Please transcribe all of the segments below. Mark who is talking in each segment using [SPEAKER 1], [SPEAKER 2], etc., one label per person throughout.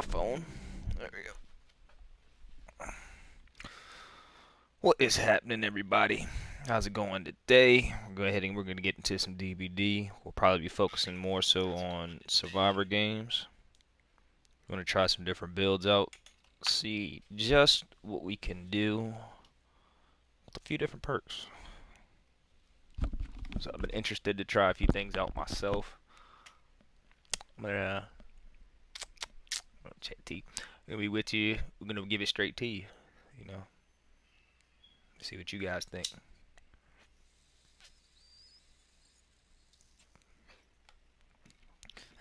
[SPEAKER 1] phone. There we go. What is happening, everybody? How's it going today? We're going to get into some DBD. We'll probably be focusing more so on Survivor games. We're going to try some different builds out. See just what we can do with a few different perks. So I've been interested to try a few things out myself. I'm gonna chat T. I'm gonna be with you. We're gonna give it straight to you. You know, see what you guys think.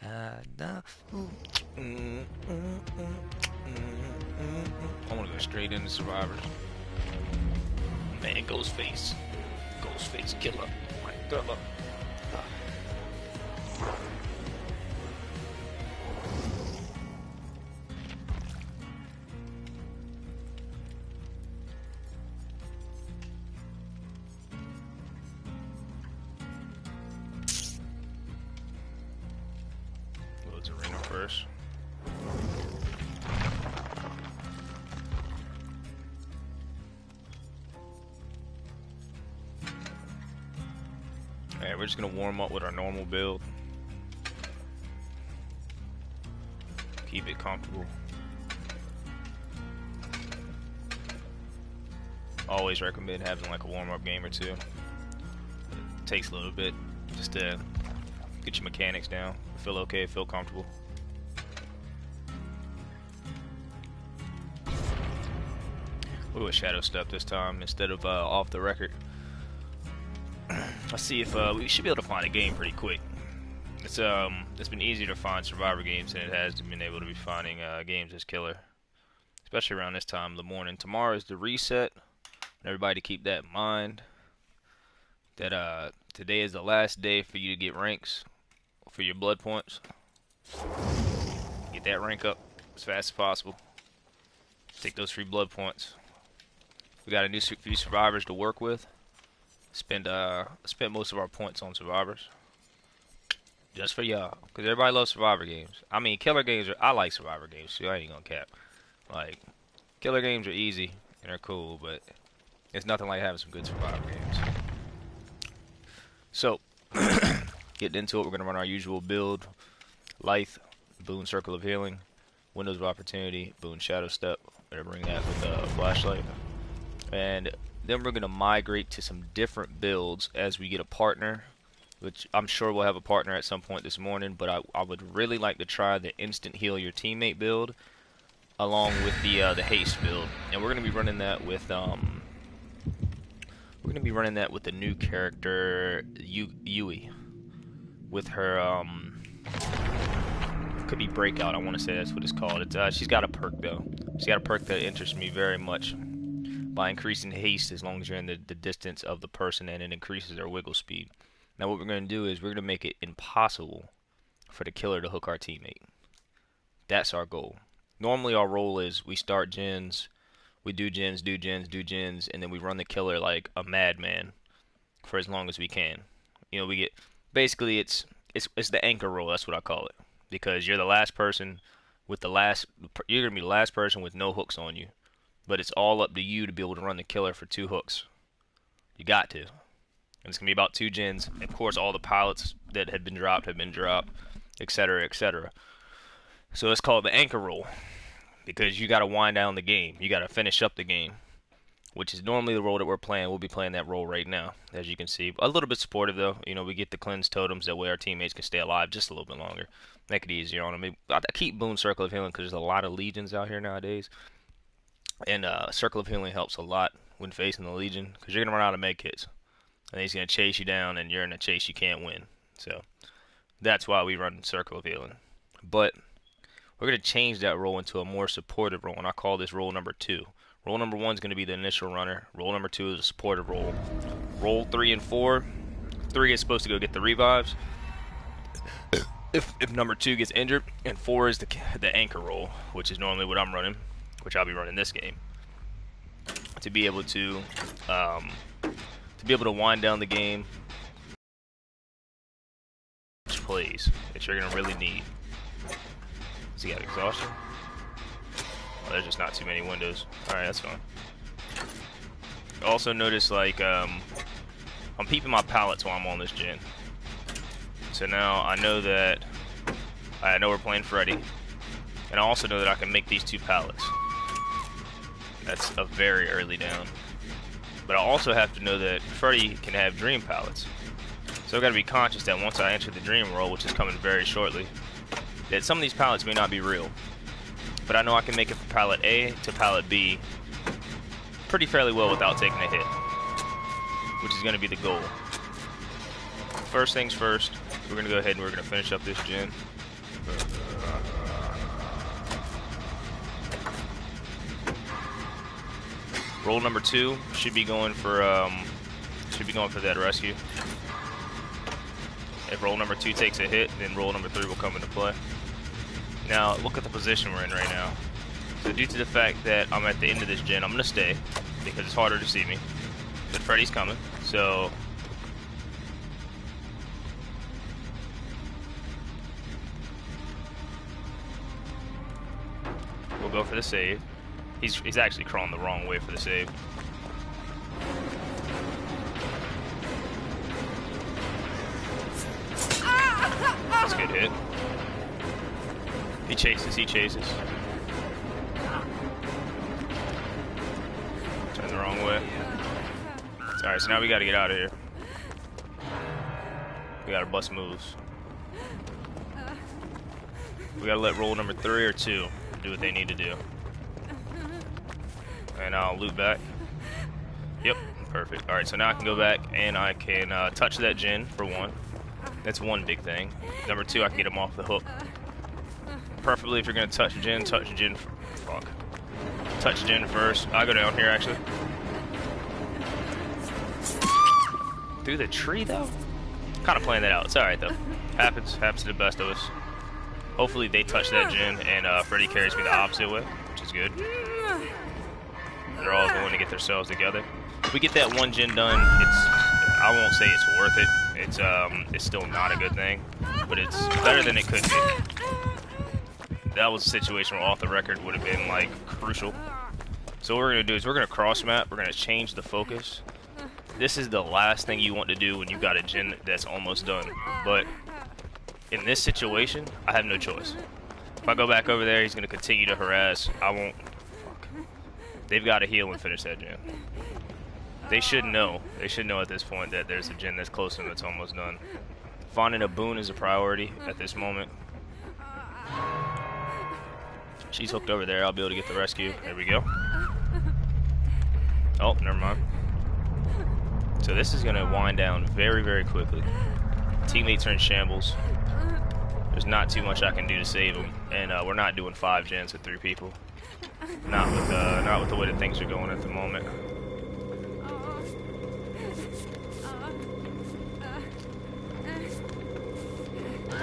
[SPEAKER 1] I want to go straight into Survivors. Man, Ghostface killer, my thriller. Loads arena first. Alright, we're just gonna warm up with our normal build. Keep it comfortable. Always recommend having like a warm-up game or two. It takes a little bit just to get your mechanics down. Feel okay, feel comfortable. We'll do a shadow step this time instead of off the record. Let's see if we should be able to find a game pretty quick. It's been easier to find Survivor games than it has been able to be finding games as killer, especially around this time of the morning. Tomorrow is the reset. Everybody keep that in mind. That today is the last day for you to get ranks for your blood points. Get that rank up as fast as possible. Take those free blood points. We got a few survivors to work with. Spend most of our points on survivors. Just for y'all, because everybody loves Survivor games. I mean, killer games I like Survivor games too. I ain't gonna cap. Like, killer games are easy and they're cool, but it's nothing like having some good Survivor games. So, getting into it, we're gonna run our usual build: Lithe, Boon Circle of Healing, Windows of Opportunity, Boon Shadow Step. We're gonna bring that with a flashlight, and then we're gonna migrate to some different builds as we get a partner. Which I'm sure we'll have a partner at some point this morning, but I would really like to try the instant heal your teammate build, along with the haste build, and we're gonna be running that with the new character Yui, with her could be Breakout. I want to say that's what it's called. It's she's got a perk though. She's got a perk that interests me very much by increasing haste as long as you're in the distance of the person, and it increases their wiggle speed. Now what we're going to do is we're going to make it impossible for the killer to hook our teammate. That's our goal. Normally our role is we start gens, we do gens, and then we run the killer like a madman for as long as we can. You know, we get basically it's the anchor role. That's what I call it, because you're the last person with you're going to be the last person with no hooks on you, but it's all up to you to be able to run the killer for 2 hooks. You got to. And it's going to be about 2 gens. Of course, all the pilots that have been dropped, etc., etc. So it's called the anchor role, because you got to wind down the game. You got to finish up the game, which is normally the role that we're playing. We'll be playing that role right now, as you can see. A little bit supportive, though. You know, we get the cleanse totems. That way our teammates can stay alive just a little bit longer. Make it easier on them. I keep Boon Circle of Healing because there's a lot of legions out here nowadays. And Circle of Healing helps a lot when facing the legion, because you're going to run out of med kits. And he's going to chase you down, and you're in a chase you can't win. So that's why we run Circle of Healing. But we're going to change that role into a more supportive role, and I call this role number 2. Role number 1 is going to be the initial runner. Role number 2 is a supportive role. Role 3 and 4. 3 is supposed to go get the revives if number 2 gets injured, and 4 is the anchor role, which is normally what I'm running, which I'll be running this game, to be able to wind down the game. Plays that you're gonna really need. Does he got exhaustion? Oh, there's just not too many windows. Alright, that's fine. Also notice, like, I'm peeping my pallets while I'm on this gen. So now I know that we're playing Freddy. And I also know that I can make these 2 pallets. That's a very early down. But I also have to know that Freddy can have dream pallets. So I've got to be conscious that once I enter the dream world, which is coming very shortly, that some of these pallets may not be real. But I know I can make it from pallet A to pallet B pretty fairly well without taking a hit, which is going to be the goal. First things first, we're going to go ahead and we're going to finish up this gen. Roll number 2 should be going for that rescue. If roll number 2 takes a hit, then roll number 3 will come into play. Now look at the position we're in right now. So due to the fact that I'm at the end of this gen, I'm gonna stay because it's harder to see me. But Freddy's coming, so we'll go for the save. He's actually crawling the wrong way for the save. That's a good hit. He chases, Turn the wrong way. Alright, so now we gotta get out of here. We gotta bust moves. We gotta let roll number 3 or 2 do what they need to do. And I'll loop back. Yep, perfect. Alright, so now I can go back and I can touch that gen for 1. That's one big thing. Number 2, I can get him off the hook. Preferably if you're gonna touch gen fuck. Touch gen first. I'll go down here actually. Through the tree though? Kinda playing that out. It's alright though. Happens to the best of us. Hopefully they touch that gen and Freddy carries me the opposite way, which is good. They're all going to get themselves together. If we get that 1 gen done, I won't say it's worth it. It's still not a good thing, but it's better than it could be. That was a situation where off the record would have been like crucial. So what we're gonna do is we're gonna cross map. We're gonna change the focus. This is the last thing you want to do when you've got a gen that's almost done. But in this situation, I have no choice. If I go back over there, he's gonna continue to harass. I won't. Fuck. They've got to heal and finish that gen. They should know. They should know at this point that there's a gen that's close and that's almost done. Finding a boon is a priority at this moment. She's hooked over there. I'll be able to get the rescue. There we go. Oh, never mind. So this is going to wind down very, very quickly. Teammates are in shambles. There's not too much I can do to save them. And we're not doing 5 gens with 3 people. Not with the way that things are going at the moment.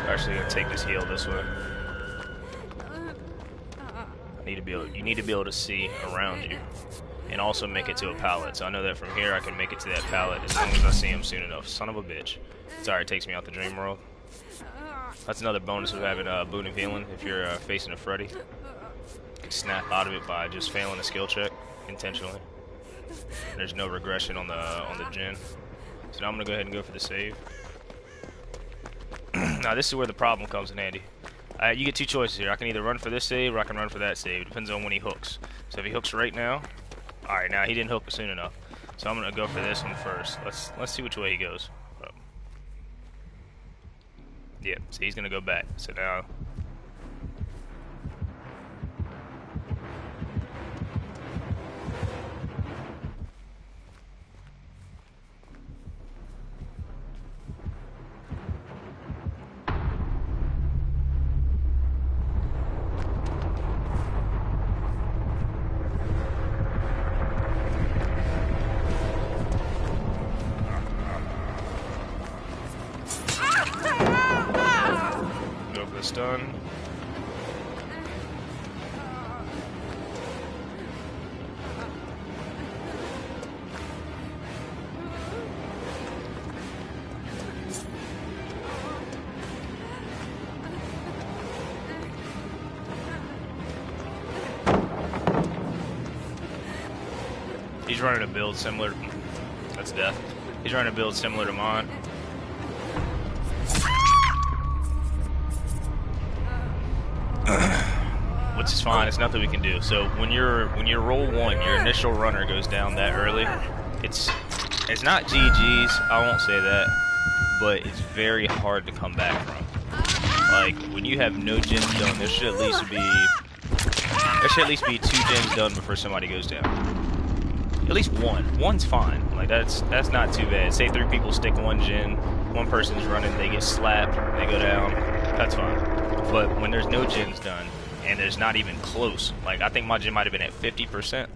[SPEAKER 1] Actually gonna take this heal this way. You need to be able to see around you and also make it to a pallet. So I know that from here I can make it to that pallet as long as I see him soon enough. Son of a bitch. Sorry, it takes me out the dream world. That's another bonus of having boon of healing. If you're facing a Freddy, you can snap out of it by just failing a skill check intentionally. There's no regression on the gen. So now I'm gonna go ahead and go for the save. Now this is where the problem comes in handy. You get 2 choices here. I can either run for this save or I can run for that save. It depends on when he hooks. So if he hooks right now, alright, now he didn't hook soon enough. So I'm gonna go for this one first. Let's see which way he goes. Yeah, so he's gonna go back. So now done. He's running a build similar. That's death. He's running a build similar to mine. Which is fine. It's nothing we can do. So when you're roll one, your initial runner goes down that early. It's not GG's. I won't say that, but it's very hard to come back from. Like when you have no gens done, there should at least be 2 gens done before somebody goes down. At least one. One's fine. Like that's not too bad. Say 3 people stick 1 gen, 1 person's running, they get slapped, they go down. That's fine. But when there's no gens done and there's not even close, like I think my gen might have been at 50%.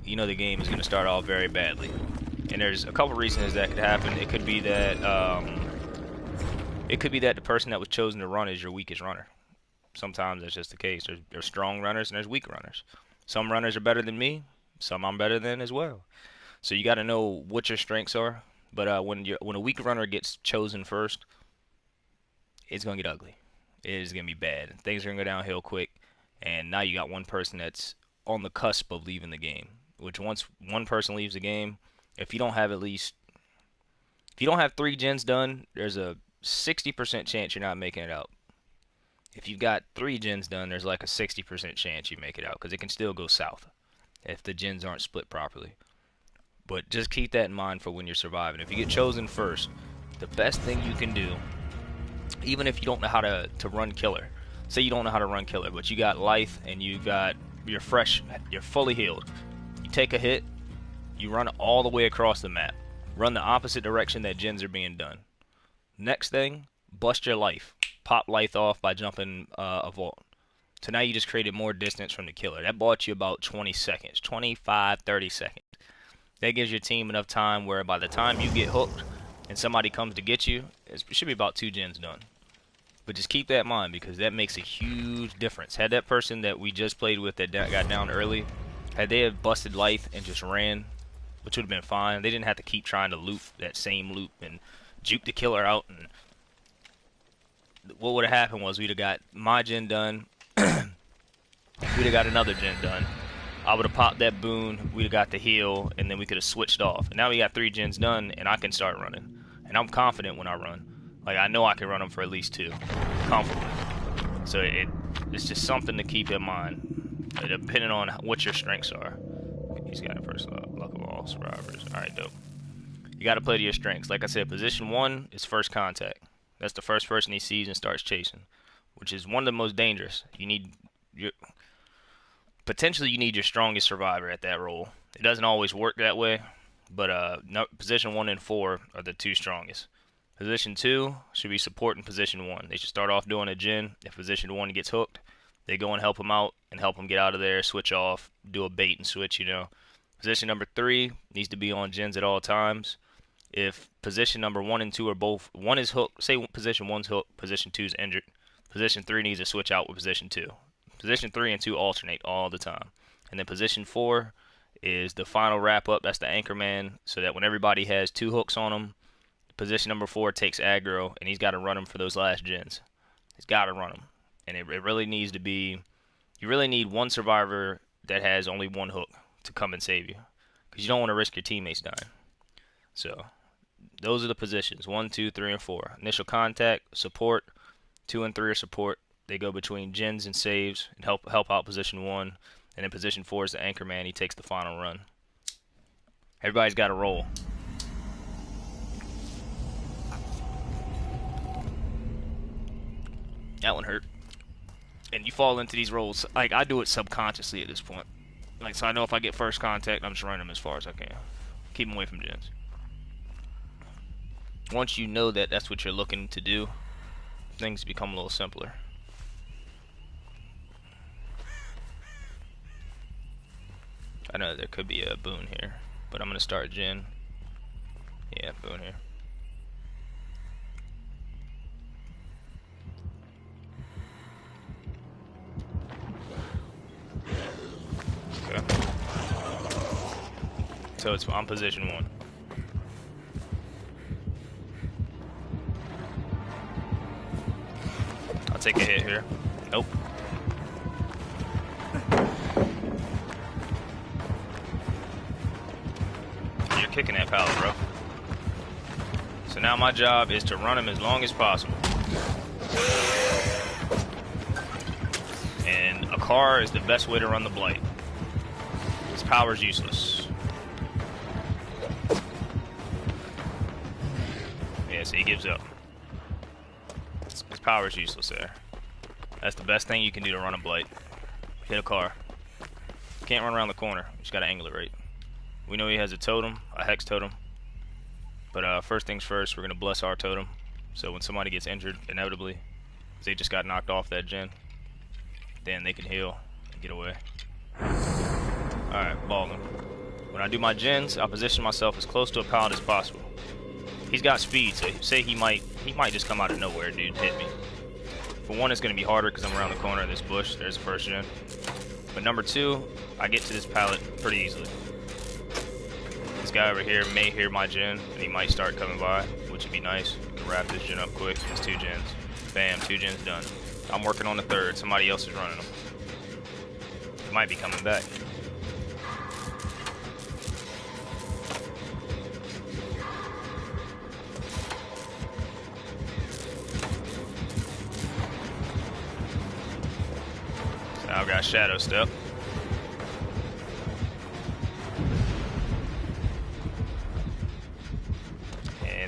[SPEAKER 1] You know the game is going to start off very badly. And there's a couple reasons that could happen. It could be that the person that was chosen to run is your weakest runner. Sometimes that's just the case. There's strong runners and there's weak runners. Some runners are better than me. Some I'm better than as well. So you got to know what your strengths are. But when a weak runner gets chosen first, it's going to get ugly. It is going to be bad. Things are going to go downhill quick. And now you got one person that's on the cusp of leaving the game. Which once one person leaves the game, if you don't have 3 gens done, there's a 60% chance you're not making it out. If you've got 3 gens done, there's like a 60% chance you make it out, because it can still go south if the gens aren't split properly. But just keep that in mind for when you're surviving. If you get chosen first, the best thing you can do, even if you don't know how to run killer, say you don't know how to run killer, but you got life and you're fresh, you're fully healed. You take a hit, you run all the way across the map. Run the opposite direction that gens are being done. Next thing, bust your life. Pop life off by jumping a vault. So now you just created more distance from the killer. That bought you about 20 seconds, 25, 30 seconds. That gives your team enough time where by the time you get hooked and somebody comes to get you, it should be about 2 gens done. But just keep that in mind, because that makes a huge difference. Had that person that we just played with that got down early, had they have busted life and just ran, which would have been fine. They didn't have to keep trying to loop that same loop and juke the killer out. And what would have happened was we'd have got my gen done. We'd have got another gen done. I would have popped that boon. We'd have got the heal, and then we could have switched off. And now we got 3 gens done, and I can start running. And I'm confident when I run. Like I know I can run them for at least 2, comfortably. So it's just something to keep in mind, depending on what your strengths are. He's got a first luck of all survivors. All right, dope. You got to play to your strengths. Like I said, position 1 is first contact. That's the first person he sees and starts chasing, which is one of the most dangerous. Potentially you need your strongest survivor at that role. It doesn't always work that way, but position 1 and 4 are the 2 strongest. Position 2 should be support in position 1. They should start off doing a gen. If position 1 gets hooked, they go and help him out and help him get out of there, switch off, do a bait and switch, you know. Position number 3 needs to be on gens at all times. If position number 1 and 2 are both, 1 is hooked, say position 1's hooked, position 2 is injured, position 3 needs to switch out with position 2. Position 3 and 2 alternate all the time. And then position 4 is the final wrap up. That's the anchor man, so that when everybody has 2 hooks on them, position number 4 takes aggro, and he's got to run them for those last gens. He's got to run them. And it really needs to be, you really need one survivor that has only 1 hook to come and save you, because you don't want to risk your teammates dying. So those are the positions: 1, 2, 3, and 4. Initial contact, support. 2 and 3 are support. They go between gens and saves and help out position 1. And then position 4 is the anchor man. He takes the final run. Everybody's got to roll. That one hurt. And you fall into these roles. Like, I do it subconsciously at this point. Like, so I know if I get first contact, I'm just running them as far as I can. Keep them away from gens. Once you know that that's what you're looking to do, things become a little simpler. I know there could be a boon here, but I'm going to start gen. Yeah, boon here. Okay. So it's on position 1. I'll take a hit here. Nope. kicking that pallet, bro. So now my job is to run him as long as possible. And a car is the best way to run the Blight. His power is useless. Yeah, so he gives up. His power is useless there. That's the best thing you can do to run a Blight. Hit a car. You can't run around the corner. You just gotta angle it right. We know he has a totem, a hex totem. But first things first, we're gonna bless our totem. So when somebody gets injured, inevitably, if they just got knocked off that gen, then they can heal and get away. Alright, ball him. When I do my gens, I'll position myself as close to a pallet as possible. He's got speed, so say he might just come out of nowhere, dude, and hit me. For one, it's gonna be harder because I'm around the corner of this bush. There's the first gen. But number two, I get to this pallet pretty easily. This guy over here may hear my gen, and he might start coming by, which would be nice. We can wrap this gen up quick. It's 2 gens. Bam, 2 gens done. I'm working on the third. Somebody else is running them. He might be coming back. So now I've got Shadow Step.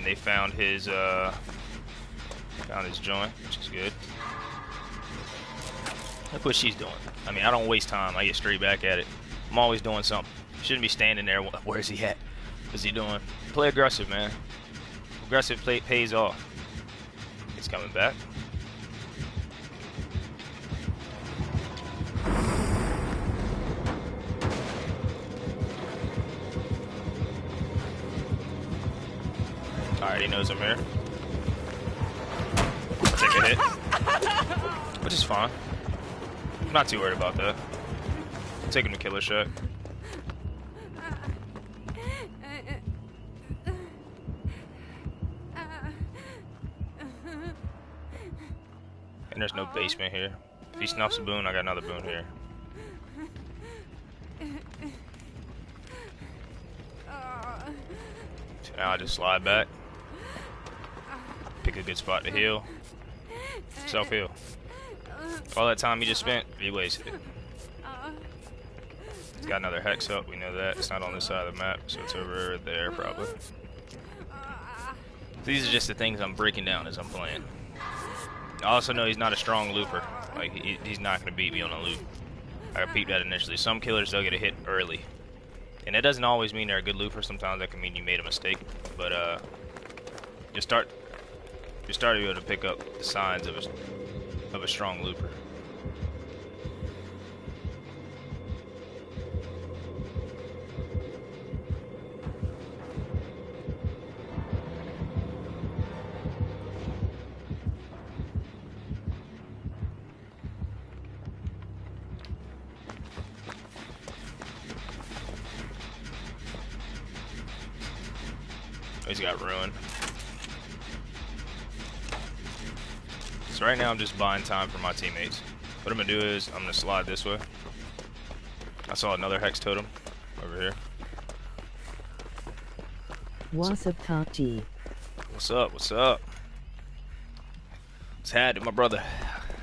[SPEAKER 1] They found his joint, which is good. Look what she's doing. I mean, I don't waste time. I get straight back at it. I'm always doing something. Shouldn't be standing there. Where's he at? What's he doing? Play aggressive, man. Aggressive play pays off. He's coming back. Alright, he knows I'm here. Take a hit. Which is fine. I'm not too worried about that. I'll take him to killer shot. And there's no basement here. If he snuffs a boon, I got another boon here. So now I just slide back. Pick a good spot to heal. Self-heal. All that time he just spent, he wasted it. He's got another hex up, we know that. It's not on this side of the map, so it's over there probably. These are just the things I'm breaking down as I'm playing. I also know he's not a strong looper. Like, he's not going to beat me on a loop. I peeped that initially. Some killers, they'll get a hit early. And that doesn't always mean they're a good looper. Sometimes that can mean you made a mistake. But you start to be able to pick up the signs of a strong looper. He's got ruin. So right now I'm just buying time for my teammates. What I'm gonna do is I'm gonna slide this way. I saw another hex totem over here.
[SPEAKER 2] What's up, Tati?
[SPEAKER 1] What's up? What's up? It's Had it, my brother.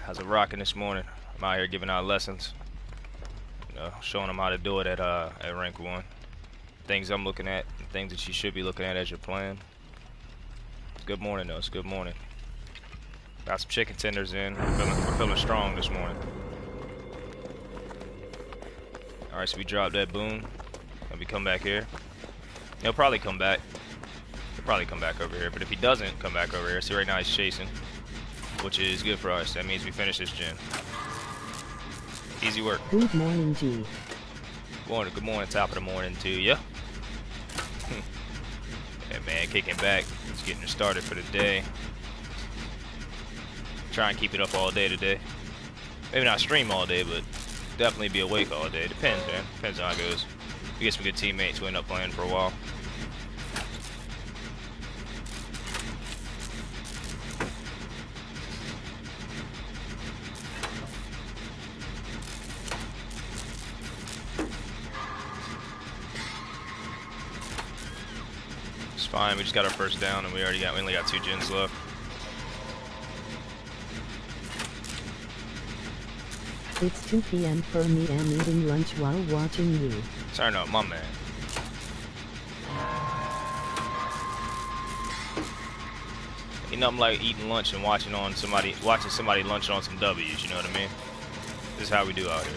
[SPEAKER 1] How's it rocking this morning? I'm out here giving out lessons. You know, showing them how to do it at rank 1. Things I'm looking at, and things that you should be looking at as you're playing. Good morning, though. It's good morning. Got some chicken tenders in. We're feeling strong this morning. Alright, so we dropped that boon. And we come back here. He'll probably come back. He'll probably come back over here. But if he doesn't come back over here, see right now he's chasing. Which is good for us. That means we finish this gen. Easy work.
[SPEAKER 2] Good morning, G.
[SPEAKER 1] Good morning, top of the morning to you. Yeah, man, kicking back. Just getting it started for the day. Try and keep it up all day today. Maybe not stream all day, but definitely be awake all day. Depends, man. Depends on how it goes. We get some good teammates who end up playing for a while. fine. We just got our first down, and we only got 2 gens left.
[SPEAKER 2] It's 2 p.m. for me. I'm eating lunch while watching you.
[SPEAKER 1] Sorry, no, my man. Ain't nothing like eating lunch and watching somebody lunch on some W's. You know what I mean? This is how we do out here.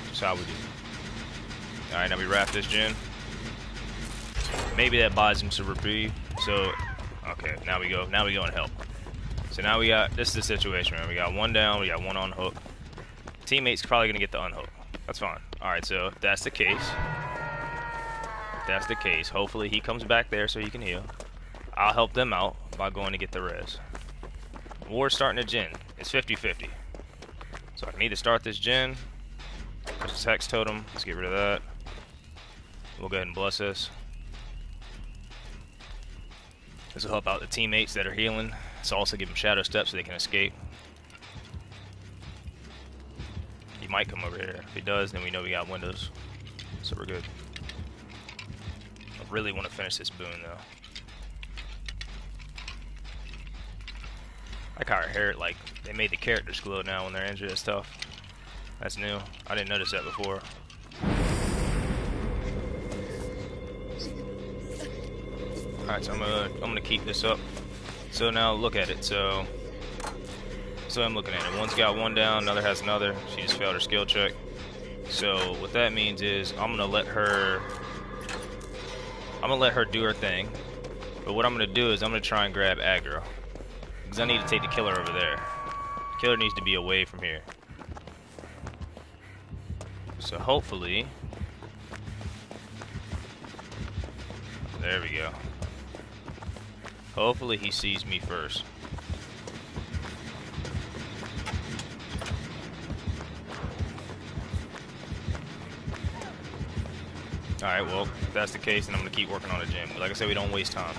[SPEAKER 1] This is how we do. All right, now we wrap this gen. Maybe that buys him some reprieve. So, okay, now we go and help. So now this is the situation, man. We got 1 down, we got 1 on hook. Teammate's probably gonna get the unhook. That's fine. All right, so if that's the case, hopefully he comes back there so he can heal. I'll help them out by going to get the res. War's starting a gen. It's 50-50. So I can either start this gen. There's this hex totem. Let's get rid of that. We'll go ahead and bless this. This will help out the teammates that are healing. This will also give them shadow steps so they can escape. He might come over here. If he does, then we know we got windows. So we're good. I really want to finish this boon though. I like how her hair, like, they made the characters glow now when they're injured and stuff. That's new. I didn't notice that before. Alright, so I'm gonna keep this up. So now look at it. So I'm looking at it. One's got 1 down, another has another. She just failed her skill check. So what that means is I'm gonna let her do her thing. But what I'm gonna do is I'm gonna try and grab aggro. Because I need to take the killer over there. The killer needs to be away from here. So hopefully, there we go. Hopefully he sees me first. Alright, well, if that's the case, then I'm going to keep working on the gym. But like I said, we don't waste time.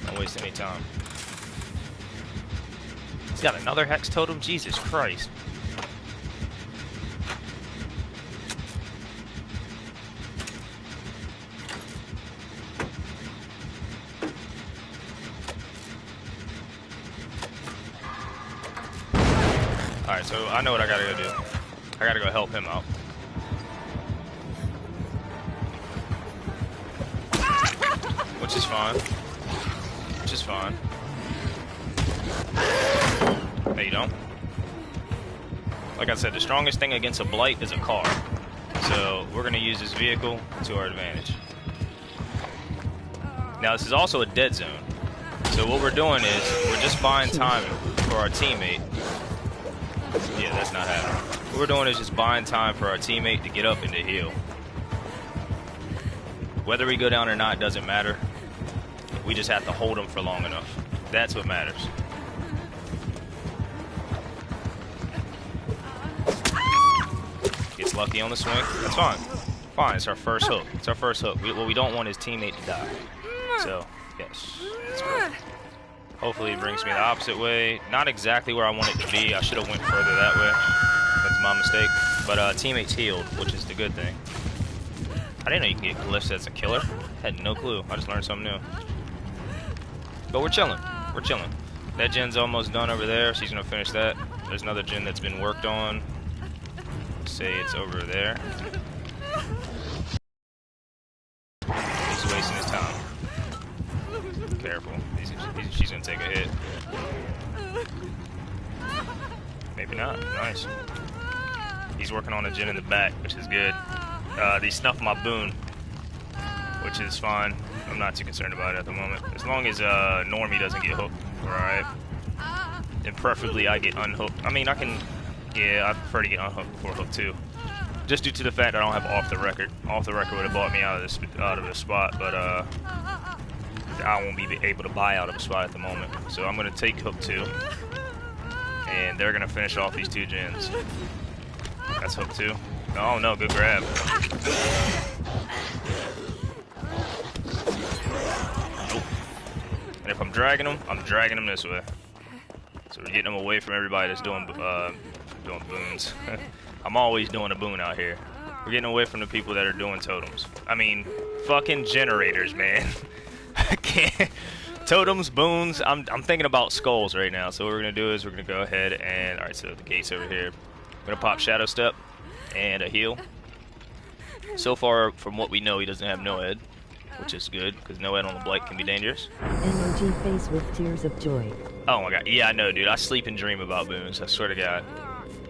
[SPEAKER 1] Don't waste any time. He's got another hex totem? Jesus Christ. Alright, so I know what I gotta go do. I gotta go help him out. Which is fine. Which is fine. No, you don't. Like I said, the strongest thing against a blight is a car. So we're gonna use this vehicle to our advantage. Now this is also a dead zone. So what we're doing is we're just buying time for our teammate. Yeah, that's not happening. What we're doing is just buying time for our teammate to get up and to heal. Whether we go down or not doesn't matter. We just have to hold him for long enough. That's what matters. Gets lucky on the swing. That's fine. Fine, it's our first hook. It's our first hook. What we don't want is teammate to die. So, yes. That's great. Hopefully it brings me the opposite way. Not exactly where I want it to be. I should have went further that way. That's my mistake. But teammates healed, which is the good thing. I didn't know you can get glyphs as a killer. Had no clue. I just learned something new. But we're chilling. We're chilling. That gen's almost done over there. She's going to finish that. There's another gen that's been worked on. Say it's over there. He's wasting his time. Careful. She's going to take a hit. Maybe not. Nice. He's working on a gen in the back, which is good. They snuffed my boon, which is fine. I'm not too concerned about it at the moment. As long as Normie doesn't get hooked, we're alright. And preferably I get unhooked. I mean, I prefer to get unhooked before hook too. Just due to the fact that I don't have off the record. Off the record would have bought me out of this spot, but I won't be able to buy out of a spot at the moment. So I'm going to take hook 2, and they're going to finish off these 2 gens. That's hook 2. Oh no, good grab. Nope. And if I'm dragging them this way. So we're getting them away from everybody that's doing boons. I'm always doing a boon out here. We're getting away from the people that are doing totems. I mean, fucking generators, man. Can't. Totems, boons. I'm thinking about skulls right now. So what we're gonna do is we're gonna go ahead and all right. So the gate's over here. We're gonna pop Shadow Step and a heal. So far, from what we know, he doesn't have Noed, which is good because Noed on the Blight can be dangerous.
[SPEAKER 2] Emoji face with tears of joy.
[SPEAKER 1] Oh my god, yeah, I know, dude. I sleep and dream about boons. I swear to God,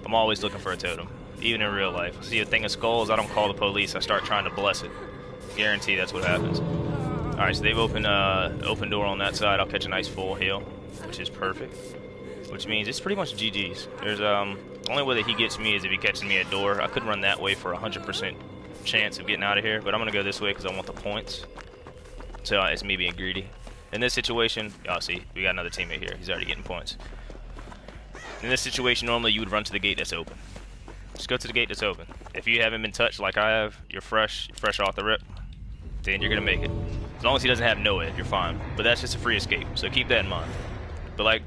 [SPEAKER 1] I'm always looking for a totem, even in real life. I see a thing of skulls, I don't call the police. I start trying to bless it. Guarantee that's what happens. All right, so they've opened open door on that side. I'll catch a nice full heal, which is perfect. Which means it's pretty much GG's. There's only way that he gets me is if he catches me at door. I could run that way for 100% chance of getting out of here, but I'm gonna go this way because I want the points. So it's me being greedy. In this situation, oh, see, we got another teammate here. He's already getting points. In this situation, normally you would run to the gate that's open. Just go to the gate that's open. If you haven't been touched like I have, you're fresh off the rip, then you're gonna make it. As long as he doesn't have Noed, you're fine. But that's just a free escape, so keep that in mind. But like,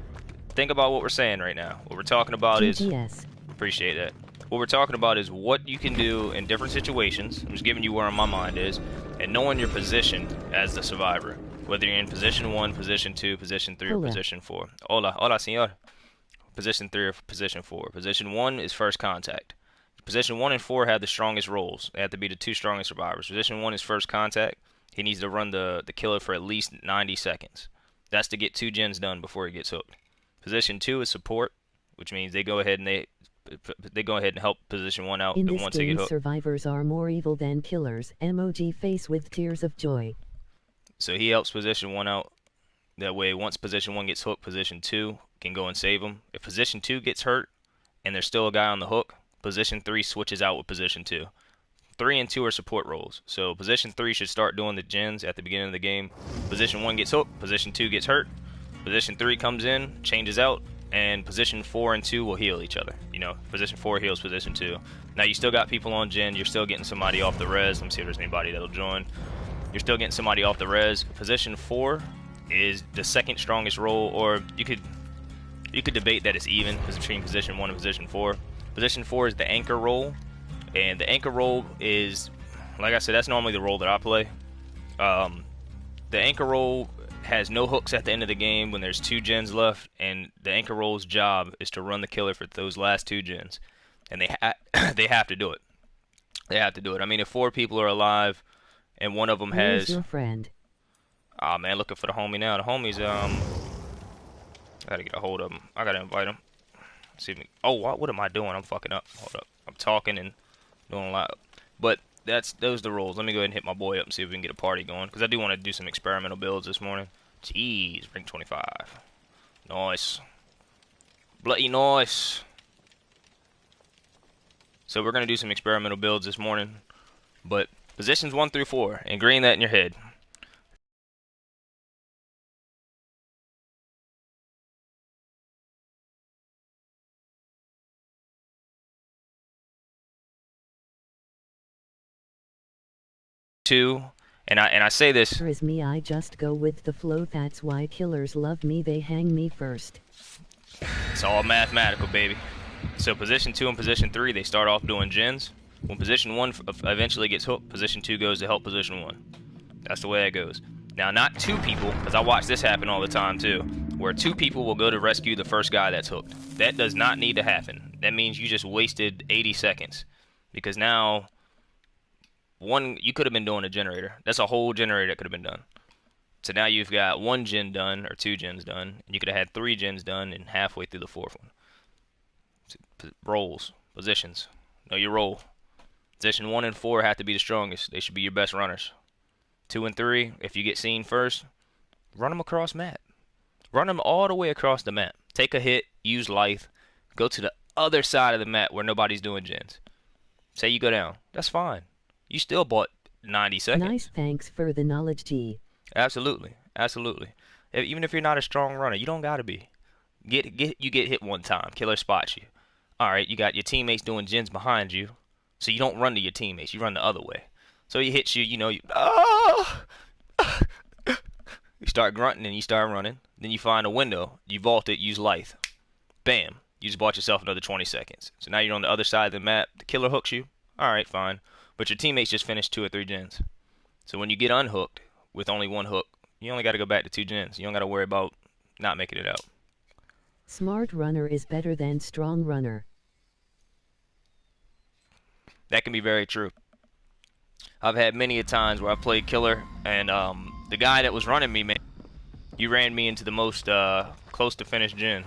[SPEAKER 1] think about what we're saying right now. What we're talking about
[SPEAKER 2] GGS.
[SPEAKER 1] is, appreciate that. What we're talking about is what you can do in different situations. I'm just giving you where my mind is, and knowing your position as the survivor. Whether you're in position 1, position 2, position 3, or position 4. Hola, hola, señor. Position 3 or position 4. Position 1 is first contact. Position 1 and 4 have the strongest rolls. They have to be the 2 strongest survivors. Position 1 is first contact. He needs to run the killer for at least 90 seconds. That's to get 2 gens done before he gets hooked. Position 2 is support, which means they go ahead and help position 1 out.
[SPEAKER 2] In this
[SPEAKER 1] once they get
[SPEAKER 2] game,
[SPEAKER 1] hooked.
[SPEAKER 2] survivors are more evil than killers. Emoji face with tears of joy.
[SPEAKER 1] So he helps position 1 out. That way, once position 1 gets hooked, position 2 can go and save him. If position 2 gets hurt and there's still a guy on the hook, position 3 switches out with position 2. 3 and 2 are support roles. So position 3 should start doing the gens at the beginning of the game. Position 1 gets hooked, position 2 gets hurt. Position 3 comes in, changes out, and position 4 and 2 will heal each other. You know, position 4 heals position 2. Now you still got people on gen, you're still getting somebody off the res. Let me see if there's anybody that'll join. You're still getting somebody off the res. Position 4 is the second strongest role, or you could debate that it's even between position 1 and position 4. Position 4 is the anchor role, and the anchor role is, like I said, that's normally the role that I play. The anchor role has no hooks at the end of the game when there's 2 gens left, and the anchor role's job is to run the killer for those last 2 gens, and they have to do it. They have to do it. I mean, if 4 people are alive and one of them
[SPEAKER 2] Where's
[SPEAKER 1] has
[SPEAKER 2] your friend?
[SPEAKER 1] Ah, man, looking for the homie now. The homie's I gotta get a hold of him. I gotta invite him. See me. Oh, what am I doing? I'm fucking up. Hold up. I'm talking and doing a lot. But those are the rules. Let me go ahead and hit my boy up and see if we can get a party going, because I do want to do some experimental builds this morning. Jeez, rank 25. Nice. Bloody nice. So we're gonna do some experimental builds this morning, but positions 1 through 4, ingrain that in your head. And I say this.
[SPEAKER 2] Is me, I just go with the flow. That's why killers love me. They hang me first.
[SPEAKER 1] It's all mathematical, baby. So position 2 and position 3, they start off doing gens. When position 1 eventually gets hooked, position 2 goes to help position 1. That's the way it goes. Now, not 2 people, because I watch this happen all the time too, where 2 people will go to rescue the first guy that's hooked. That does not need to happen. That means you just wasted 80 seconds, because now you could have been doing a generator. That's a whole generator that could have been done. So now you've got 1 gen done, or 2 gens done, and you could have had 3 gens done and halfway through the 4th one. So, roles, positions, know your role. Position 1 and 4 have to be the strongest. They should be your best runners. 2 and 3, if you get seen first, run them across map. Run them all the way across the map. Take a hit, use Lithe, go to the other side of the map where nobody's doing gens. Say you go down. That's fine. You still bought 90 seconds.
[SPEAKER 2] Nice, thanks for the knowledge, G.
[SPEAKER 1] Absolutely, absolutely. Even if you're not a strong runner, you don't gotta be. You get hit one time, killer spots you. All right, you got your teammates doing gens behind you, so you don't run to your teammates. You run the other way. So he hits you, you start grunting and you start running. Then you find a window, you vault it, use Lithe. Bam, you just bought yourself another 20 seconds. So now you're on the other side of the map. The killer hooks you. All right, fine. But your teammates just finished 2 or 3 gens. So when you get unhooked with only 1 hook, You only got to go back to 2 gens. You don't got to worry about not making it out.
[SPEAKER 2] Smart runner is better than strong runner.
[SPEAKER 1] That can be very true. I've had many a times where I played killer, and the guy that was running me, man, you ran me into the most close to finished gen.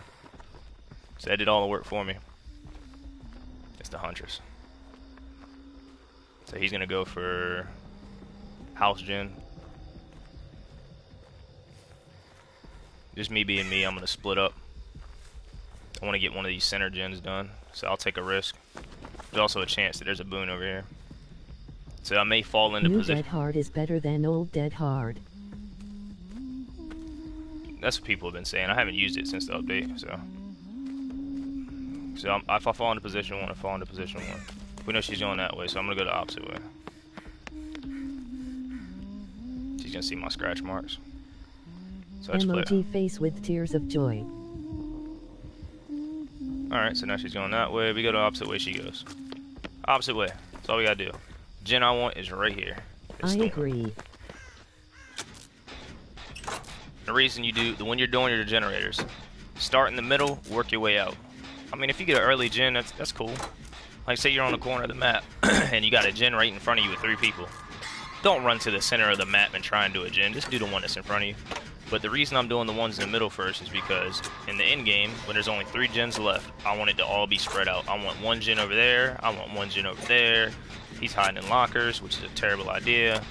[SPEAKER 1] So that did all the work for me. It's the Huntress. So he's gonna go for house gen. Just me being me, I'm gonna split up. I want to get one of these center gens done, so I'll take a risk. There's also a chance that there's a boon over here. So I may fall into
[SPEAKER 2] New
[SPEAKER 1] position.
[SPEAKER 2] Dead Hard is better than old Dead Hard.
[SPEAKER 1] That's what people have been saying. I haven't used it since the update, so. So if I fall into position 1, I fall into position 1. We know she's going that way, so I'm gonna go the opposite way. She's gonna see my scratch marks. So I just play.
[SPEAKER 2] Emoji face with tears of joy.
[SPEAKER 1] Alright, so now she's going that way. We go the opposite way she goes. Opposite way. That's all we gotta do. Gen I want is right here.
[SPEAKER 2] I agree.
[SPEAKER 1] The reason you do, when you're doing your generators, start in the middle, work your way out. I mean, if you get an early gen, that's cool. Like, say you're on the corner of the map, and you got a gen right in front of you with 3 people. Don't run to the center of the map and try and do a gen. Just do the one that's in front of you. But the reason I'm doing the ones in the middle first is because in the end game, when there's only 3 gens left, I want it to all be spread out. I want 1 gen over there. I want 1 gen over there. He's hiding in lockers, which is a terrible idea.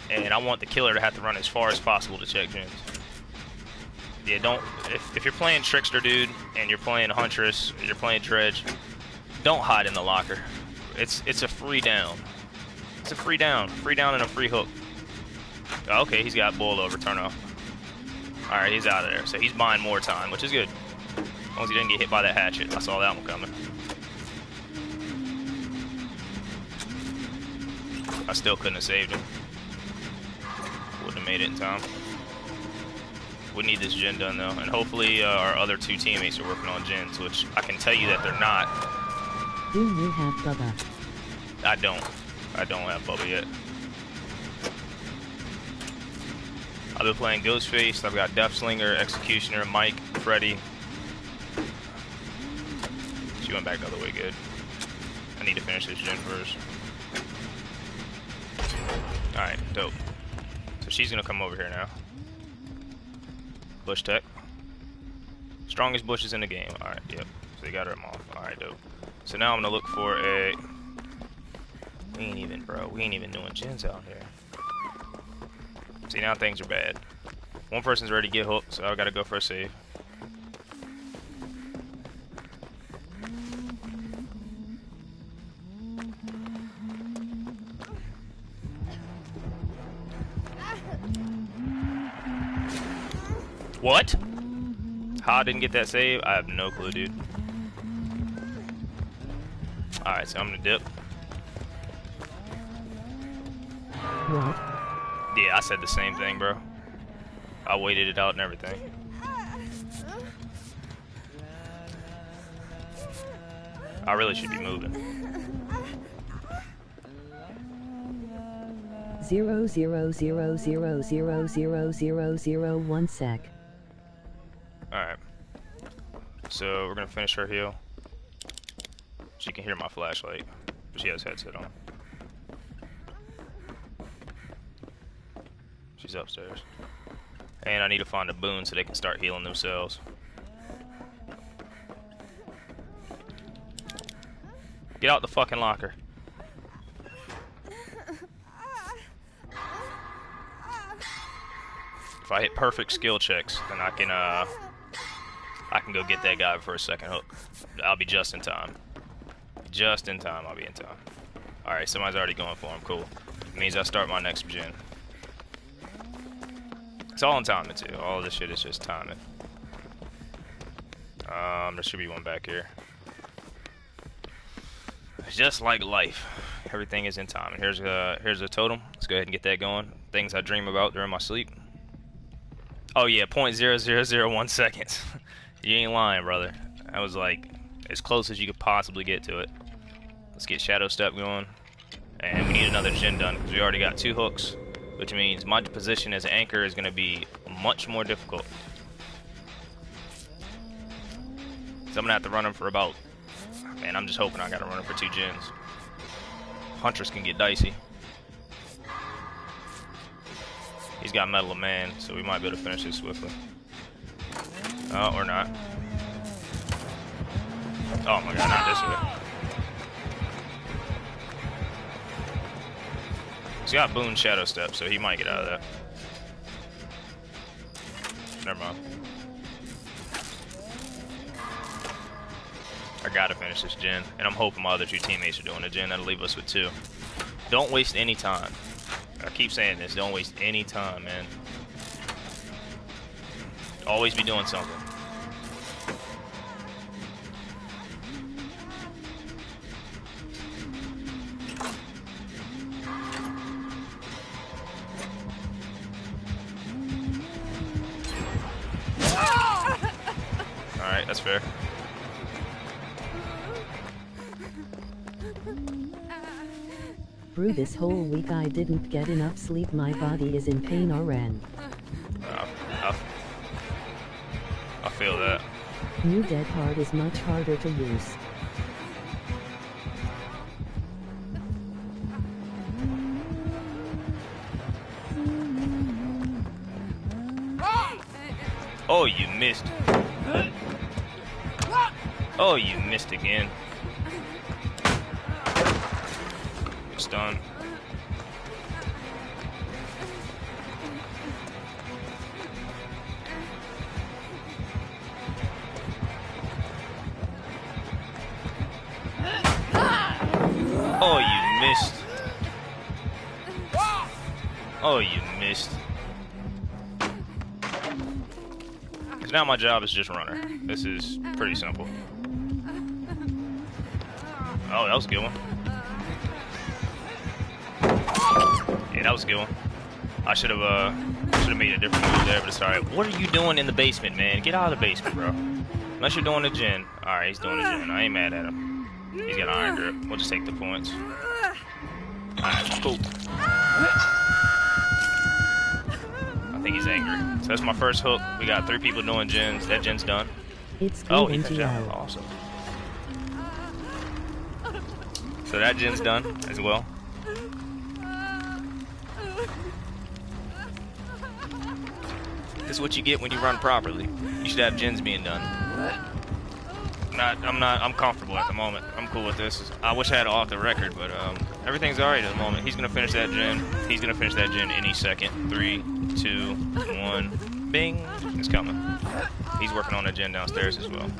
[SPEAKER 1] And I want the killer to have to run as far as possible to check gens. Yeah, don't. If you're playing Trickster, dude, and you're playing Huntress, or you're playing Dredge, don't hide in the locker. It's a free down. It's a free down. Free down and a free hook. Okay, he's got boiled over. Turn off. Alright, he's out of there. So he's buying more time, which is good. As long as he didn't get hit by that hatchet. I saw that one coming. I still couldn't have saved him. Wouldn't have made it in time. We need this gen done, though. And hopefully our other 2 teammates are working on gens, which I can tell you that they're not.
[SPEAKER 2] Do you have Bubba?
[SPEAKER 1] I don't. I don't have Bubba yet. I've been playing Ghostface. I've got Deathslinger, Executioner, Mike, Freddy. She went back the other way good. I need to finish this gen first. Alright, dope. So she's gonna come over here now. Bush tech. Strongest bushes in the game. Alright, yep. So they got her off. Alright, dope. So now I'm gonna look for a... We ain't even doing gens out here. See, now things are bad. One person's ready to get hooked, so I gotta go for a save. What? How I didn't get that save? I have no clue, dude. Alright, so I'm gonna dip.
[SPEAKER 2] What?
[SPEAKER 1] Yeah, I said the same thing, bro. I waited it out and everything. I really should be moving.
[SPEAKER 2] 0.000000001 sec.
[SPEAKER 1] Alright. So we're gonna finish her heal. She can hear my flashlight, but she has headset on. She's upstairs. And I need to find a boon so they can start healing themselves. Get out the fucking locker. If I hit perfect skill checks, then I can go get that guy for a second hook. I'll be just in time. Just in time, I'll be in time. Alright, somebody's already going for him. Cool. It means I start my next gen. It's all in timing too. All of this shit is just timing. There should be one back here. It's just like life. Everything is in time. And here's a totem. Let's go ahead and get that going. Things I dream about during my sleep. Oh yeah, 0.0001 seconds. You ain't lying, brother. That was like as close as you could possibly get to it. Let's get Shadow Step going. And we need another gen done because we already got 2 hooks. which means my position as anchor is going to be much more difficult. So I'm going to have to run him for about... Man, I'm just hoping I got to run him for 2 gens. Huntress can get dicey. He's got Metal of Man, so we might be able to finish this swiftly. Oh, or not. Oh my god, not this way. He's got Boon Shadow Step, so he might get out of that. Never mind. I gotta finish this gen, and I'm hoping my other 2 teammates are doing a gen. That'll leave us with 2. Don't waste any time. I keep saying this, don't waste any time, man. Always be doing something. Alright, that's fair.
[SPEAKER 2] Brew, this whole week I didn't get enough sleep. My body is in pain. RN.
[SPEAKER 1] I feel that.
[SPEAKER 2] New Dead Hard is much harder to use.
[SPEAKER 1] Oh, you missed. Oh, you missed again. Stun. Oh, you missed. Oh, you missed. Because now my job is just runner. This is pretty simple. Oh, that was a good one. Yeah, that was a good one. I should have made a different move there, but it's alright. What are you doing in the basement, man? Get out of the basement, bro. Unless you're doing a gen. Alright, he's doing a gen. I ain't mad at him. He's got an iron grip. We'll just take the points. Alright, cool. I think he's angry. So that's my first hook. We got 3 people doing gens. That gen's done.
[SPEAKER 2] It's
[SPEAKER 1] Oh, he finished out. Awesome. So that gen's done as well. This is what you get when you run properly. You should have gens being done. I'm comfortable at the moment. I'm cool with this. I wish I had it off the record, but everything's alright at the moment. He's gonna finish that gen. He's gonna finish that gen any second. 3, 2, 1. Bing! It's coming. He's working on a gen downstairs as well.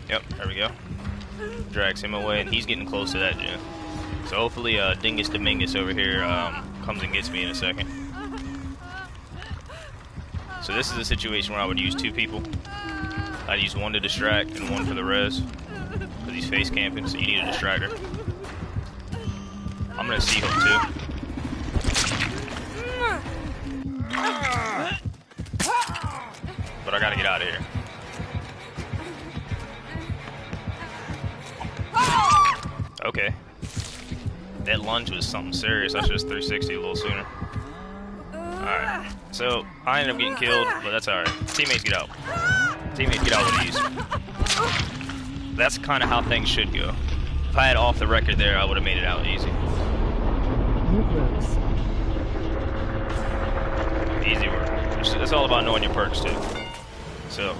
[SPEAKER 1] Yep, there we go. Drags him away, and he's getting close to that gen. So hopefully Dingus Domingus over here comes and gets me in a second. So this is a situation where I would use 2 people. I'd use 1 to distract and 1 for the res. Because he's face camping, so you need a distractor. I'm gonna C-hook too. But I gotta get out of here. Okay. That lunge was something serious. I should have 360 a little sooner. Alright. So, I ended up getting killed, but that's alright. Teammates get out. Teammates get out with ease. That's kind of how things should go. If I had off the record there, I would have made it out easy. Easy work. It's all about knowing your perks, too. So,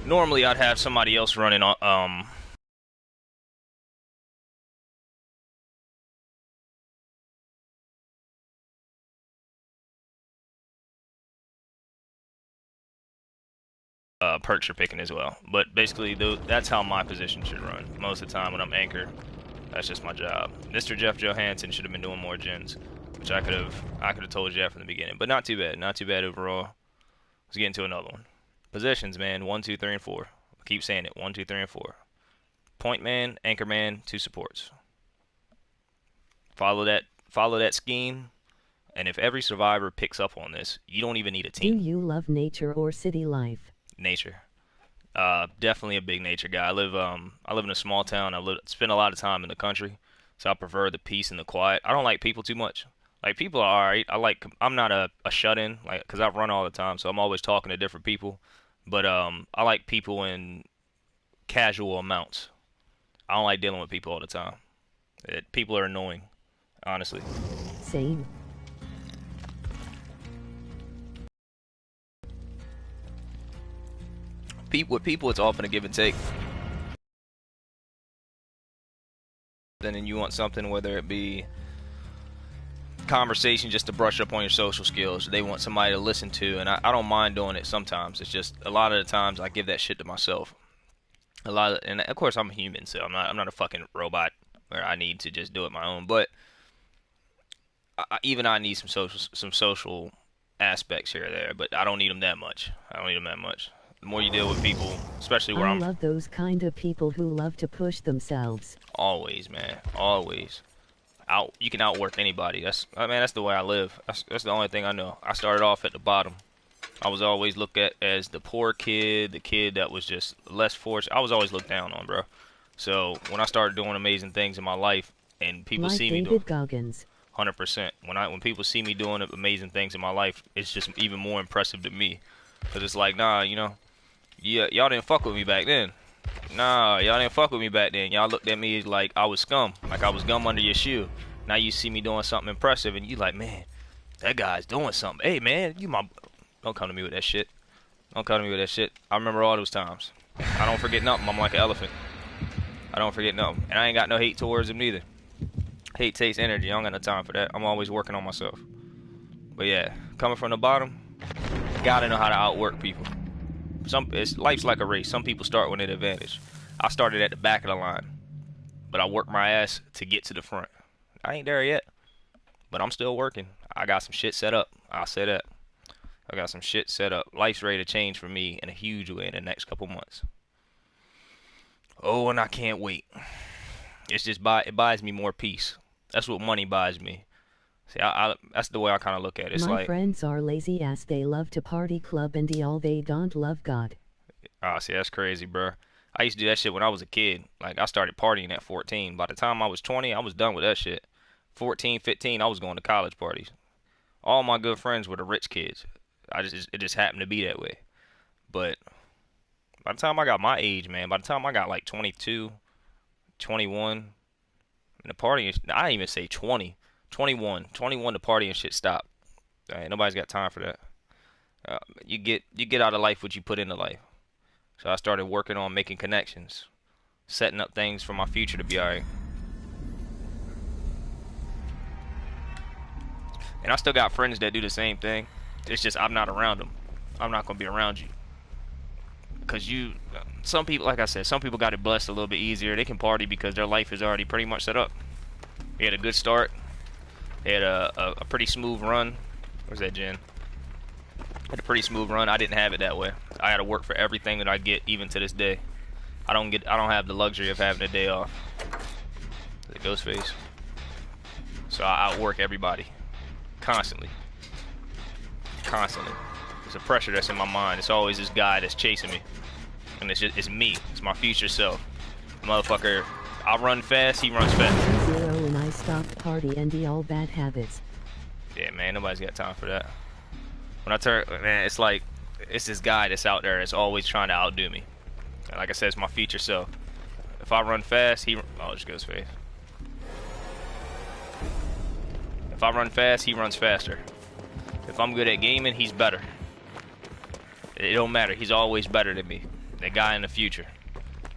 [SPEAKER 1] normally I'd have somebody else running on, perks you're picking as well. But basically, that's how my position should run. Most of the time when I'm anchor, that's just my job. Mr. Jeff Johansson should have been doing more gens, which I could have told Jeff from the beginning. But not too bad. Not too bad overall. Let's get into another one. Positions, man. 1, 2, 3, and 4. I keep saying it. 1, 2, 3, and 4. Point man, anchor man, 2 supports. Follow that scheme. And if every survivor picks up on this, you don't even need a team.
[SPEAKER 2] Do you love nature or city life?
[SPEAKER 1] Nature. Definitely a big nature guy. I live in a small town. Spend a lot of time in the country, so I prefer the peace and the quiet. I don't like people too much. Like people are alright. I'm not a shut-in, like, because I run all the time, so I'm always talking to different people. But I like people in casual amounts. I don't like dealing with people all the time. People are annoying, honestly.
[SPEAKER 2] Same.
[SPEAKER 1] With people, it's often a give and take. Then you want something, whether it be conversation just to brush up on your social skills. They want somebody to listen to, and I don't mind doing it sometimes. It's just a lot of the times I give that shit to myself. And of course I'm human, so I'm not a fucking robot where I need to just do it my own. But even I need some social aspects here or there, but I don't need them that much. I don't need them that much. The more you deal with people, especially where
[SPEAKER 2] I
[SPEAKER 1] I'm
[SPEAKER 2] love those kind of people who love to push themselves.
[SPEAKER 1] always, man, always. You can outwork anybody. That's the way I live. That's the only thing I know. I started off at the bottom. I was always looked at as the poor kid, the kid that was just less fortunate. I was always looked down on, bro. So when I started doing amazing things in my life, and people
[SPEAKER 2] Like
[SPEAKER 1] see me
[SPEAKER 2] David
[SPEAKER 1] doing
[SPEAKER 2] Goggins.
[SPEAKER 1] 100%, when people see me doing amazing things in my life, it's just even more impressive to me. Cause it's like, nah, yeah, y'all didn't fuck with me back then. Nah, y'all didn't fuck with me back then. Y'all looked at me like I was scum, like I was gum under your shoe. Now you see me doing something impressive, and you like, man, that guy's doing something. Hey, man, don't come to me with that shit. Don't come to me with that shit. I remember all those times. I don't forget nothing. I'm like an elephant. I don't forget nothing, and I ain't got no hate towards him neither. Hate takes energy. I don't got no time for that. I'm always working on myself. But yeah, coming from the bottom, gotta know how to outwork people. Life's like a race. Some people start with an advantage. I started at the back of the line, but I worked my ass to get to the front. I ain't there yet, but I'm still working. I got some shit set up. I'll say that. I got some shit set up. Life's ready to change for me in a huge way in the next couple months. Oh, and I can't wait. It buys me more peace. That's what money buys me. See, that's the way I kind of look at it. It's
[SPEAKER 2] My
[SPEAKER 1] like,
[SPEAKER 2] friends are lazy as they love to party club and all they don't love God.
[SPEAKER 1] see, that's crazy, bro. I used to do that shit when I was a kid. Like, I started partying at 14. By the time I was 20, I was done with that shit. 14, 15, I was going to college parties. All my good friends were the rich kids. It just happened to be that way. But by the time I got my age, man, by the time I got like 22, 21, and the partying, I didn't even say 20, 21, 21, the partying shit stopped. Ain't nobody's got time for that. You get out of life what you put into life. So I started working on making connections, setting up things for my future to be alright. And I still got friends that do the same thing. It's just I'm not around them. I'm not gonna be around you. Cause some people, like I said, some people got it blessed a little bit easier. They can party because their life is already pretty much set up. They had a good start. They had a pretty smooth run. Where's that Jen? Had a pretty smooth run. I didn't have it that way. I had to work for everything that I get, even to this day. I don't have the luxury of having a day off. The Ghostface. So I outwork everybody. Constantly. Constantly. It's a pressure that's in my mind. It's always this guy that's chasing me. And it's me. It's my future self. Motherfucker, I run fast, he runs fast.
[SPEAKER 2] Zero and I stopped party and all bad habits.
[SPEAKER 1] Yeah, man, nobody's got time for that. When I turn, man, it's this guy that's out there that's always trying to outdo me. And like I said, it's my future self. If I run fast, oh, just goes fast. If I run fast, he runs faster. If I'm good at gaming, he's better. It don't matter. He's always better than me. That guy in the future.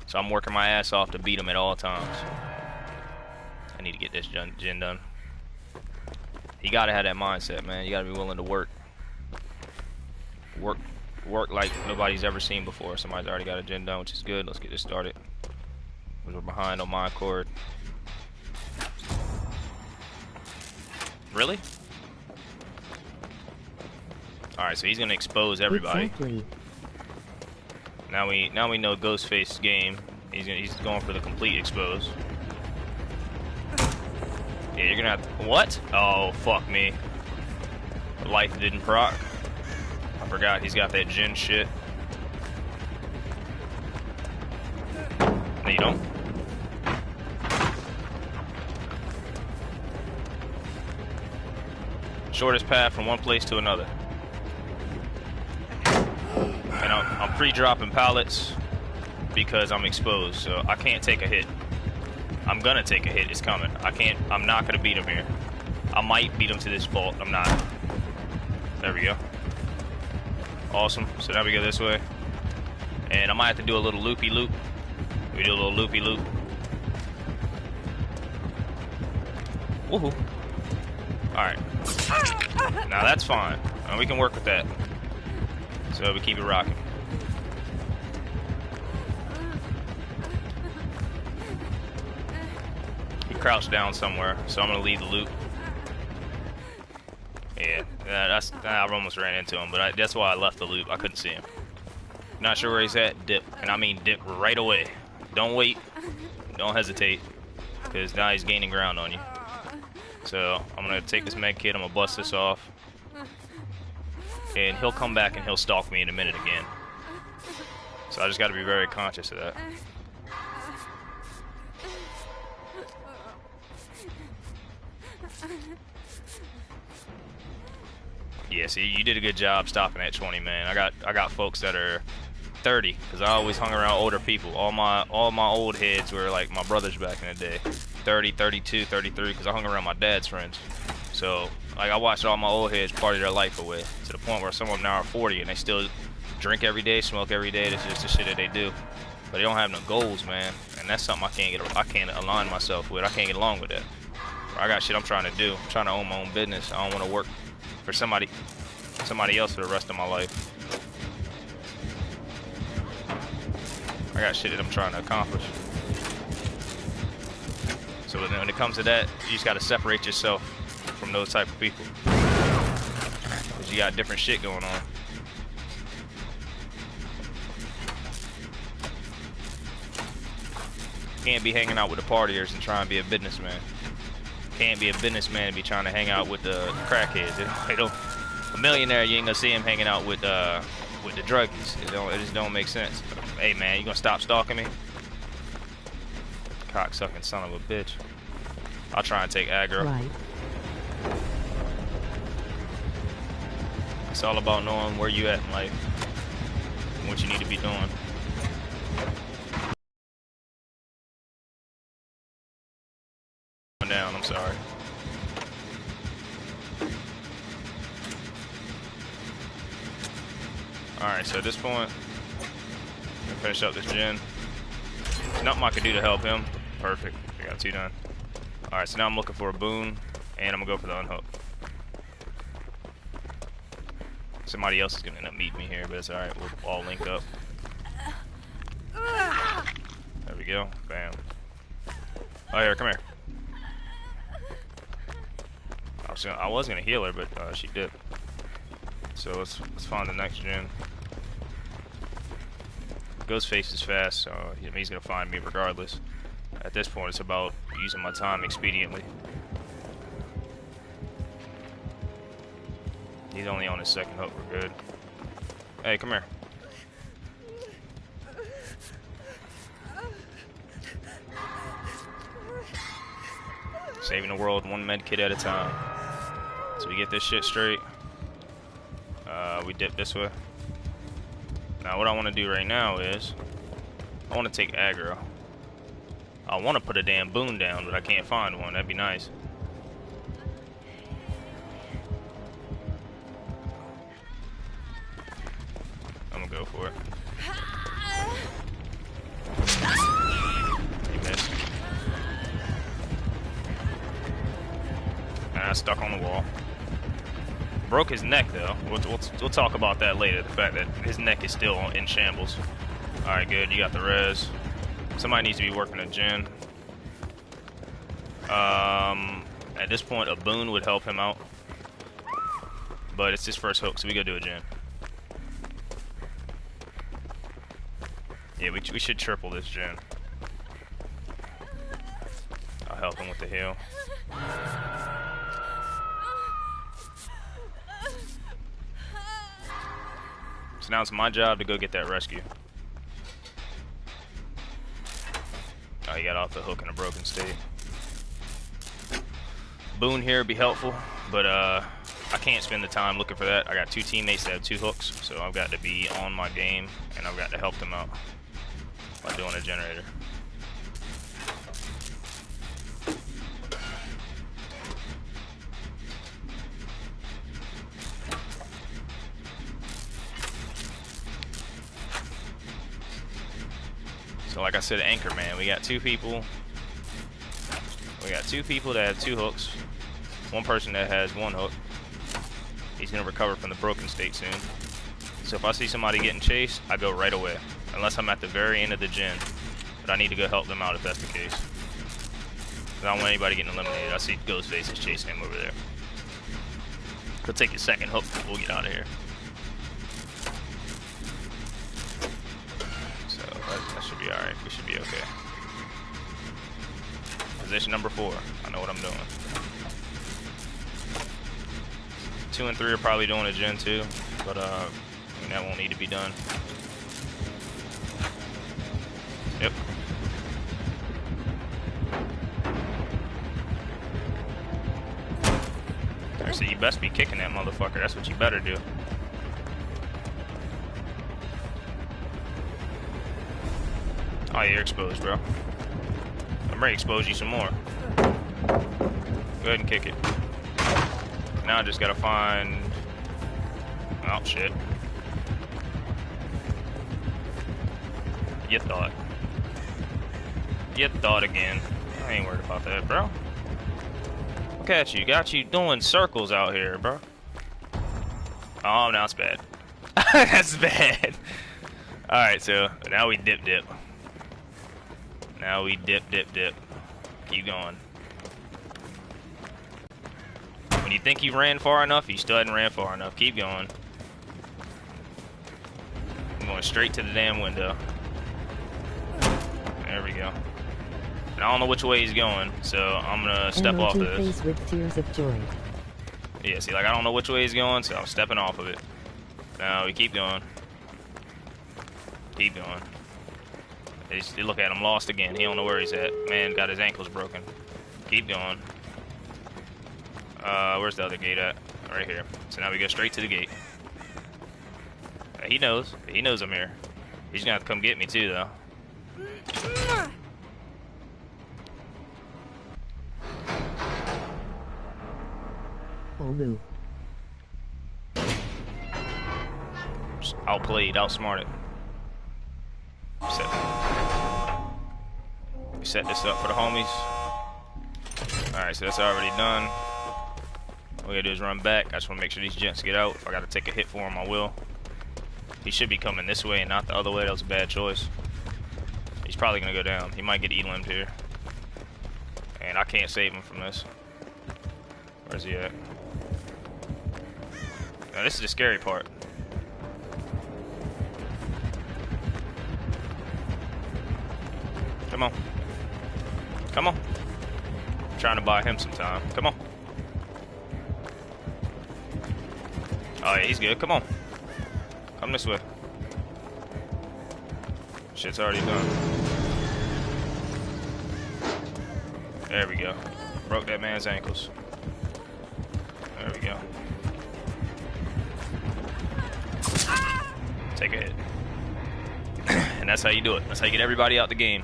[SPEAKER 1] So I'm working my ass off to beat him at all times. I need to get this gen done. You gotta have that mindset, man. You gotta be willing to work. Work like nobody's ever seen before. Somebody's already got a gen done, which is good. Let's get this started. We're behind on my cord. Really? Alright, so he's gonna expose everybody.
[SPEAKER 2] Exactly.
[SPEAKER 1] Now we know Ghostface's game. He's going for the complete expose. Yeah, you're gonna have to, what? Oh, fuck me. Life didn't proc. I forgot he's got that gen shit. No, you don't. Shortest path from one place to another. And I'm pre-dropping pallets because I'm exposed, so I can't take a hit. I'm gonna take a hit. It's coming. I'm not gonna beat him here. I might beat him to this vault. I'm not. There we go. Awesome. So now we go this way. And I might have to do a little loopy-loop. We do a little loopy-loop. Woohoo. Alright. Now that's fine. We can work with that. So we keep it rocking. He crouched down somewhere, so I'm gonna leave the loop. Yeah, I almost ran into him, but that's why I left the loop. I couldn't see him. Not sure where he's at. Dip, and I mean dip right away. Don't wait. Don't hesitate, because now he's gaining ground on you. So I'm gonna take this med kit. I'm gonna bust this off, and he'll come back and he'll stalk me in a minute again. So I just got to be very conscious of that. Yeah, see, you did a good job stopping at 20, man. I got folks that are 30, because I always hung around older people. All my old heads were like my brothers back in the day. 30, 32, 33, because I hung around my dad's friends. So, like, I watched all my old heads party their life away, to the point where some of them now are 40 and they still drink every day, smoke every day. That's just the shit that they do. But they don't have no goals, man. And that's something I can't align myself with. I can't get along with that. I got shit I'm trying to do. I'm trying to own my own business. I don't want to work for somebody else for the rest of my life. I got shit that I'm trying to accomplish. So when it comes to that, you just gotta separate yourself from those type of people, because you got different shit going on. Can't be hanging out with the partiers and trying to be a businessman. Can't be a businessman and be trying to hang out with the crackheads. A millionaire, you ain't gonna see him hanging out with the druggies. It just don't make sense. Hey man, you gonna stop stalking me? Cocksucking son of a bitch. I'll try and take aggro.
[SPEAKER 2] Right.
[SPEAKER 1] It's all about knowing where you at in life and what you need to be doing. Down, I'm sorry. Alright, so at this point, I'm gonna finish up this gen. There's nothing I can do to help him. Perfect. I got 2 done. Alright, so now I'm looking for a boon, and I'm gonna go for the unhook. Somebody else is gonna end up meeting me here, but it's alright. We'll all link up. There we go. Bam. Oh, here, come here. I was gonna heal her, but she dipped. So let's find the next gen. Ghostface is fast, so he's gonna find me regardless. At this point, it's about using my time expediently. He's only on his second hook. We're good. Hey, come here. Saving the world one med kit at a time. So we get this shit straight. We dip this way. Now what I want to do right now is I want to take aggro. I want to put a damn boon down, but I can't find one. That'd be nice. I'm gonna go for it. He missed. Nah, stuck on the wall. Broke his neck though. We'll talk about that later. The fact that his neck is still in shambles. All right, good. You got the res. Somebody needs to be working a gen. At this point, a boon would help him out, but it's his first hook, so we gotta do a gen. Yeah, we should triple this gen. I'll help him with the heal. So now it's my job to go get that rescue. he got off the hook in a broken state. Boon here would be helpful, but I can't spend the time looking for that. I got 2 teammates that have 2 hooks, so I've got to be on my game, and I've got to help them out by doing a generator. So like I said, anchor man, we got 2 people. We got 2 people that have 2 hooks. 1 person that has 1 hook. He's gonna recover from the broken state soon. So if I see somebody getting chased, I go right away. Unless I'm at the very end of the gen. But I need to go help them out if that's the case. I don't want anybody getting eliminated. I see Ghostface is chasing him over there. He'll take his 2nd hook. We'll get out of here. So that should be alright. We should be okay. Position number 4. I know what I'm doing. 2 and 3 are probably doing a gen too, but I mean, that won't need to be done. Yep. So you best be kicking that motherfucker. That's what you better do. Oh, you're exposed, bro. I'm ready to expose you some more. Go ahead and kick it. Now I just gotta find... Oh, shit. You thought. You thought again. I ain't worried about that, bro. Look at you. Got you doing circles out here, bro. Oh, now it's bad. That's bad. Alright, so now we dip. Now we dip. Keep going. When you think you ran far enough, you still hadn't ran far enough. Keep going. I'm going straight to the damn window. There we go. And I don't know which way he's going, so I'm gonna step off of this.
[SPEAKER 2] With tears of joy.
[SPEAKER 1] Yeah, see, like I don't know which way he's going, so I'm stepping off of it. Now we keep going. Keep going. They look at him, lost again. He don't know where he's at. Man got his ankles broken. Keep going. Where's the other gate at? Right here. So now we go straight to the gate. He knows. He knows I'm here. He's gonna have to come get me too, though.
[SPEAKER 2] Olu.
[SPEAKER 1] Outplayed, outsmarted. Set this up for the homies. Alright, so that's already done. All we gotta do is run back. I just wanna make sure these gents get out. If I gotta take a hit for him, I will. He should be coming this way and not the other way. That was a bad choice. He's probably gonna go down. He might get elimed here. And I can't save him from this. Where's he at? Now this is the scary part. Come on. Come on. I'm trying to buy him some time. Come on. Oh yeah, he's good. Come on. Come this way. Shit's already done. There we go. Broke that man's ankles. There we go. Take a hit. And that's how you do it. That's how you get everybody out the game.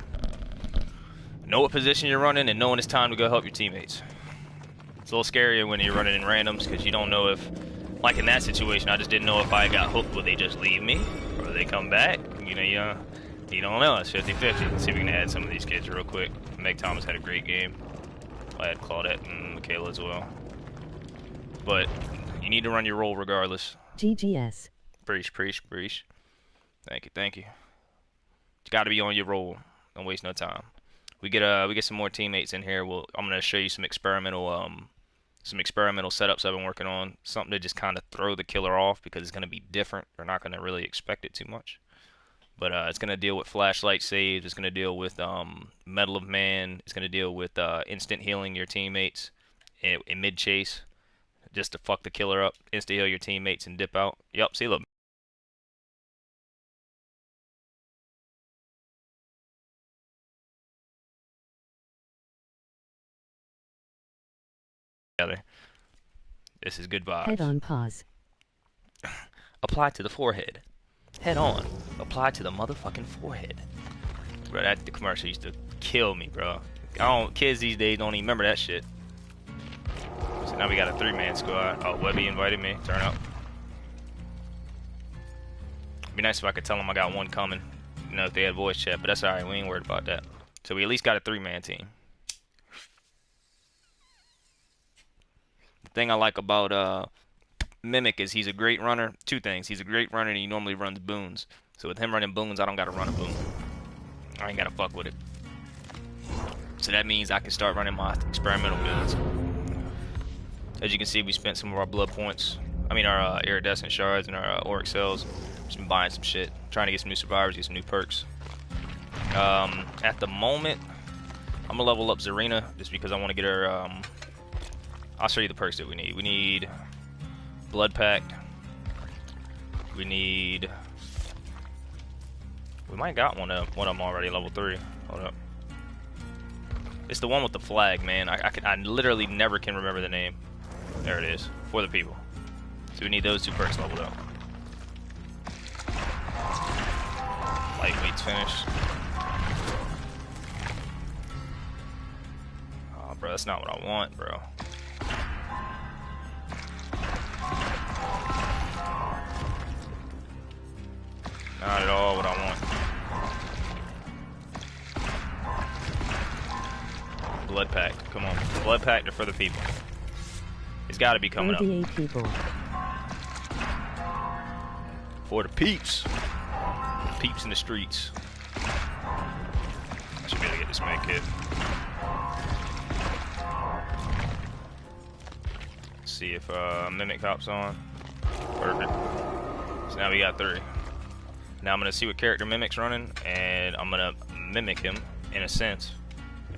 [SPEAKER 1] Know what position you're running and knowing it's time to go help your teammates. It's a little scarier when you're running in randoms because you don't know if, like in that situation, I just didn't know if I got hooked, would they just leave me or would they come back? You know, you don't know. It's 50-50. Let's see if we can add some of these kids real quick. Meg Thomas had a great game. I had Claudette and Michaela as well. But you need to run your role regardless.
[SPEAKER 2] GGS.
[SPEAKER 1] Preach. Thank you. You got to be on your roll. Don't waste no time. We get some more teammates in here. I'm gonna show you some experimental setups I've been working on. Something to just kind of throw the killer off because it's gonna be different. They're not gonna really expect it too much. But it's gonna deal with flashlight saves. It's gonna deal with Medal of Man. It's gonna deal with instant healing your teammates in mid chase, just to fuck the killer up. Instant heal your teammates and dip out. Yep. See, look. together. This is good vibes.
[SPEAKER 2] Head on pause.
[SPEAKER 1] Apply to the forehead. Head on. Apply to the motherfucking forehead. Bro, that the commercial used to kill me, bro. Kids these days don't even remember that shit. So now we got a 3-man squad. Oh, Webby invited me. Turn up. It'd be nice if I could tell them I got one coming. You know, if they had voice chat, but that's alright. We ain't worried about that. So we at least got a 3-man team. The thing I like about Mimic is he's a great runner. 2 things. He's a great runner and he normally runs boons. So with him running boons, I don't gotta run a boon. I ain't gotta fuck with it. So that means I can start running my experimental builds. As you can see, we spent some of our blood points. I mean our iridescent shards and our auric cells. Just been buying some shit. Trying to get some new survivors, get some new perks. At the moment, I'm gonna level up Zarina just because I want to get her. I'll show you the perks that we need. We need Blood Pact. We need. We might got one of them already, level 3. Hold up. It's the one with the flag, man. I literally never can remember the name. There it is. For the people. So we need those 2 perks leveled up. Lightweight's finished. Oh, bro, that's not what I want, bro. Not at all what I want. Blood Pact, come on. Blood Pact are for the people. It's got to be coming up.
[SPEAKER 2] 48 people.
[SPEAKER 1] For the peeps. Peeps in the streets. I should be able to get this med kit. Let's see if Mimic hops on. Perfect. So now we got 3. Now I'm going to see what character Mimic's running, and I'm going to mimic him, in a sense,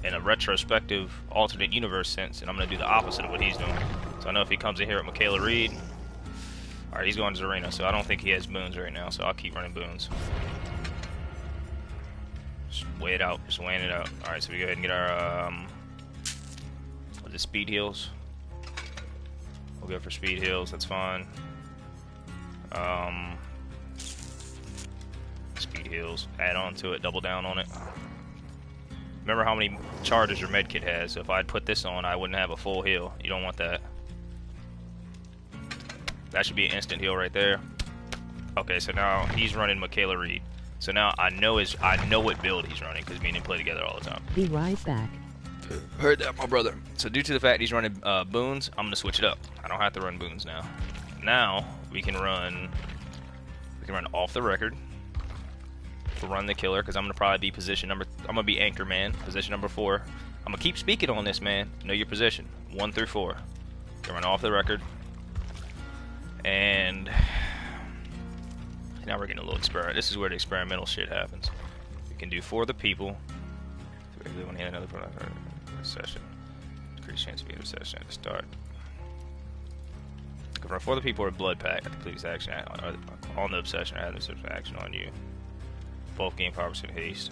[SPEAKER 1] in a retrospective, alternate universe sense, and I'm going to do the opposite of what he's doing. So I know if he comes in here with Michaela Reed, alright, he's going to Zarina, so I don't think he has boons right now, so I'll keep running boons. Just weigh it out, just weighing it out. Alright, so we go ahead and get our, what is it, speed heals? We'll go for speed heals, that's fine. Speed heals, add on to it, double down on it. Remember how many charges your medkit has, so if I'd put this on, I wouldn't have a full heal. You don't want that. That should be an instant heal right there. Okay, so now he's running Michaela Reed. So now I know what build he's running, because me and him play together all the time.
[SPEAKER 2] Be right back.
[SPEAKER 1] Heard that, my brother. So due to the fact he's running boons, I'm gonna switch it up. I don't have to run boons now. Now we can run off the record. We'll run the killer because I'm gonna probably be position number. I'm gonna be anchor man, position number 4. I'm gonna keep speaking on this, man. Know your position, 1 through 4. You run off the record, and now we're getting a little experiment. This is where the experimental shit happens. We can do for the people. So we want to hit another session. Decrease chance of being a session at the start. Run for the people or Blood Pact. Complete this action on the obsession. I have this action on you. Both gain 5% haste.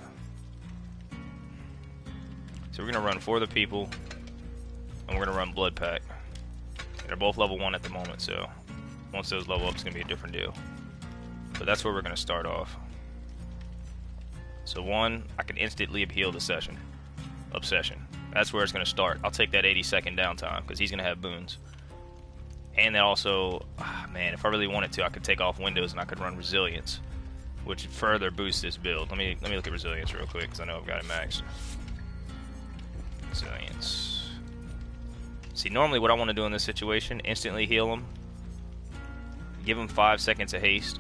[SPEAKER 1] So we're gonna run for the people, and we're gonna run Blood Pact. They're both level 1 at the moment, so once those level up, it's gonna be a different deal. But that's where we're gonna start off. So 1, I can instantly heal the session. Obsession. That's where it's gonna start. I'll take that 80-second downtime because he's gonna have boons. And that also, man, if I really wanted to, I could take off Windows and I could run Resilience, which further boosts this build. Let me look at Resilience real quick because I know I've got it maxed. Resilience. See, normally what I want to do in this situation, instantly heal him, give him 5 seconds of haste.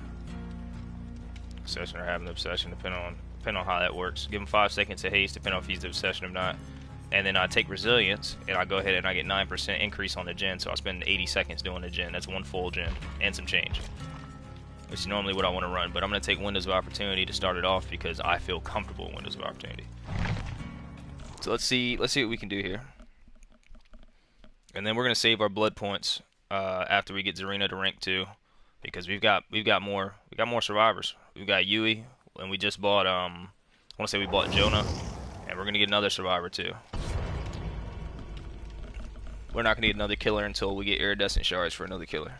[SPEAKER 1] Obsession or having the obsession, depending on how that works. Give him 5 seconds of haste, depending on if he's the obsession or not. And then I take Resilience, and I go ahead and I get 9% increase on the gen, so I spend 80 seconds doing the gen. That's 1 full gen, and some change. Which is normally what I want to run, but I'm going to take Windows of Opportunity to start it off because I feel comfortable in Windows of Opportunity. So let's see what we can do here. And then we're going to save our blood points after we get Zarina to rank 2, because we've got more survivors. We've got Yui, and we just bought I want to say we bought Jonah, and we're going to get another survivor too. we're not gonna need another killer until we get iridescent shards for another killer.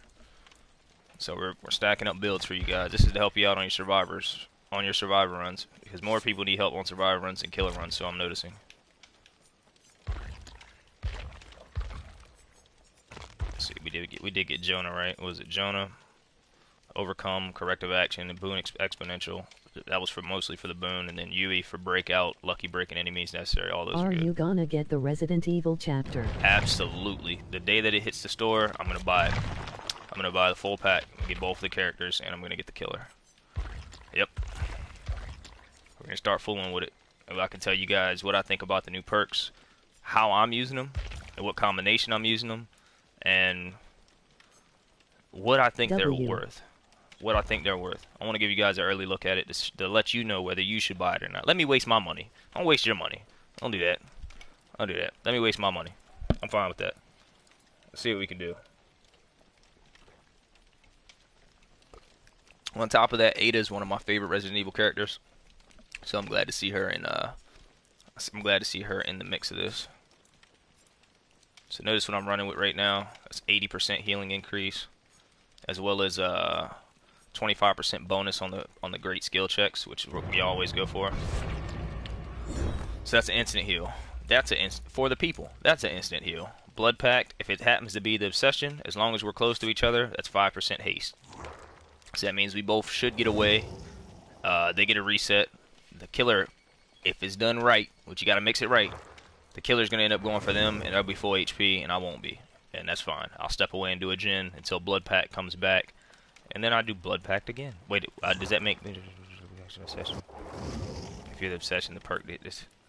[SPEAKER 1] So we're stacking up builds for you guys. This is to help you out on your survivor runs, because more people need help on survivor runs than killer runs. So I'm noticing. Let's see, we did get Jonah right. Was it Jonah? Overcome, corrective action, and boon exponential. That was mostly for the boon, and then Yui for breakout, lucky breaking enemies necessary. All those are good.
[SPEAKER 2] Are you gonna get the Resident Evil chapter?
[SPEAKER 1] Absolutely. The day that it hits the store, I'm gonna buy it. I'm gonna buy the full pack, get both the characters, and I'm gonna get the killer. Yep. We're gonna start fooling with it. If I can tell you guys what I think about the new perks, how I'm using them, and what combination I'm using them, and what I think they're worth. What I think they're worth. I want to give you guys an early look at it to let you know whether you should buy it or not. Let me waste my money. Don't waste your money. Don't do that. Don't do that. Let me waste my money. I'm fine with that. Let's see what we can do. On top of that, Ada is one of my favorite Resident Evil characters, so I'm glad to see her in. I'm glad to see her in the mix of this. So notice what I'm running with right now. That's 80% healing increase, as well as 25% bonus on the great skill checks, which is what we always go for. So that's an instant heal. That's for the people. That's an instant heal. Blood Pact, if it happens to be the obsession, as long as we're close to each other, that's 5% haste. So that means we both should get away. They get a reset. The killer, if it's done right, which you got to mix it right, the killer's going to end up going for them, and they'll be full HP, and I won't be. And that's fine. I'll step away and do a gen until Blood Pact comes back. And then I do Blood Pact again. Wait, does that make... If you're the obsession, the perk...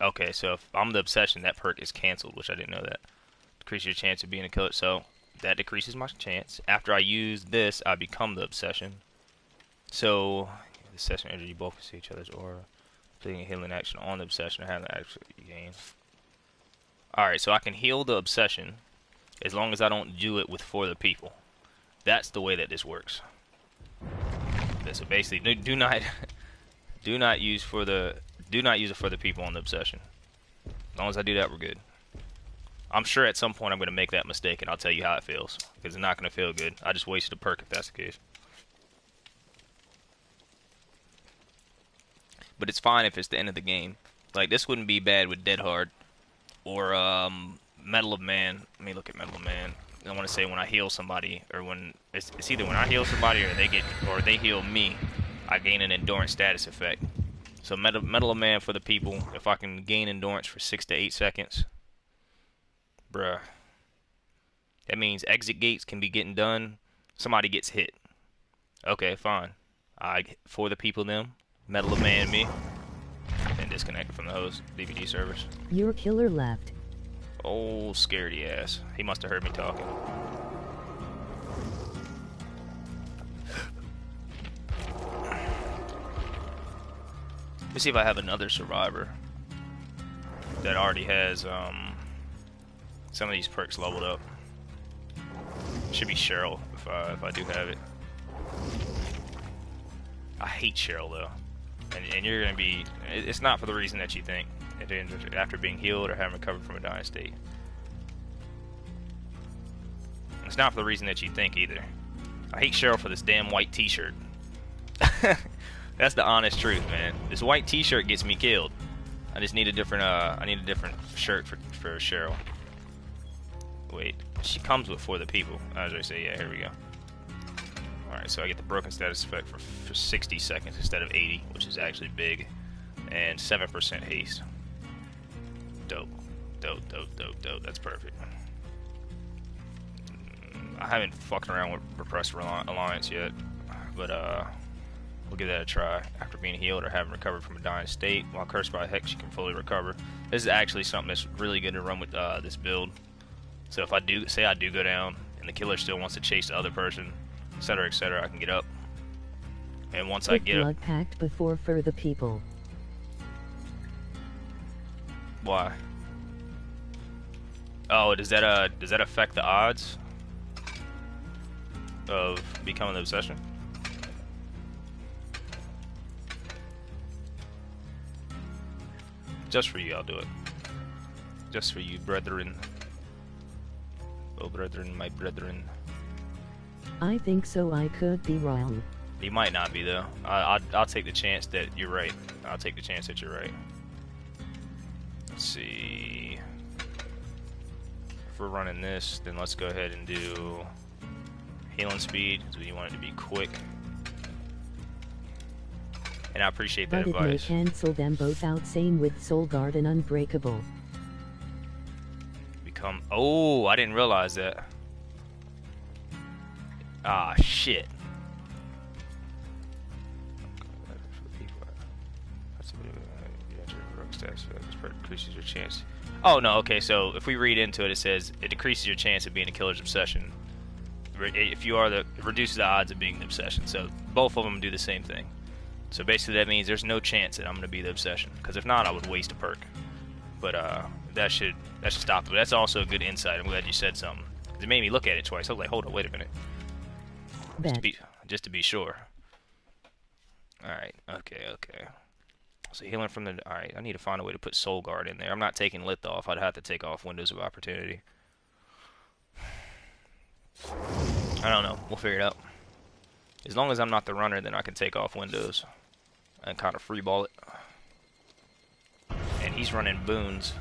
[SPEAKER 1] Okay, so if I'm the obsession, that perk is canceled, which I didn't know that. Decreases your chance of being a killer. So that decreases my chance. After I use this, I become the obsession. So the obsession energy, you both see each other's aura. Taking a healing action on the obsession or having the action gain. Alright, so I can heal the obsession as long as I don't do it with for the people. That's the way that this works. So basically, do not use it for the people on the obsession. As long as I do that, we're good. I'm sure at some point I'm going to make that mistake, and I'll tell you how it feels, because it's not going to feel good. I just wasted a perk if that's the case. But it's fine if it's the end of the game. Like, this wouldn't be bad with Dead Hard or Medal of Man. Let me look at Medal of Man. I want to say when I heal somebody, or when it's either when I heal somebody or they heal me, I gain an endurance status effect. So Medal of Man for the people. If I can gain endurance for 6 to 8 seconds, bruh, that means exit gates can be getting done. Somebody gets hit. Okay, fine. For the people, them. Medal of Man, me. And disconnected from the host DVD servers.
[SPEAKER 2] Your killer left.
[SPEAKER 1] Oh, scaredy ass. He must have heard me talking. Let me see if I have another survivor that already has some of these perks leveled up. Should be Cheryl if I do have it. I hate Cheryl though, and you're gonna be. It's not for the reason that you think. After being healed or having recovered from a dying state. It's not for the reason that you think either. I hate Cheryl for this damn white t-shirt. That's the honest truth, man. This white t-shirt gets me killed. I just need a different shirt for Cheryl. Wait, she comes with for the people. As I say, yeah, here we go. Alright, so I get the broken status effect for 60 seconds instead of 80, which is actually big. And 7% haste. Dope. That's perfect. I haven't fucked around with Repressed Alliance yet, but we'll give that a try. After being healed or having recovered from a dying state, while cursed by Hex, you can fully recover. This is actually something that's really good to run with this build. So if I do go down and the killer still wants to chase the other person, etc., I can get up. And once I get up,
[SPEAKER 2] Blood Pact before for the people.
[SPEAKER 1] Why? Oh, does that affect the odds of becoming the obsession? Just for you, I'll do it. Just for you, brethren. Oh, brethren, my brethren.
[SPEAKER 2] I think so. I could be wrong.
[SPEAKER 1] You might not be, though. I'll take the chance that you're right. I'll take the chance that you're right. Let's see. If we're running this, then let's go ahead and do healing speed, because we want it to be quick. And I appreciate that
[SPEAKER 2] But it may
[SPEAKER 1] advice.
[SPEAKER 2] cancel them both out. Same with Soul Guard and Unbreakable.
[SPEAKER 1] Become. Oh, I didn't realize that. Ah, shit. Increases your chance. Oh no, okay. So if we read into it, it says it decreases your chance of being a killer's obsession. If you are it reduces the odds of being the obsession. So both of them do the same thing. So basically, that means there's no chance that I'm gonna be the obsession. Because if not, I would waste a perk. But that should stop it. But that's also a good insight. I'm glad you said something. 'Cause it made me look at it twice. I was like, hold on, wait a minute. Just to be sure. Alright, okay. So healing from the... Alright, I need to find a way to put Soul Guard in there. I'm not taking Lith off. I'd have to take off Windows of Opportunity. I don't know. We'll figure it out. As long as I'm not the runner, then I can take off Windows and kind of freeball it. And he's running boons.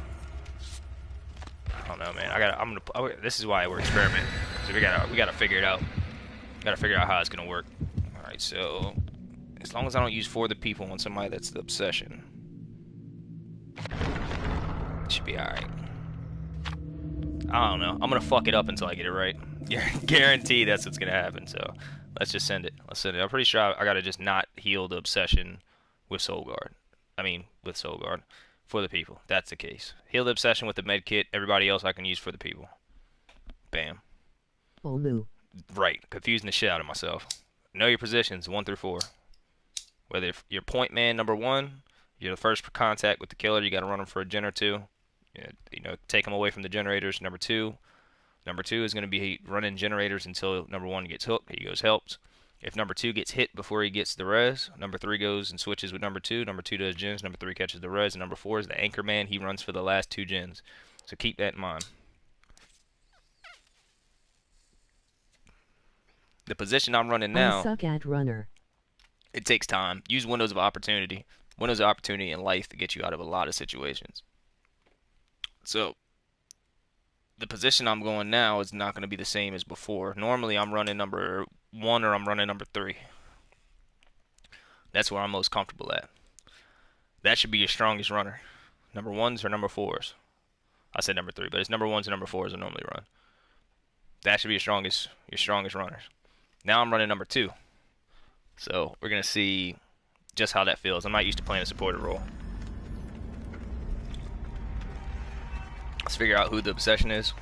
[SPEAKER 1] I don't know, man. This is why we're experimenting. So we gotta figure it out. Gotta figure out how it's gonna work. Alright, so as long as I don't use For the People on somebody that's the obsession, it should be alright. I don't know. I'm gonna fuck it up until I get it right. Guaranteed that's what's gonna happen, so let's just send it. Let's send it. I'm pretty sure I gotta just not heal the obsession with Soul Guard. With Soul Guard. For the People. That's the case. Heal the obsession with the med kit. Everybody else I can use For the People. Bam.
[SPEAKER 2] Oh no.
[SPEAKER 1] Right. Confusing the shit out of myself. Know your positions 1 through 4. Whether you're point man number 1, you're the first contact with the killer, you gotta run him for a gen or 2. Take him away from the generators. Number 2 is gonna be running generators until number 1 gets hooked. He goes helped. If number 2 gets hit before he gets the res, number 3 goes and switches with number 2. Number 2 does gens. Number 3 catches the res. And number 4 is the anchor man. He runs for the last 2 gens. So keep that in mind. The position I'm running now,
[SPEAKER 2] I suck at runner.
[SPEAKER 1] it takes time. Use Windows of Opportunity. Windows of Opportunity in life to get you out of a lot of situations. So the position I'm going now is not going to be the same as before. Normally I'm running number 1 or I'm running number 3. That's where I'm most comfortable at. That should be your strongest runner. Number 1s or number 4s. I said number 3, but it's number 1s and number 4s I normally run. That should be your strongest runners. Now I'm running number 2. So we're going to see just how that feels. I'm not used to playing a supported role. Let's figure out who the obsession is,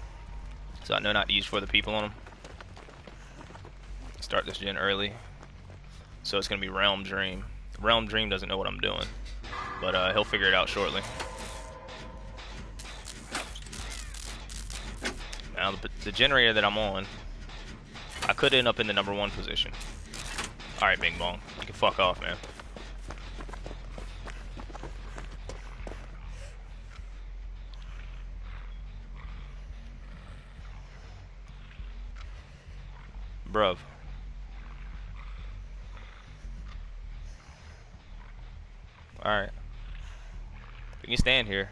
[SPEAKER 1] so I know not to use For the People on him. Start this gen early. So it's going to be Realm Dream. Realm Dream doesn't know what I'm doing, but he'll figure it out shortly. Now the generator that I'm on, I could end up in the number 1 position. Alright, Bing Bong. You can fuck off, man. Bruv. Alright. We can stand here.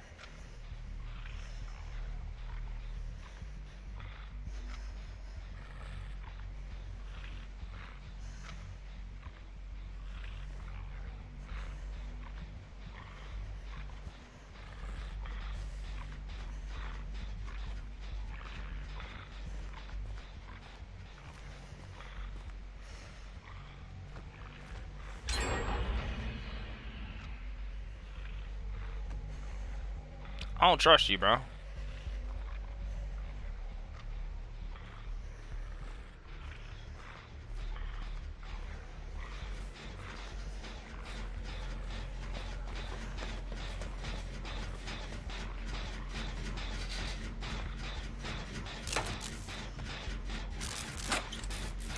[SPEAKER 1] I don't trust you, bro.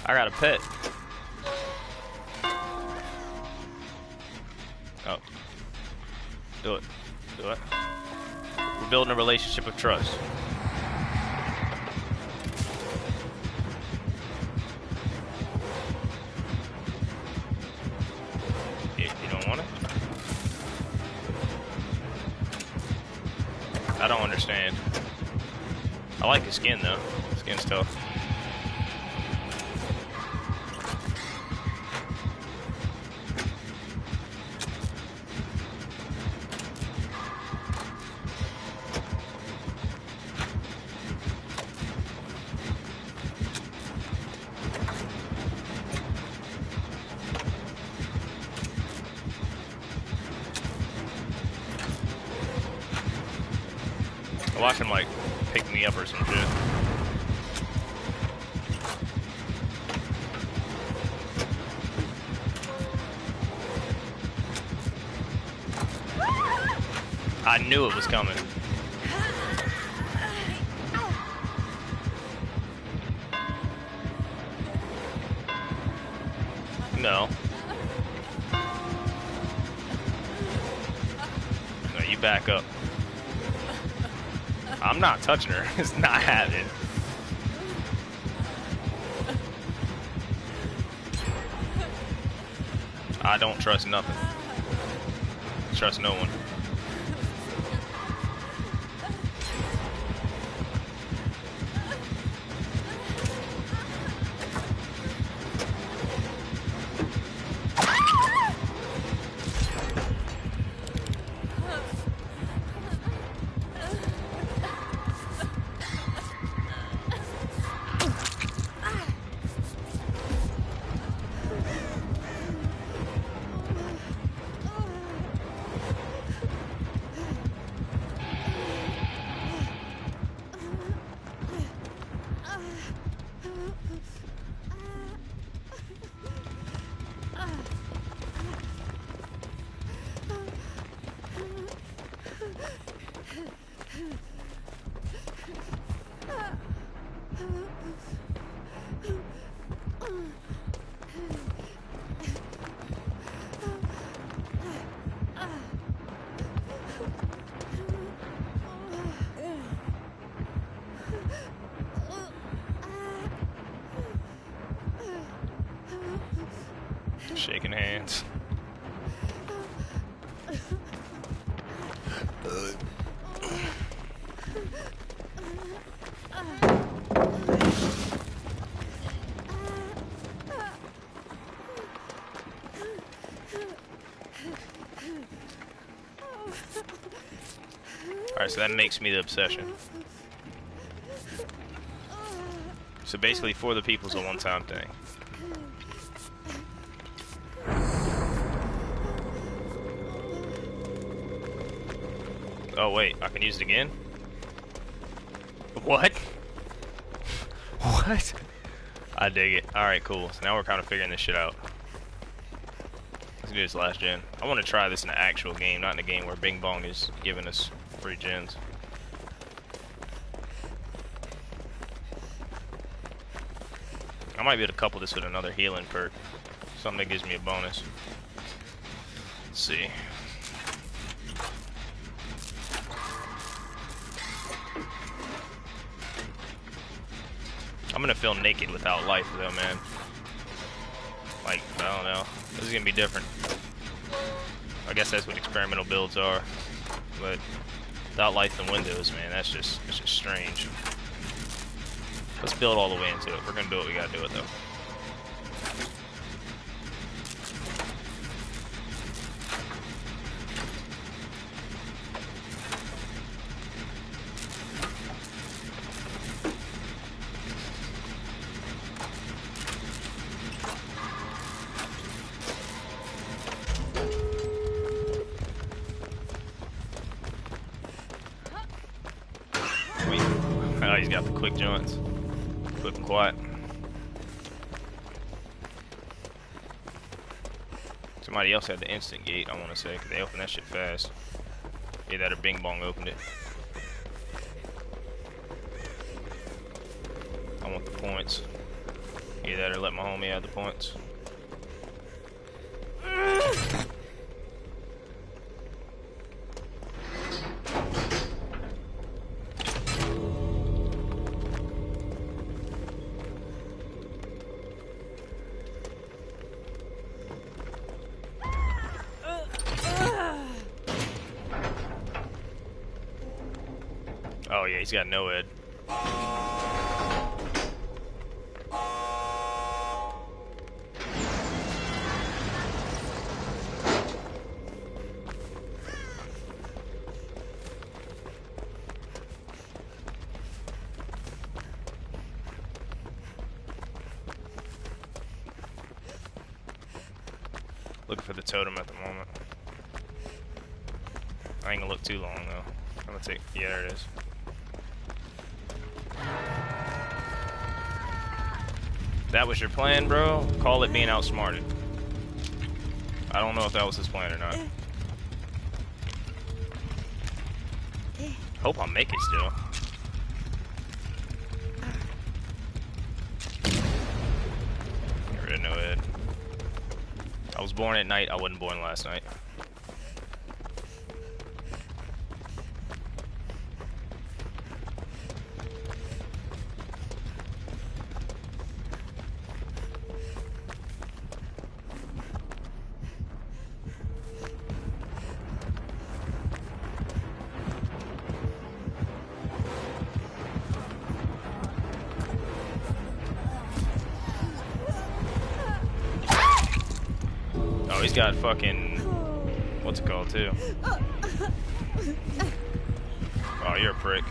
[SPEAKER 1] I got a pet. Oh. Do it. Do it. We're building a relationship of trust. I don't understand. I like his skin though. Skin's tough. Watch him like pick me up or some shit. I knew it was coming. No. No, you back up. I'm not touching her. It's not happening. I don't trust nothing. Trust no one. Shaking hands. Alright, so that makes me the obsession. So basically, for the people's a one-time thing. Oh wait, I can use it again? What? What? I dig it. Alright, cool. So now we're kind of figuring this shit out. Let's do this last gen. I want to try this in an actual game, not in a game where Bing Bong is giving us free gens. I might be able to couple this with another healing perk. Something that gives me a bonus. Let's see. I'm gonna feel naked without life though, man. Like, I don't know. This is gonna be different. I guess that's what experimental builds are. But without life and windows, man, it's just strange. Let's build all the way into it. We're gonna do what we gotta do it though. Oh, he's got the quick joints. Quick and quiet. Somebody else had the instant gate, I want to say, because they opened that shit fast. Either that or Bing Bong opened it. I want the points. Either that or let my homie have the points. he's got no ed. Looking for the totem at the moment. I ain't gonna look too long though. I'm gonna take. Yeah, there it is. That was your plan, bro? Call it being outsmarted. I don't know if that was his plan or not. Hope I make it still. Get rid of no ed. I was born at night. I wasn't born last night. Oh, he's got fucking... What's it called, too? Oh, you're a prick.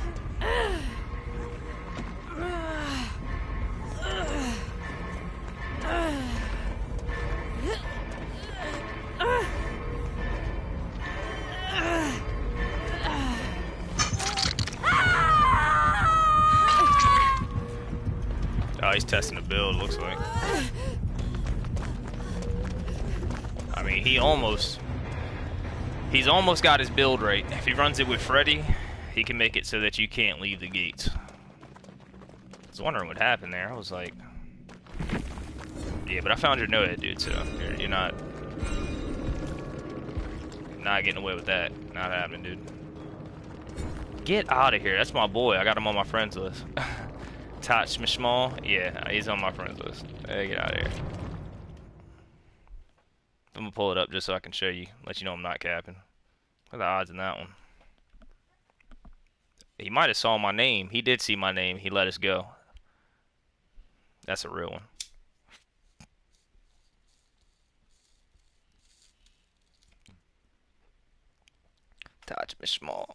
[SPEAKER 1] Oh, he's testing the build, looks like. I mean, he's almost got his build right. If he runs it with Freddy, he can make it so that you can't leave the gates. I was wondering what happened there. I was like... Yeah, but I found your no-hit, dude, so you're not getting away with that. Not happening, dude. Get out of here. That's my boy. I got him on my friends list. Touch me small. Yeah, he's on my friends list. Hey, get out of here. I'm gonna pull it up just so I can show you, let you know I'm not capping. What are the odds in that one? He might have saw my name. He did see my name. He let us go. That's a real one. Touch me small.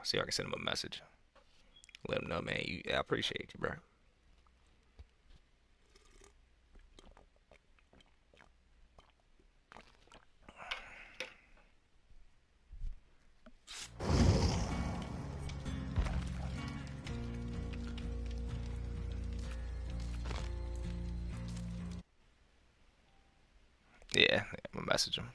[SPEAKER 1] See if I can send him a message. Let him know, man. I appreciate you, bro. Yeah, I'm gonna message him.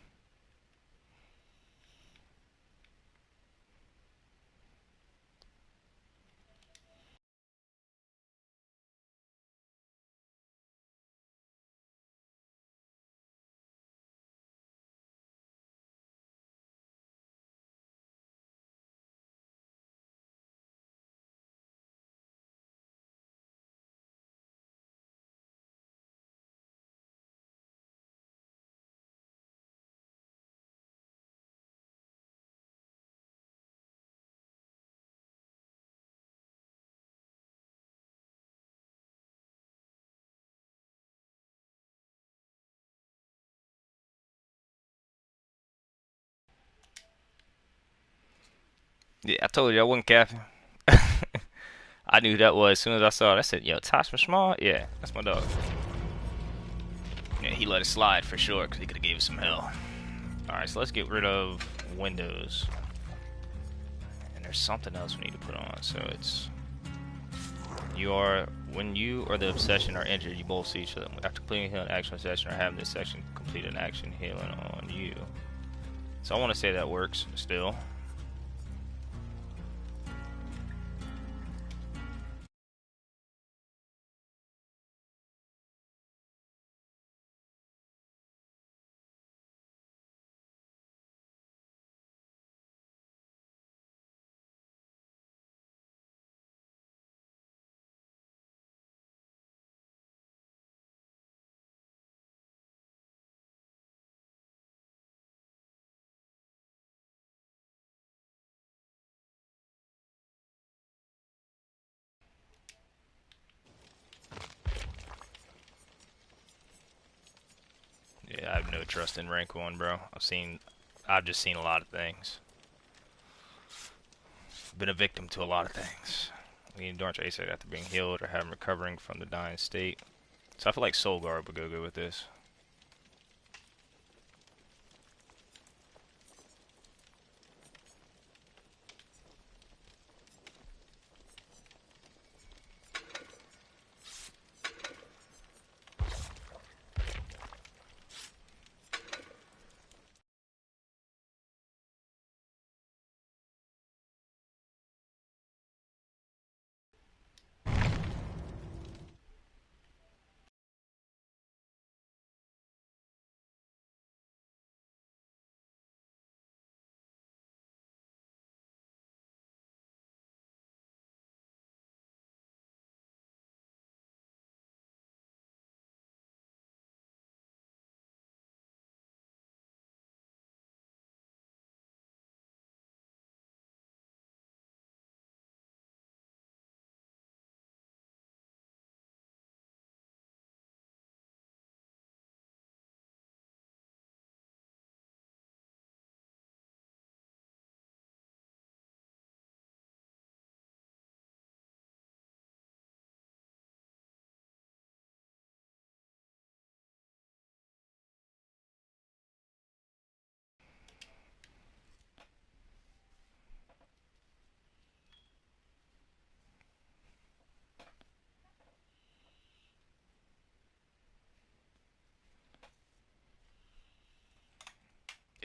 [SPEAKER 1] Yeah, I told you I wasn't capping. I knew who that was as soon as I saw it. I said, yo, Tosh from Small? Yeah, that's my dog. Yeah, he let it slide for sure because he could have gave us some hell. Alright, so let's get rid of Windows. And there's something else we need to put on. So it's... When you or the obsession are injured, you both see each other. After completing a healing action session or having this section complete an action healing on you. So I want to say that works still. Yeah, I have no trust in rank 1, bro. I've just seen a lot of things. Been a victim to a lot of things. The endurance race after being healed or having recovering from the dying state. So I feel like Soul Guard would go good with this.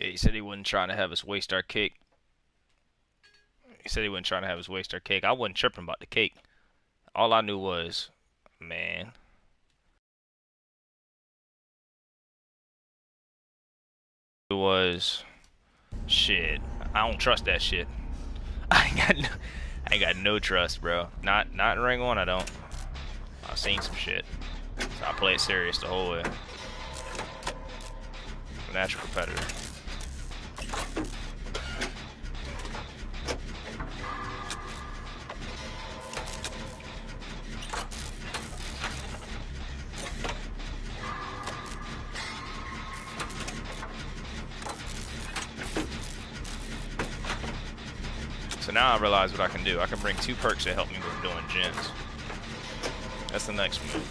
[SPEAKER 1] Yeah, he said he wasn't trying to have us waste our cake. He said he wasn't trying to have us waste our cake. I wasn't tripping about the cake. All I knew was, man, it was shit. I don't trust that shit. I ain't got no trust, bro. Not in Ring 1, I don't. I've seen some shit. So I play it serious the whole way. A natural competitor. So now I realize what I can do. I can bring 2 perks that help me with doing gens. That's the next move.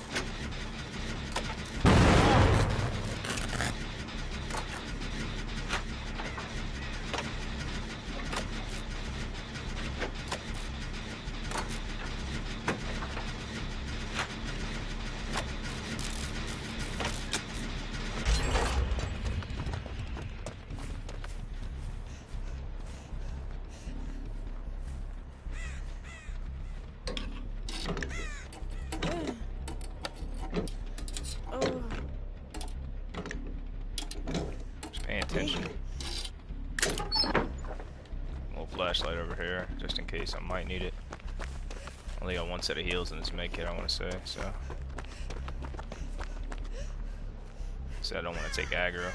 [SPEAKER 1] Flashlight over here, just in case I might need it. Only got 1 set of heals in this med kit, I want to say, so. I don't want to take aggro.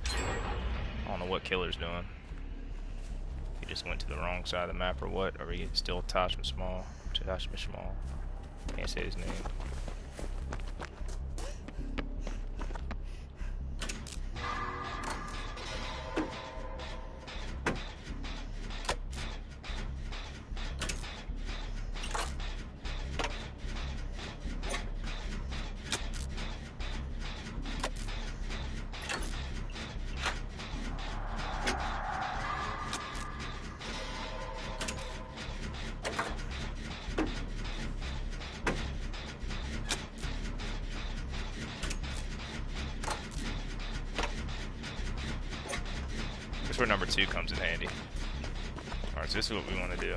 [SPEAKER 1] I don't know what Killer's doing. He just went to the wrong side of the map or what, or he still Tajman Small. Can't say his name. Where number 2 comes in handy. Alright, so this is what we want to do.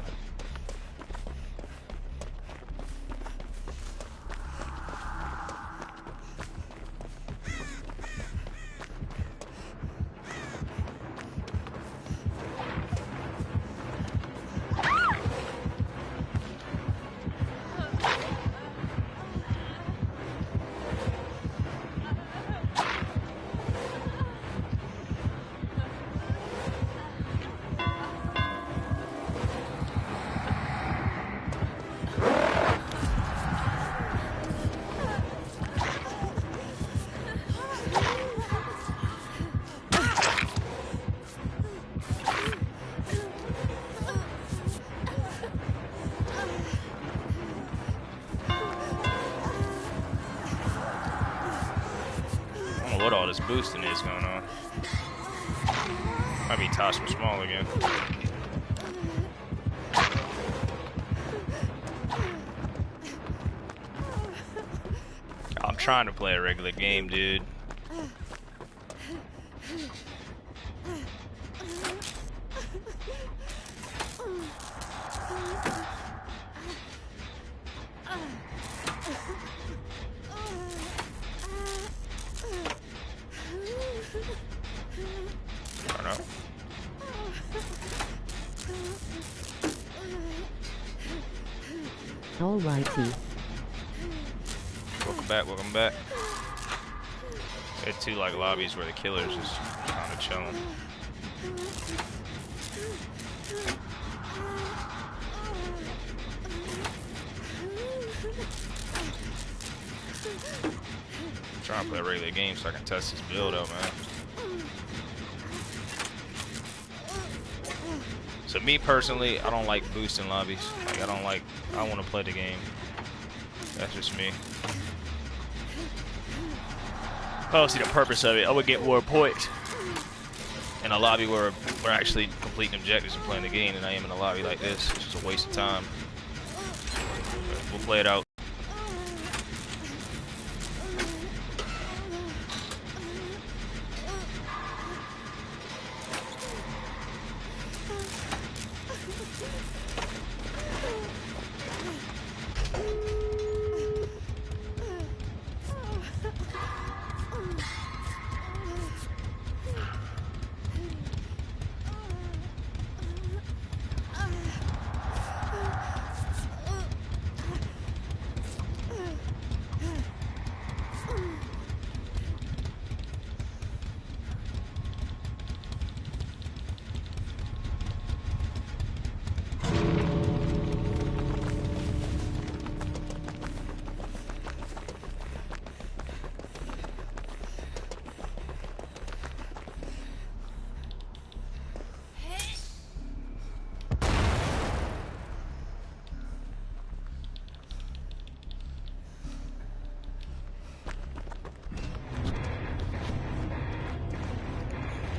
[SPEAKER 1] what all this boosting is going on. Might be Tosh from Small again. I'm trying to play a regular game, dude.
[SPEAKER 2] Alrighty.
[SPEAKER 1] Welcome back. We had two like lobbies where the killer's just kind of chilling. I'm trying to play a regular game so I can test this build out, man. So me personally, I don't like boosting lobbies. Like I want to play the game. That's just me. I don't see the purpose of it. I would get more points in a lobby where we're actually completing objectives and playing the game than I am in a lobby like this. It's just a waste of time. But we'll play it out.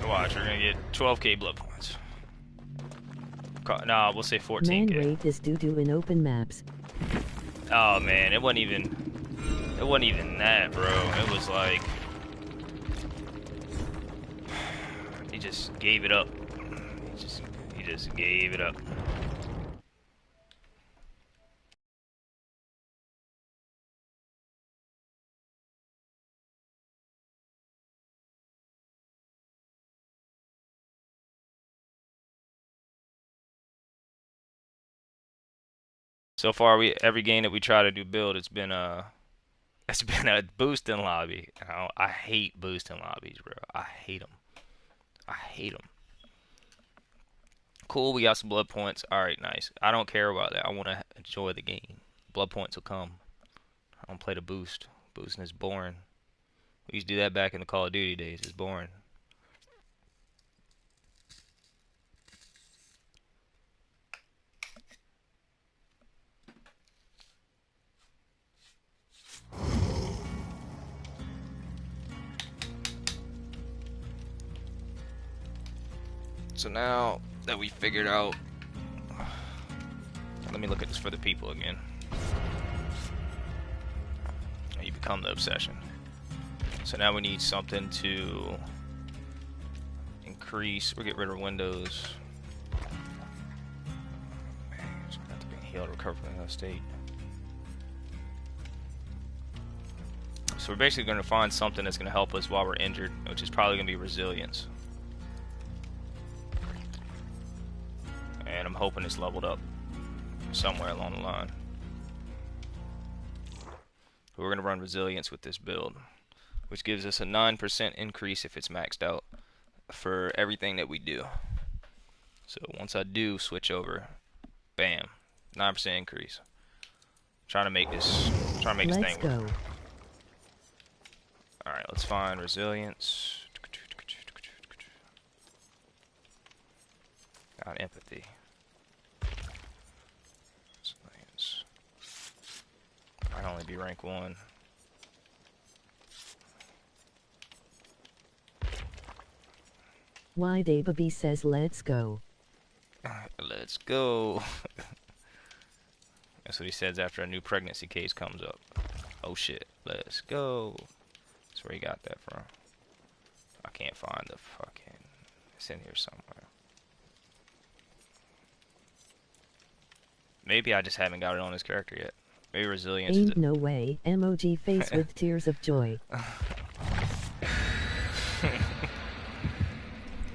[SPEAKER 1] Watch, we're gonna get 12k blood points. Nah, we'll say 14k.
[SPEAKER 2] Man rate is doo-doo in open maps.
[SPEAKER 1] Oh man, it wasn't even that, bro. It was like he just gave it up. He just gave it up. So far, every game that we try to do build, it's been a boosting lobby. I hate boosting lobbies, bro. I hate them. I hate them. Cool, we got some blood points. All right, nice. I don't care about that. I want to enjoy the game. Blood points will come. I don't play the boost. Boosting is boring. We used to do that back in the Call of Duty days. It's boring. So now that we figured out, let me look at this for the people again. You become the obsession. So now we need something to increase. We'll get rid of windows. Man, it's gonna have to be healed, recover from that state. So we're basically going to find something that's going to help us while we're injured, which is probably going to be resilience. And I'm hoping it's leveled up somewhere along the line. We're going to run resilience with this build, which gives us a 9% increase if it's maxed out for everything that we do. So once I do switch over, bam, 9% increase. Trying to make this thing work.
[SPEAKER 2] Let's go.
[SPEAKER 1] Alright, let's find resilience. Got empathy. I'd only be rank 1.
[SPEAKER 2] Why Baby says let's go.
[SPEAKER 1] Let's go. That's what he says after a new pregnancy case comes up. Oh shit, let's go. That's where he got that from. I can't find the fucking... It's in here somewhere. Maybe I just haven't got it on his character yet. Maybe resilience
[SPEAKER 2] Ain't no way. Emoji face with tears of joy.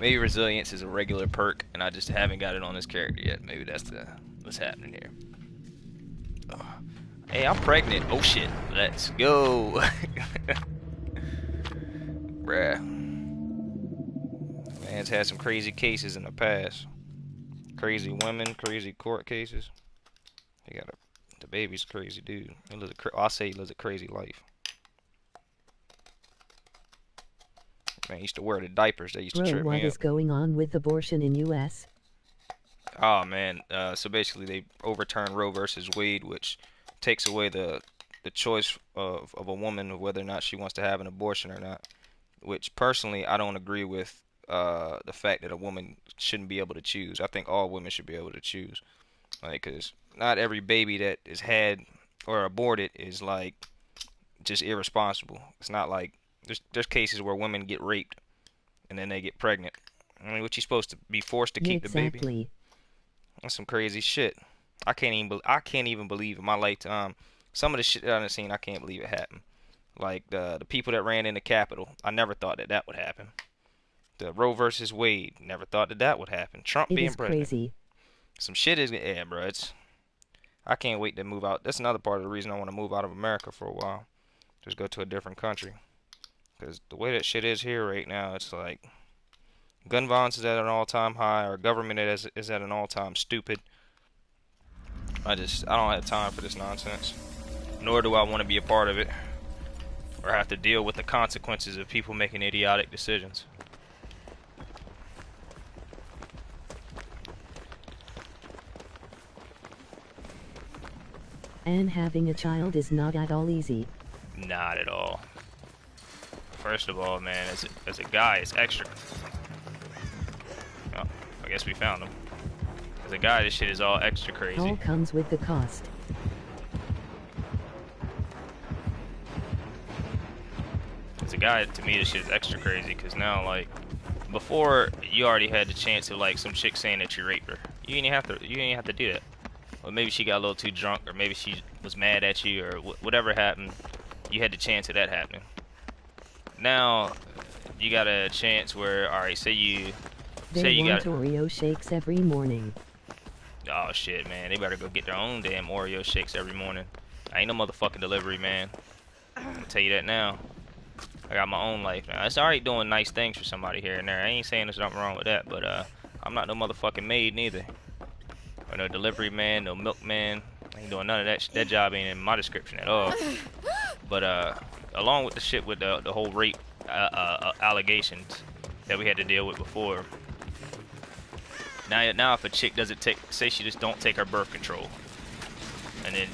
[SPEAKER 1] Maybe resilience is a regular perk, and I just haven't got it on this character yet. Maybe that's what's happening here. Oh. Hey, I'm pregnant. Oh shit, let's go. Bruh. Man's had some crazy cases in the past. Crazy women, crazy court cases. He got the baby's a crazy dude. He lives I'll say he lives a crazy life. Man, he used to wear the diapers. They used to trip me up.
[SPEAKER 2] What is going on with abortion in U.S.?
[SPEAKER 1] Oh man, so basically they overturned Roe versus Wade, which takes away the choice of a woman of whether or not she wants to have an abortion or not. Which personally I don't agree with the fact that a woman shouldn't be able to choose. I think all women should be able to choose, like, cause not every baby that is had or aborted is like just irresponsible. It's not like there's cases where women get raped and then they get pregnant. I mean, what you supposed to be forced to keep the baby? That's some crazy shit. I can't even believe in my lifetime some of the shit that I've seen. I can't believe it happened. Like the people that ran in the Capitol. I never thought that would happen. The Roe versus Wade. Never thought that would happen. Trump being president. Crazy. Some shit is bro. I can't wait to move out. That's another part of the reason I want to move out of America for a while. Just go to a different country. Because the way that shit is here right now, it's like gun violence is at an all-time high. Our government is at an all-time stupid. I don't have time for this nonsense. Nor do I want to be a part of it. Or have to deal with the consequences of people making idiotic decisions.
[SPEAKER 2] And having a child is not at all easy.
[SPEAKER 1] Not at all. First of all, man, as a guy, it's extra. Oh, I guess we found him. As a guy, this shit is all extra crazy.
[SPEAKER 2] All comes with the cost.
[SPEAKER 1] As a guy, to me, this shit is extra crazy because now, like, before you already had the chance of like some chick saying that you raped her. You didn't have to do that. Or maybe she got a little too drunk, or maybe she was mad at you, or whatever happened. You had the chance of that happening. Now, you got a chance where, alright, say you
[SPEAKER 2] want Oreo shakes every morning.
[SPEAKER 1] Oh shit, man, they better go get their own damn Oreo shakes every morning. I ain't no motherfucking delivery man. I'm gonna tell you that now. I got my own life now. It's alright doing nice things for somebody here and there. I ain't saying there's nothing wrong with that, but I'm not no motherfucking maid neither. Or no delivery man, no milkman. I ain't doing none of that. That job ain't in my description at all. But along with the shit with the whole rape allegations that we had to deal with before. Now if a chick say she just don't take her birth control, and then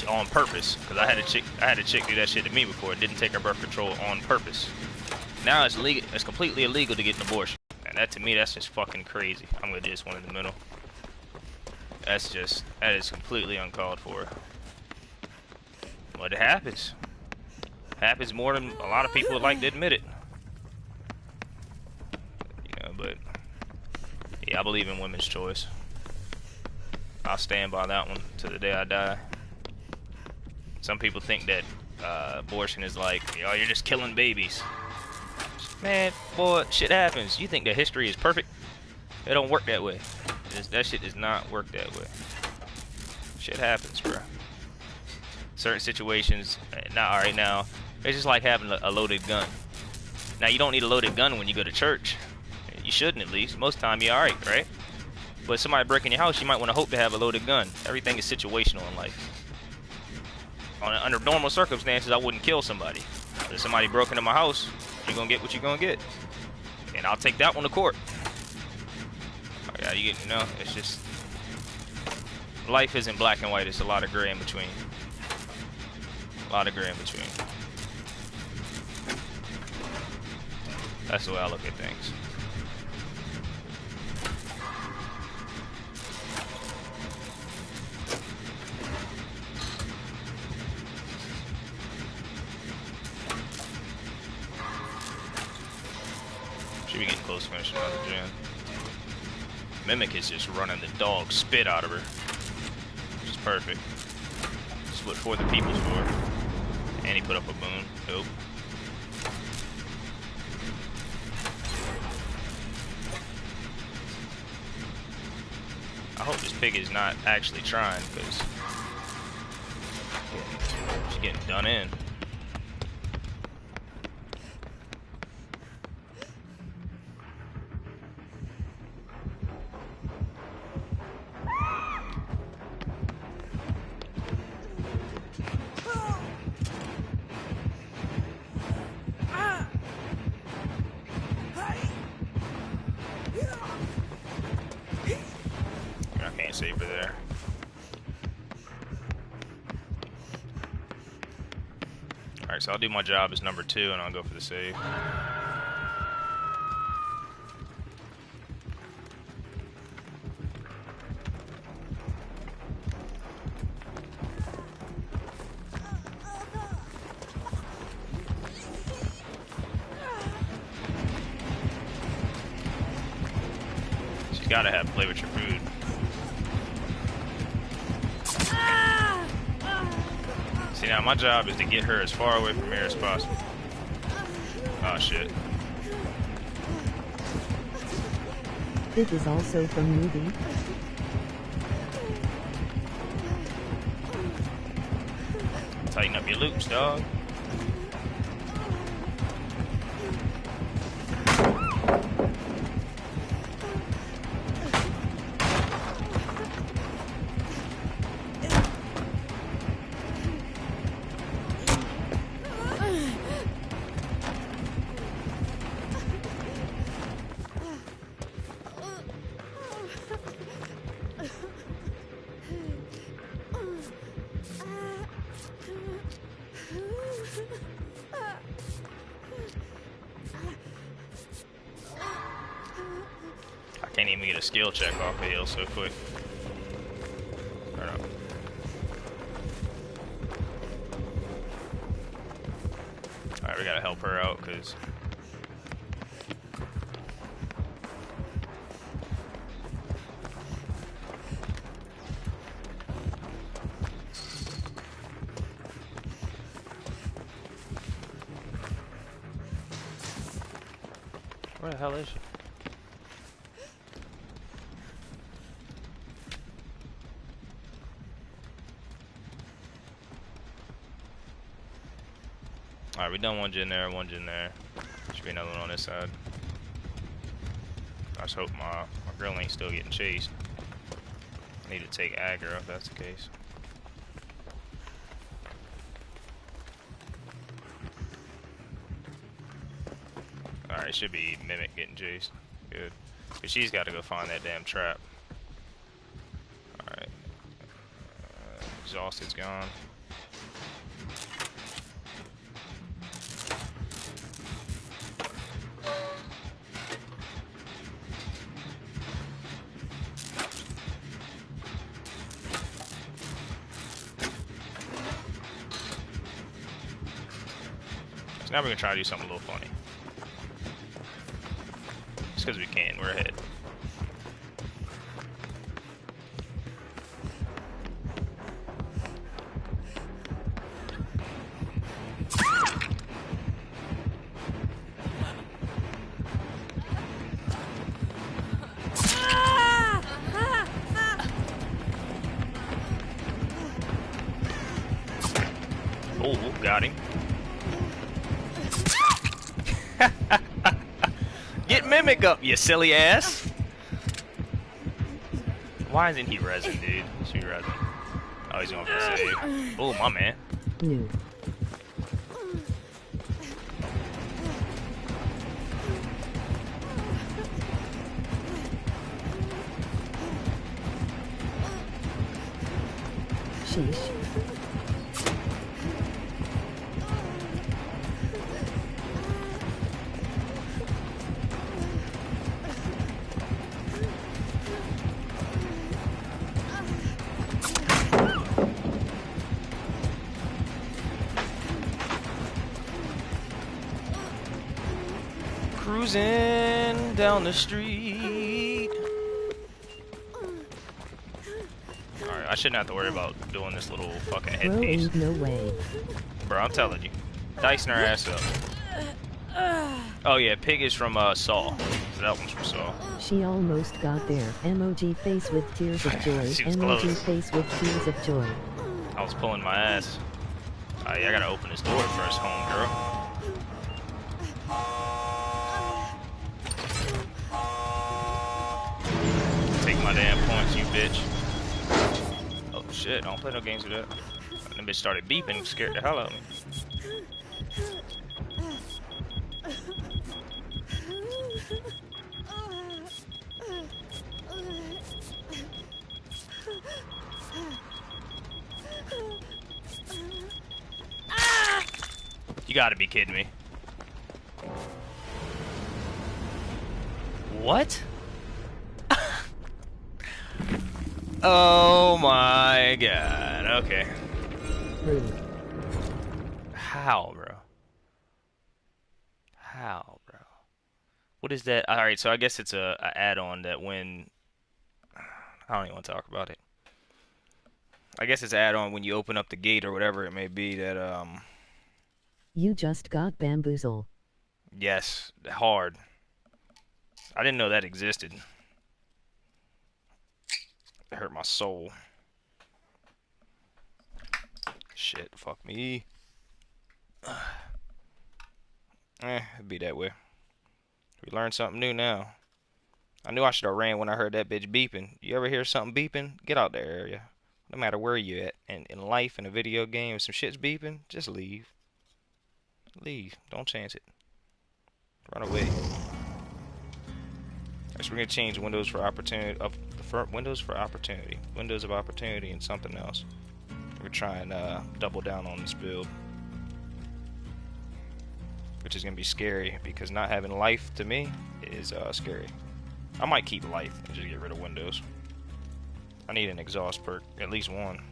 [SPEAKER 1] on purpose, because I had a chick do that shit to me before, didn't take her birth control on purpose. Now it's legal. It's completely illegal to get an abortion, and that to me, that's just fucking crazy. I'm gonna do this one in the middle. That is completely uncalled for. But it happens. Happens more than a lot of people would like to admit it. You know, but yeah, I believe in women's choice. I'll stand by that one to the day I die. Some people think that abortion is like, oh, you're just killing babies. Man, boy, shit happens. You think that history is perfect? It don't work that way. That shit does not work that way. Shit happens, bro. Certain situations, not right now. It's just like having a loaded gun. Now, you don't need a loaded gun when you go to church. You shouldn't, at least. Most time, you're alright, right? But somebody breaking your house, you might want to hope to have a loaded gun. Everything is situational in life. Under normal circumstances, I wouldn't kill somebody. But if somebody broke into my house, you're gonna get what you're gonna get. And I'll take that one to court. Yeah, you know, it's just life isn't black and white. It's a lot of gray in between. A lot of gray in between. That's the way I look at things. Should be getting close to finishing another gen. Mimic is just running the dog spit out of her. Which is perfect. This is what For the People's for. And he put up a boon. Dope. I hope this pig is not actually trying, because she's getting done in. Save her there. Alright, so I'll do my job as number 2 and I'll go for the save. She's gotta have play with your food. See, now my job is to get her as far away from here as possible. Oh shit.
[SPEAKER 2] Pig is also from movie.
[SPEAKER 1] Tighten up your loops, dog. Can't even get a skill check off the hill so quick. Alright, we gotta help her out, because where the hell is she? Alright, we done one gen there, one gen there. Should be another one on this side. I just hope my girl ain't still getting chased. I need to take aggro if that's the case. Alright, it should be Mimic getting chased. Good. But she's got to go find that damn trap. Alright. Exhausted's gone. So now we're going to try to do something a little funny. Just because we can, we're ahead. Oh, got him. Get Mimic up, you silly ass! Why isn't he resin, dude? He should be resin. Oh, he's going for the save. Oh, my man.
[SPEAKER 2] New. Sheesh.
[SPEAKER 1] Cruising down the street. Alright, I shouldn't have to worry about doing this little fucking
[SPEAKER 2] Bro,
[SPEAKER 1] headpiece.
[SPEAKER 2] ain't no way.
[SPEAKER 1] Bro, I'm telling you. Dicing her ass up. Oh yeah, Pig is from Saw. So that one's from Saw.
[SPEAKER 2] She almost got there. Emoji face with tears of joy.
[SPEAKER 1] She was
[SPEAKER 2] Emoji
[SPEAKER 1] close.
[SPEAKER 2] face with tears of joy.
[SPEAKER 1] I was pulling my ass. Alright, I gotta open this door first, homegirl. Take my damn points, you bitch. Oh shit, don't play no games with that. That bitch started beeping, scared the hell out of me. You gotta be kidding me. What? Oh my god. Okay.
[SPEAKER 2] Rude.
[SPEAKER 1] How, bro? How, bro? What is that? Alright, so I guess it's a add-on that when... I don't even want to talk about it. I guess it's an add-on when you open up the gate or whatever it may be that,
[SPEAKER 2] You just got bamboozled.
[SPEAKER 1] yes, hard. I didn't know that existed. It hurt my soul. Shit, fuck me. It'd be that way. We learned something new now. I knew I should have ran when I heard that bitch beeping. You ever hear something beeping? Get out that area. No matter where you at. In life, in a video game, if some shit's beeping, just leave. Leave. Don't chance it. Run away. Next, we're gonna change Windows for opportunity Windows for opportunity. Windows of opportunity and something else. We're trying to double down on this build, which is gonna be scary because not having life to me is scary. I might keep life and just get rid of Windows. I need an exhaust perk, at least one.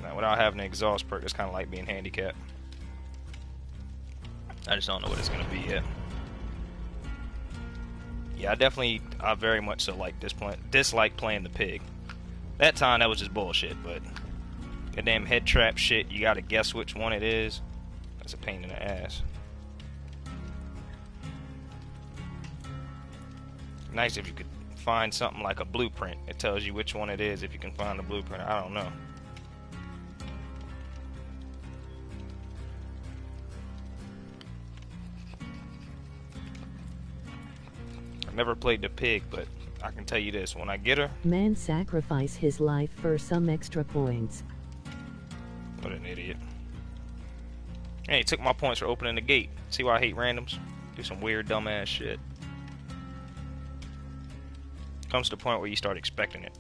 [SPEAKER 1] Now, without having an exhaust perk, it's kind of like being handicapped. I just don't know what it's gonna be yet. Yeah, I very much so like dislike playing the Pig. That time, that was just bullshit, but the damn head trap shit, you gotta guess which one it is. That's a pain in the ass. Nice if you could find something like a blueprint. It tells you which one it is if you can find the blueprint. I don't know. I've never played the Pig, but I can tell you this, when I get her...
[SPEAKER 2] Man sacrifice his life for some extra points.
[SPEAKER 1] What an idiot. Hey, he took my points for opening the gate. See why I hate randoms? Do some weird dumbass shit. Comes to the point where you start expecting it.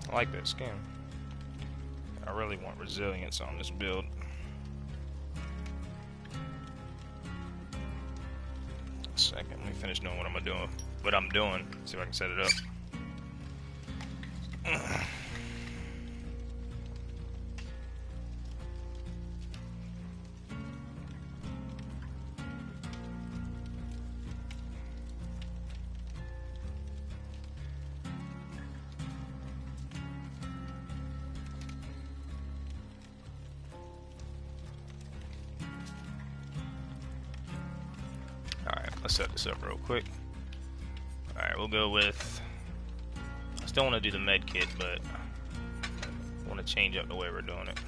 [SPEAKER 1] I like that skin. I really want resilience on this build. A second, let me finish doing what I'm doing. See if I can set it up. Alright, let's set this up real quick. Alright, we'll go with... I still want to do the med kit, but I want to change up the way we're doing it.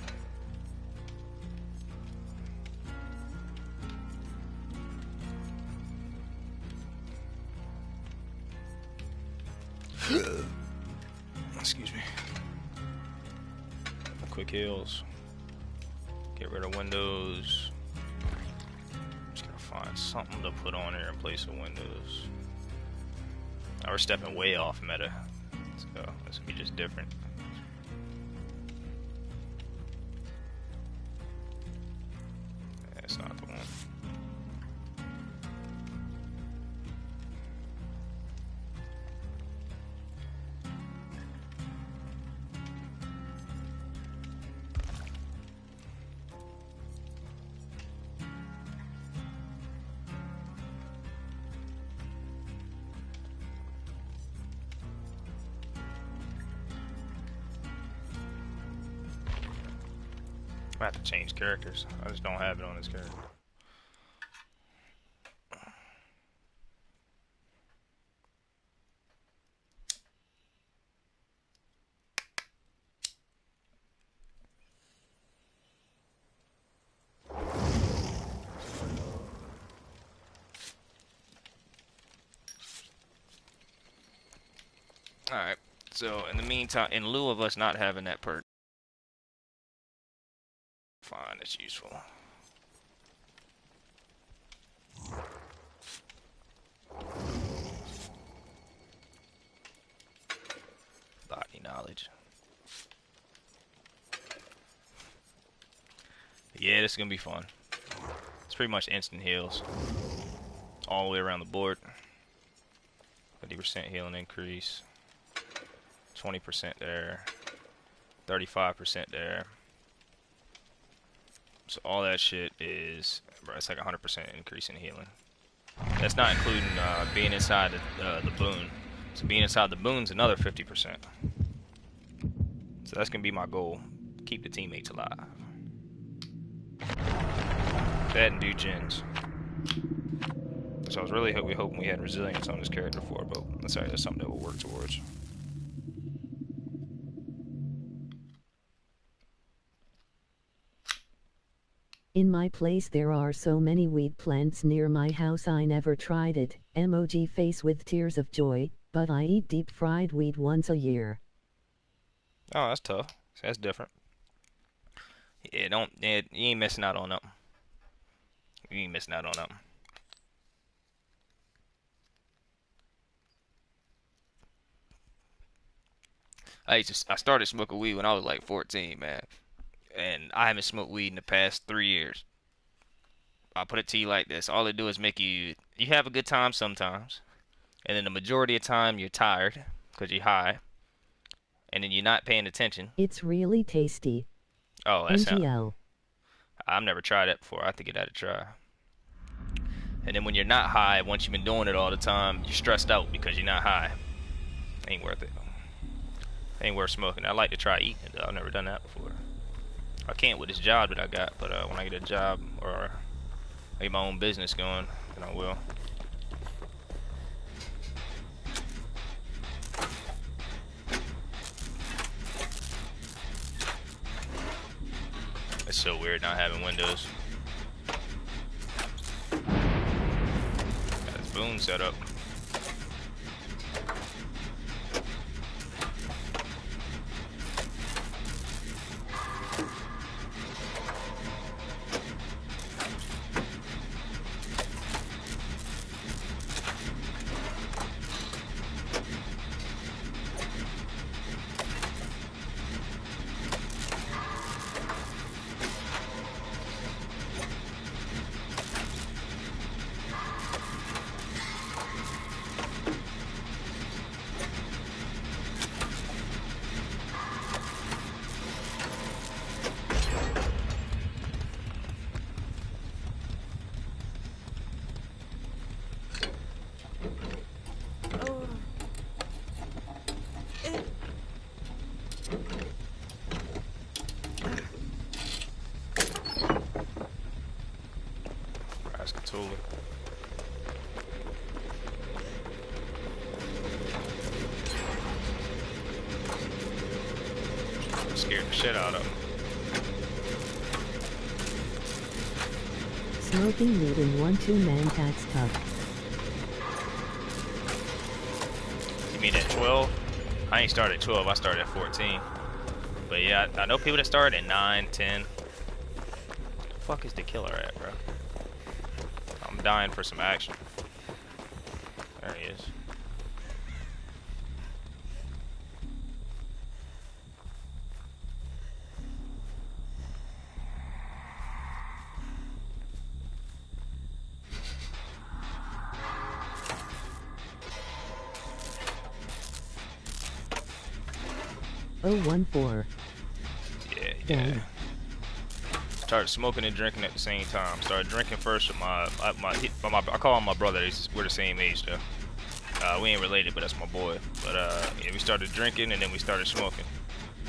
[SPEAKER 1] Excuse me. Quick heals. Get rid of windows. Just gotta find something to put on here in place of windows. Now we're stepping way off meta. So this will be just different. That's not the one. I have to change characters. I just don't have it on this character. Alright, so in the meantime, in lieu of us not having that perk, fine, it's useful. Body knowledge. Yeah, this is gonna be fun. It's pretty much instant heals all the way around the board. 50% healing increase, 20% there, 35% there. So all that shit is, bro, it's like 100% increase in healing. That's not including being inside the boon. So being inside the boon's another 50%. So that's gonna be my goal: keep the teammates alive. That and do gens. So I was really hoping we had resilience on this character for, but that's something that we'll work towards.
[SPEAKER 2] In my place there are so many weed plants near my house I never tried it. Emoji face with tears of joy, but I eat deep fried weed once a year.
[SPEAKER 1] Oh, that's tough. That's different. Yeah, you ain't missing out on them. You ain't missing out on them. I started smoking weed when I was like 14, man. And I haven't smoked weed in the past 3 years. I'll put it to you like this: all it do is make you have a good time sometimes, and then the majority of the time you're tired because you're high, and then you're not paying attention.
[SPEAKER 2] It's really tasty.
[SPEAKER 1] Oh, that's
[SPEAKER 2] NGL.
[SPEAKER 1] I've never tried it before. I have to give that a try. And then when you're not high, once you've been doing it all the time, you're stressed out because you're not high. Ain't worth it. Ain't worth smoking. I'd like to try eating it though. I've never done that before. I can't with this job that I got, but when I get a job or I get my own business going, then I will. It's so weird not having windows. Got this boom set up. Scared the shit out of him.
[SPEAKER 2] Smoking weed in 1-2-man tax tough.
[SPEAKER 1] You mean at 12? I ain't started at 12, I started at 14. But yeah, I know people that started at 9, 10. Where the fuck is the killer at, bro? I'm dying for some action. There he is.
[SPEAKER 2] 014.
[SPEAKER 1] Yeah,
[SPEAKER 2] Dang.
[SPEAKER 1] yeah. Started smoking and drinking at the same time. Started drinking first with my I call him my brother. We're the same age though. We ain't related, but that's my boy. But yeah, we started drinking and then we started smoking.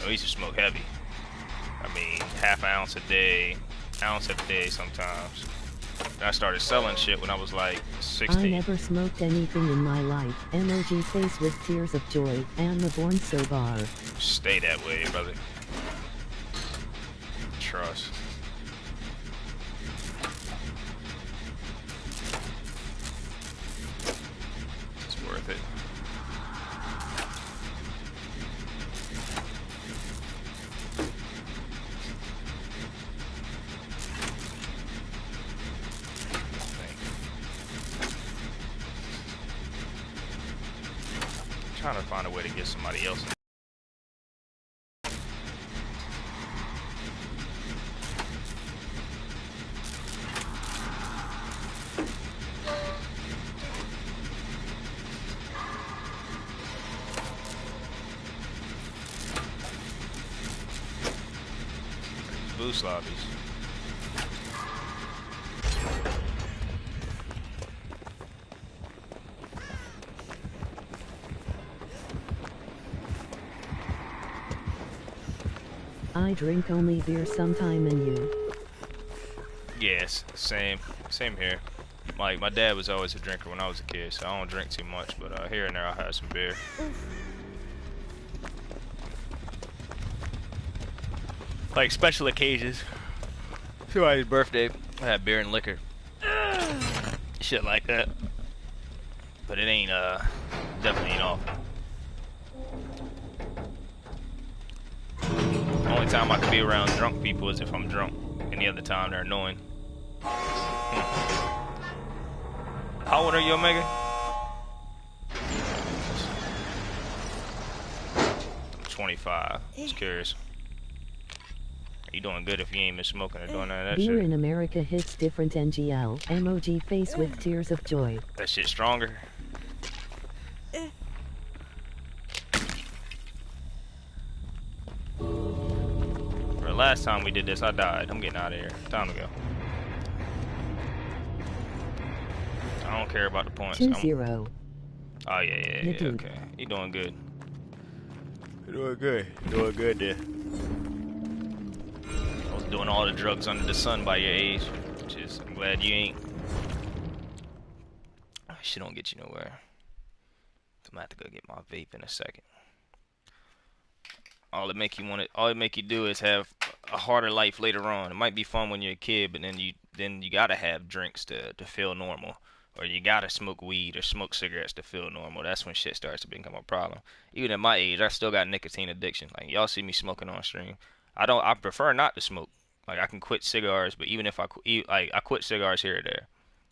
[SPEAKER 1] We used to smoke heavy. I mean, half an ounce a day, ounce a day sometimes. And I started selling shit when I was like 16.
[SPEAKER 2] I never smoked anything in my life. Emoji face with tears of joy. Am born so bar.
[SPEAKER 1] Stay that way, brother. Trust. It's worth it. Trying to find a way to get somebody else in. Boost lobbies.
[SPEAKER 2] I drink only beer sometime and you.
[SPEAKER 1] Yes, same here. My dad was always a drinker when I was a kid, so I don't drink too much, but here and there I'll have some beer. Like special occasions. Somebody's birthday, I had beer and liquor. Shit like that. But it ain't definitely ain't often. The only time I can be around drunk people is if I'm drunk. Any other time they're annoying. How old are you, Omega? I'm 25. Just curious. You doing good if you ain't been smoking or doing none of that
[SPEAKER 2] Beer
[SPEAKER 1] shit.
[SPEAKER 2] in America hits different. NGL. Emoji face with tears of joy.
[SPEAKER 1] That shit stronger. For the last time we did this, I died. I'm getting out of here. Time to go. I don't care about the points.
[SPEAKER 2] 2-0.
[SPEAKER 1] Oh yeah, okay. You doing good. You're doing good. You're doing good there. I was doing all the drugs under the sun by your age, which is, I'm glad you ain't. Shit don't get you nowhere. I'm gonna have to go get my vape in a second. All it make you do is have a harder life later on. It might be fun when you're a kid, but then you gotta have drinks to feel normal. Or you gotta smoke weed or smoke cigarettes to feel normal. That's when shit starts to become a problem. Even at my age, I still got nicotine addiction. Like y'all see me smoking on stream. I prefer not to smoke. Like I can quit cigars, but even if I quit cigars here or there.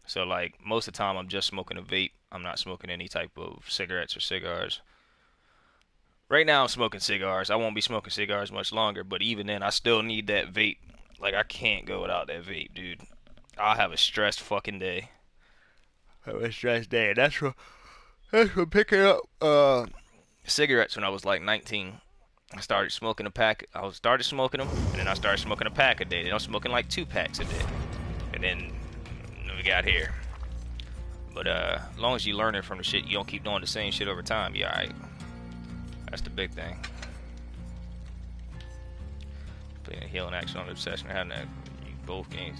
[SPEAKER 1] So like most of the time I'm just smoking a vape. I'm not smoking any type of cigarettes or cigars. Right now I'm smoking cigars. I won't be smoking cigars much longer, but even then I still need that vape. Like I can't go without that vape, dude. I'll have a stressed fucking day. That's from picking up cigarettes when I was like 19. I started smoking started smoking them, and then I started smoking a pack a day. Then I was smoking like 2 packs a day, and then we got here. But as long as you learn it from the shit, you don't keep doing the same shit over time. You alright? That's the big thing. Playing a healing action on the obsession, having that both games.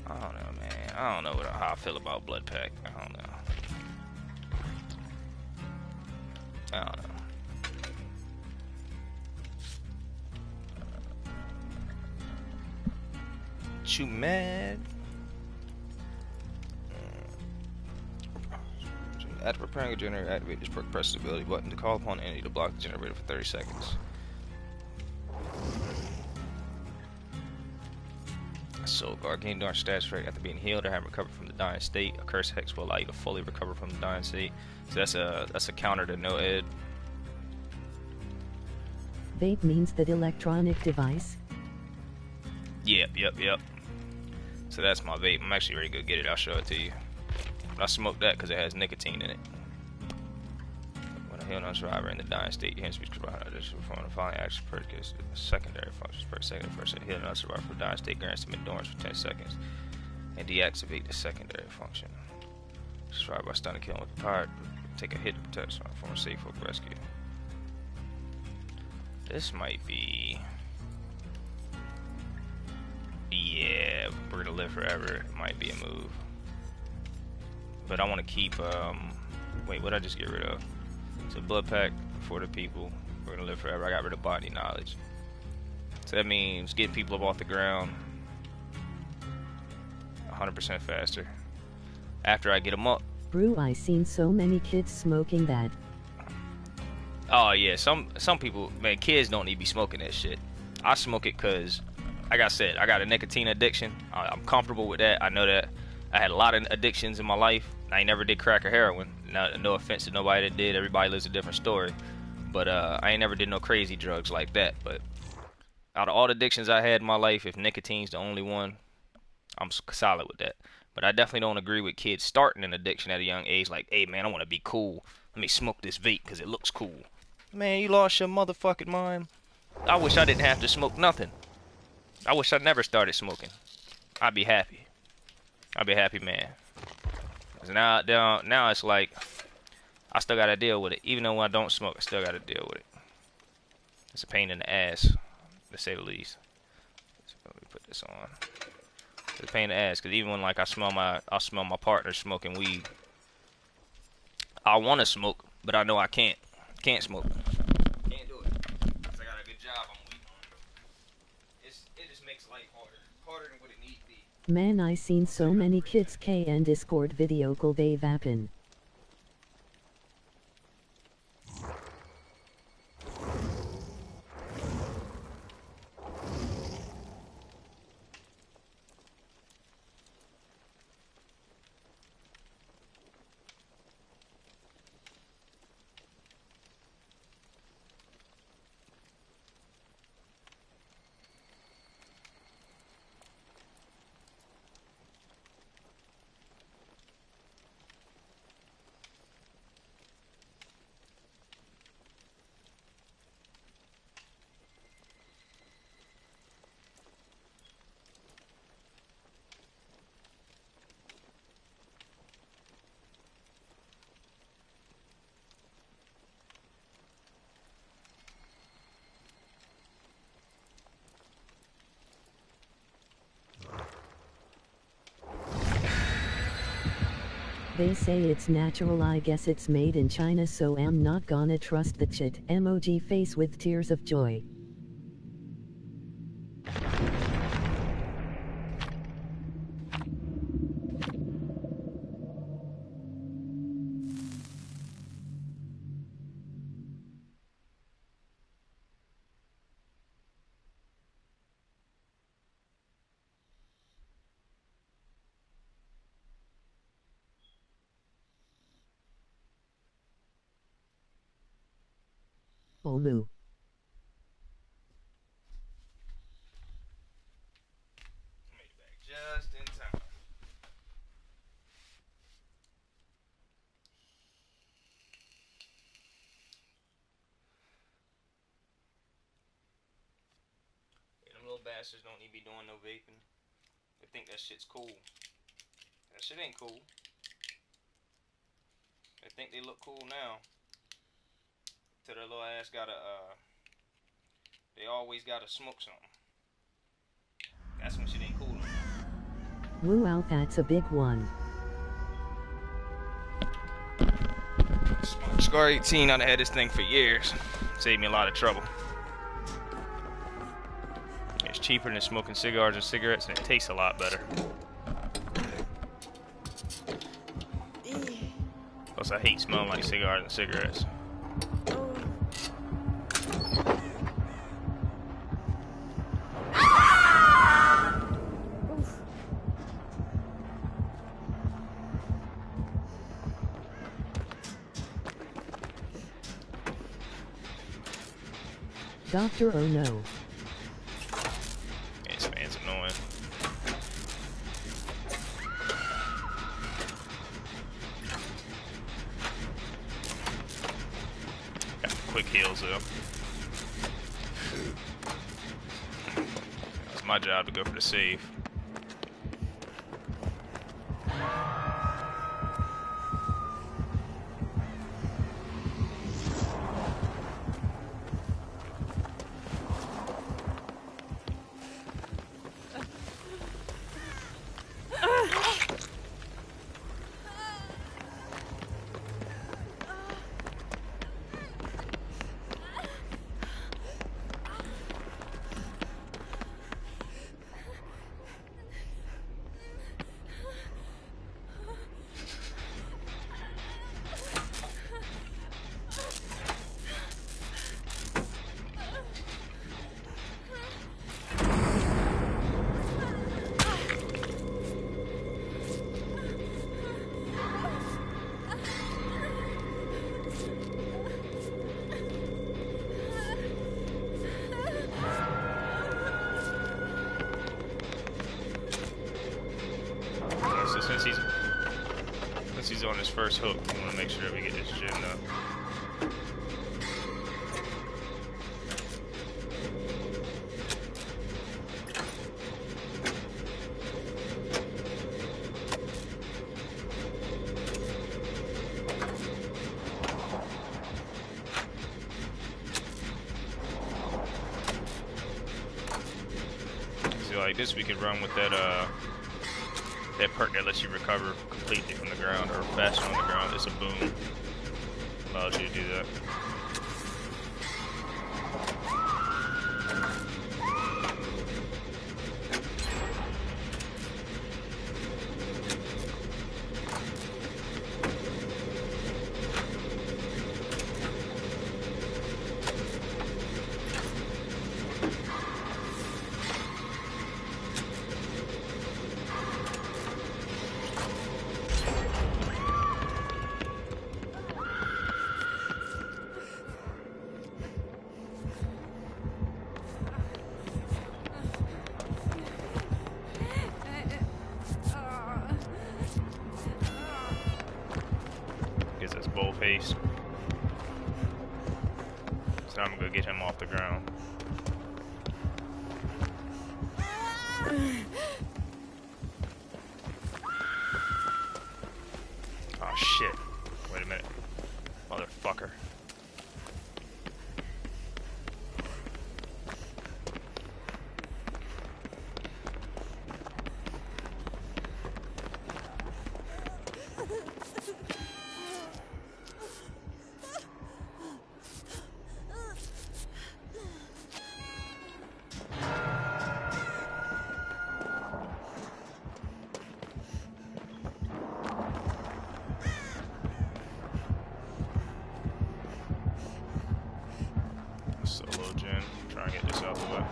[SPEAKER 1] I don't know, man. I don't know how I feel about Blood Pack. I don't know. You mad? After preparing a generator, activate this perk, press the ability button to call upon an entity to block the generator for 30 seconds. So, guard gain dark stats rate after being healed or having recovered from the dying state. A curse hex will allow you to fully recover from the dying state. So that's a counter to no ed.
[SPEAKER 2] Vape means that electronic device.
[SPEAKER 1] Yep. So that's my vape. I'm actually ready to go get it. I'll show it to you. But I smoked that because it has nicotine in it. What heal non-survivor in the dying state. You can't speak about this performing the following action per case. Secondary functions per second. First, heal non-survivor for dying state grants him endurance for 10 seconds. And deactivate the secondary function. Survive by stunning killing with the power. Take a hit to protect someone from a safe hook rescue. This might be... Yeah, we're gonna live forever. It might be a move. But I want to keep, wait, what did I just get rid of? It's a blood pack for the people. We're gonna live forever. I got rid of body knowledge. So that means getting people up off the ground 100% faster. After I get them up.
[SPEAKER 2] Brew, I seen so many kids smoking that.
[SPEAKER 1] Oh yeah, some people, man, kids don't need to be smoking that shit. I smoke it cause, like I said, I got a nicotine addiction. I'm comfortable with that. I know that I had a lot of addictions in my life. I never did crack or heroin. No offense to nobody that did. Everybody lives a different story. But I ain't never did no crazy drugs like that. But out of all the addictions I had in my life, if nicotine's the only one, I'm solid with that. But I definitely don't agree with kids starting an addiction at a young age. Like, hey man, I want to be cool. Let me smoke this vape because it looks cool. Man, you lost your motherfucking mind. I wish I didn't have to smoke nothing. I wish I never started smoking. I'd be happy. I'd be a happy man. Cause now it's like I still gotta deal with it. Even though when I don't smoke, I still gotta deal with it. It's a pain in the ass, to say the least. So let me put this on. It's a pain in the ass, cause even when like I smell my partner smoking weed, I want to smoke, but I know I can't smoke. Can't do it. Cause I got a good job I'm weak on. It just makes life harder than what it needs to be.
[SPEAKER 2] Man, I seen so many kids K and Discord video call they vapin. They say it's natural, I guess it's made in China, so I'm not gonna trust the shit. Emoji face with tears of joy. Olu.
[SPEAKER 1] Made it back just in time. Yeah, them little bastards don't need to be doing no vaping. They think that shit's cool. That shit ain't cool. They think they look cool now. Till their little ass gotta, they always gotta smoke something. That's when shit ain't cool no more.
[SPEAKER 2] Woo out, that's a big one.
[SPEAKER 1] Scar 18, I've had this thing for years. Saved me a lot of trouble. It's cheaper than smoking cigars and cigarettes, and it tastes a lot better. Plus, I hate smelling like cigars and cigarettes.
[SPEAKER 2] Doctor, oh no.
[SPEAKER 1] This man's annoying. quick heals though. It's my job to go for the save. So since he's on his first hook, we want to make sure we get this gen up. So like this, we could run with that that perk that lets you recover completely from the ground or faster on the ground. It's a boom. Allows you to do that. Gives us both haste. So I'm gonna get him off the ground. Oh shit. Wait a minute. Motherfucker. Solo gen. Try and get this out the way.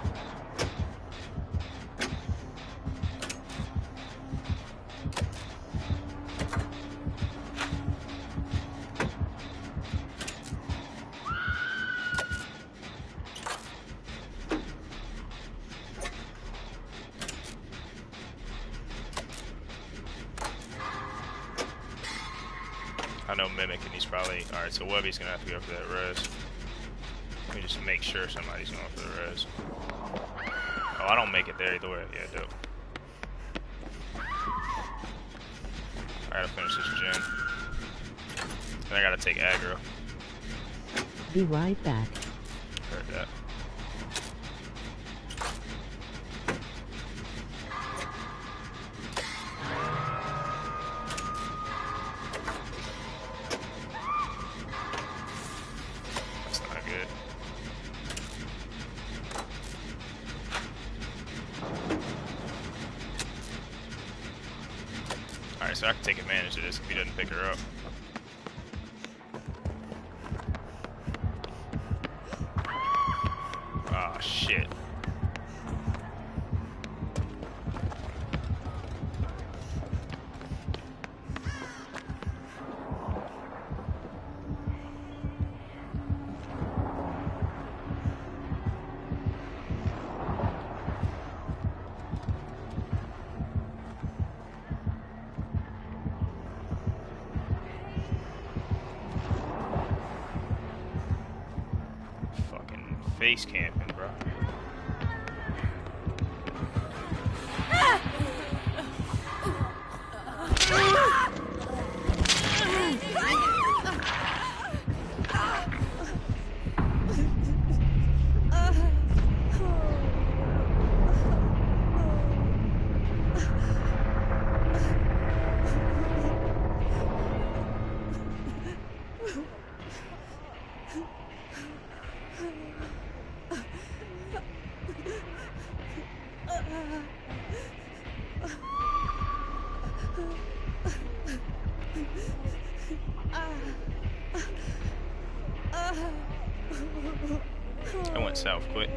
[SPEAKER 1] I know Mimic and he's probably alright, so Webby's gonna have to go for that res. Let me just make sure somebody's going for the res. Oh, I don't make it there either way. Yeah, dope. I gotta finish this gen. Then I gotta take aggro.
[SPEAKER 2] Be right back.
[SPEAKER 1] Heard that. That's not good. Alright, so I can take advantage of this if he doesn't pick her up. Ah, shit. face camping, bro. I went south quick.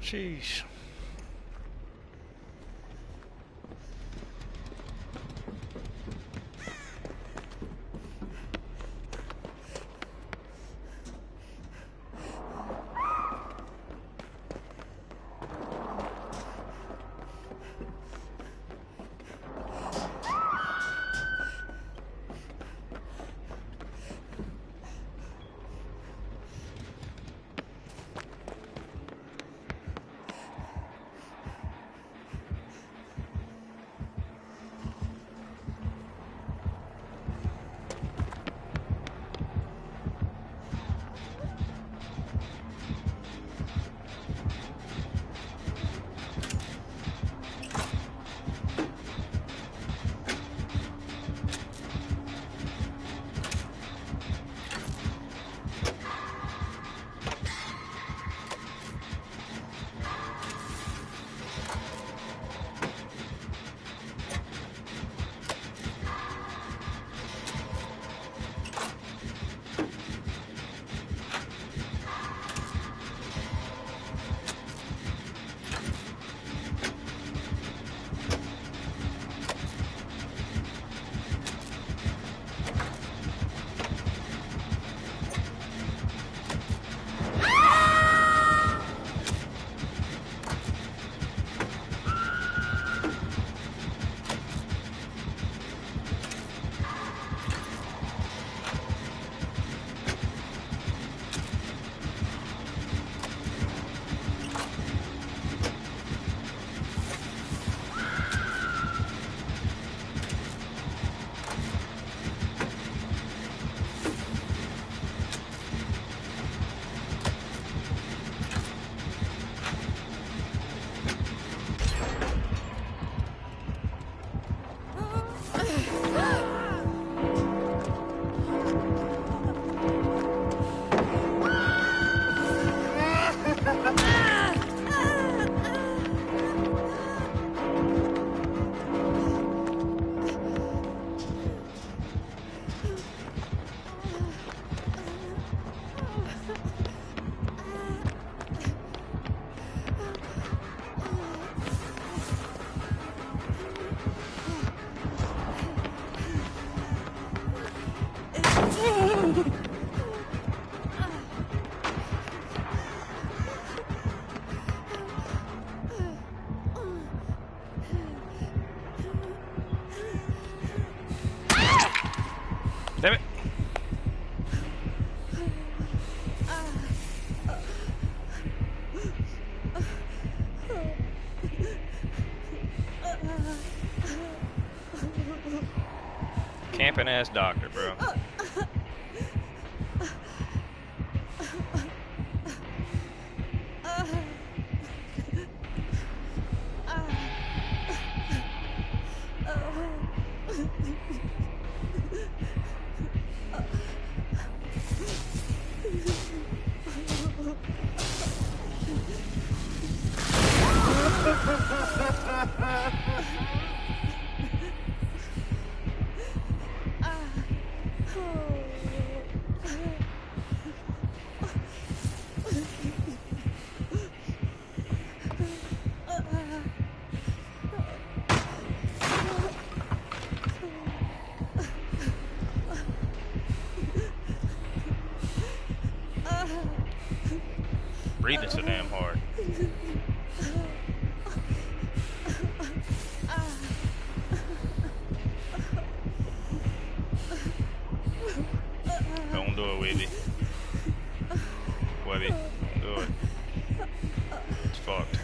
[SPEAKER 1] Jeez. camping ass doctor, bro. Breathing so damn hard. Don't do it, Webby. Webby, don't do it. It's fucked.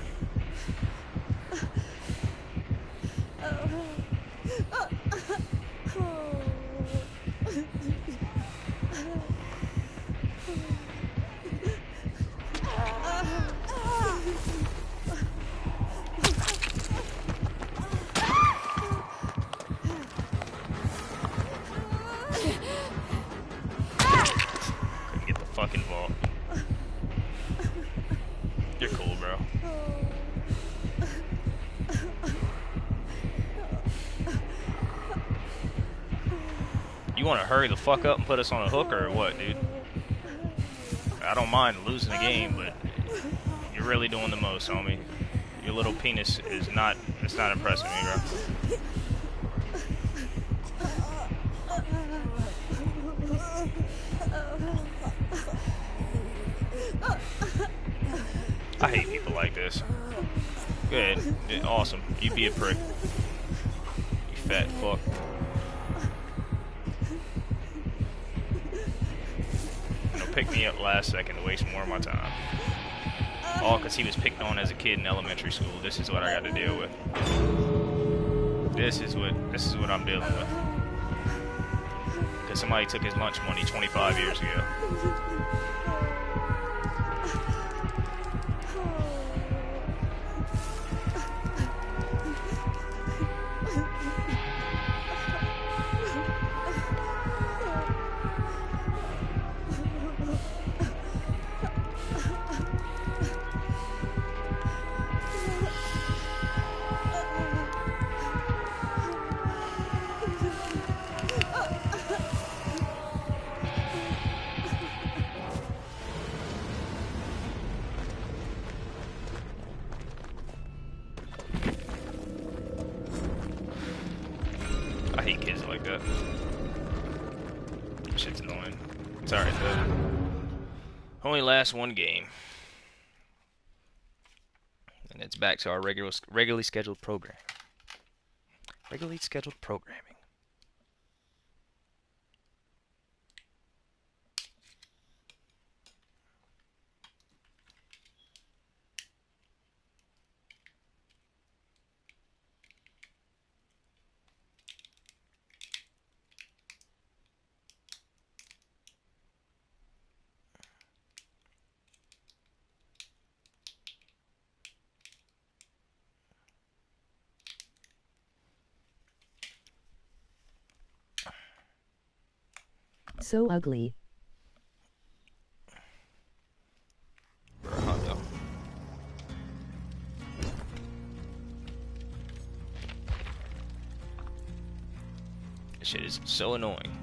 [SPEAKER 1] Couldn't get the fucking vault. You're cool, bro. You want to hurry the fuck up and put us on a hook or what, dude? I don't mind losing the game, but you're really doing the most, homie. Your little penis is not, it's not impressing me, bro. I hate people like this. Good. Awesome. You be a prick. You fat fuck. Pick me up last second to waste more of my time. All because he was picked on as a kid in elementary school. This is what I got to deal with. This is what I'm dealing with. Because somebody took his lunch money 25 years ago. I hate kids like that. Shit's annoying. It's alright though. Only lasts one game. And it's back to our regularly scheduled program. Regularly scheduled programming.
[SPEAKER 2] So ugly.
[SPEAKER 1] This shit is so annoying.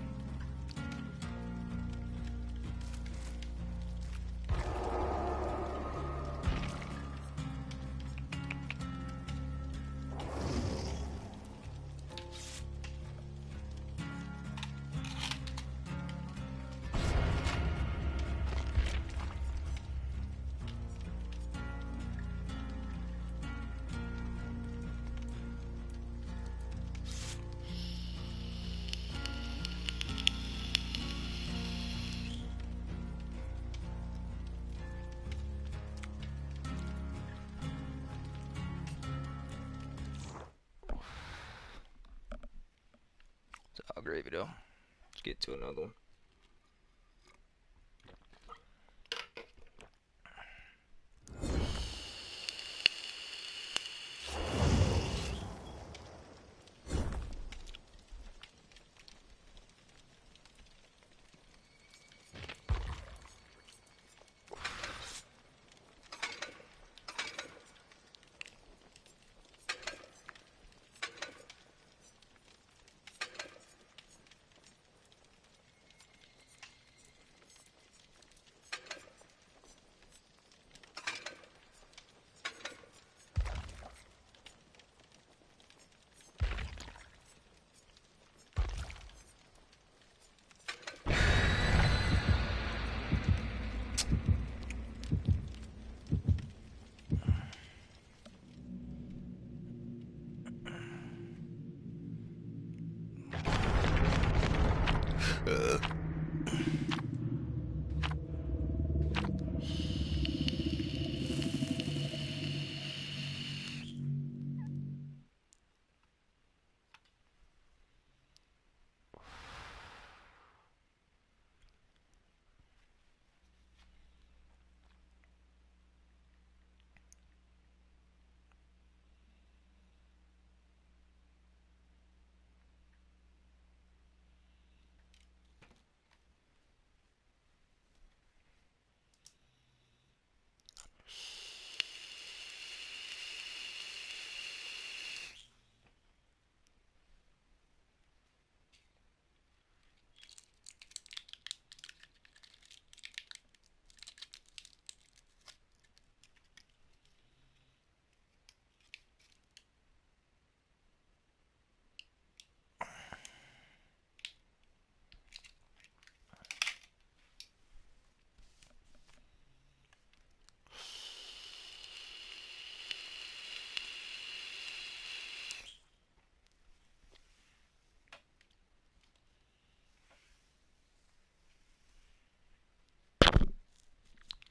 [SPEAKER 1] gravy though. Let's get to another one.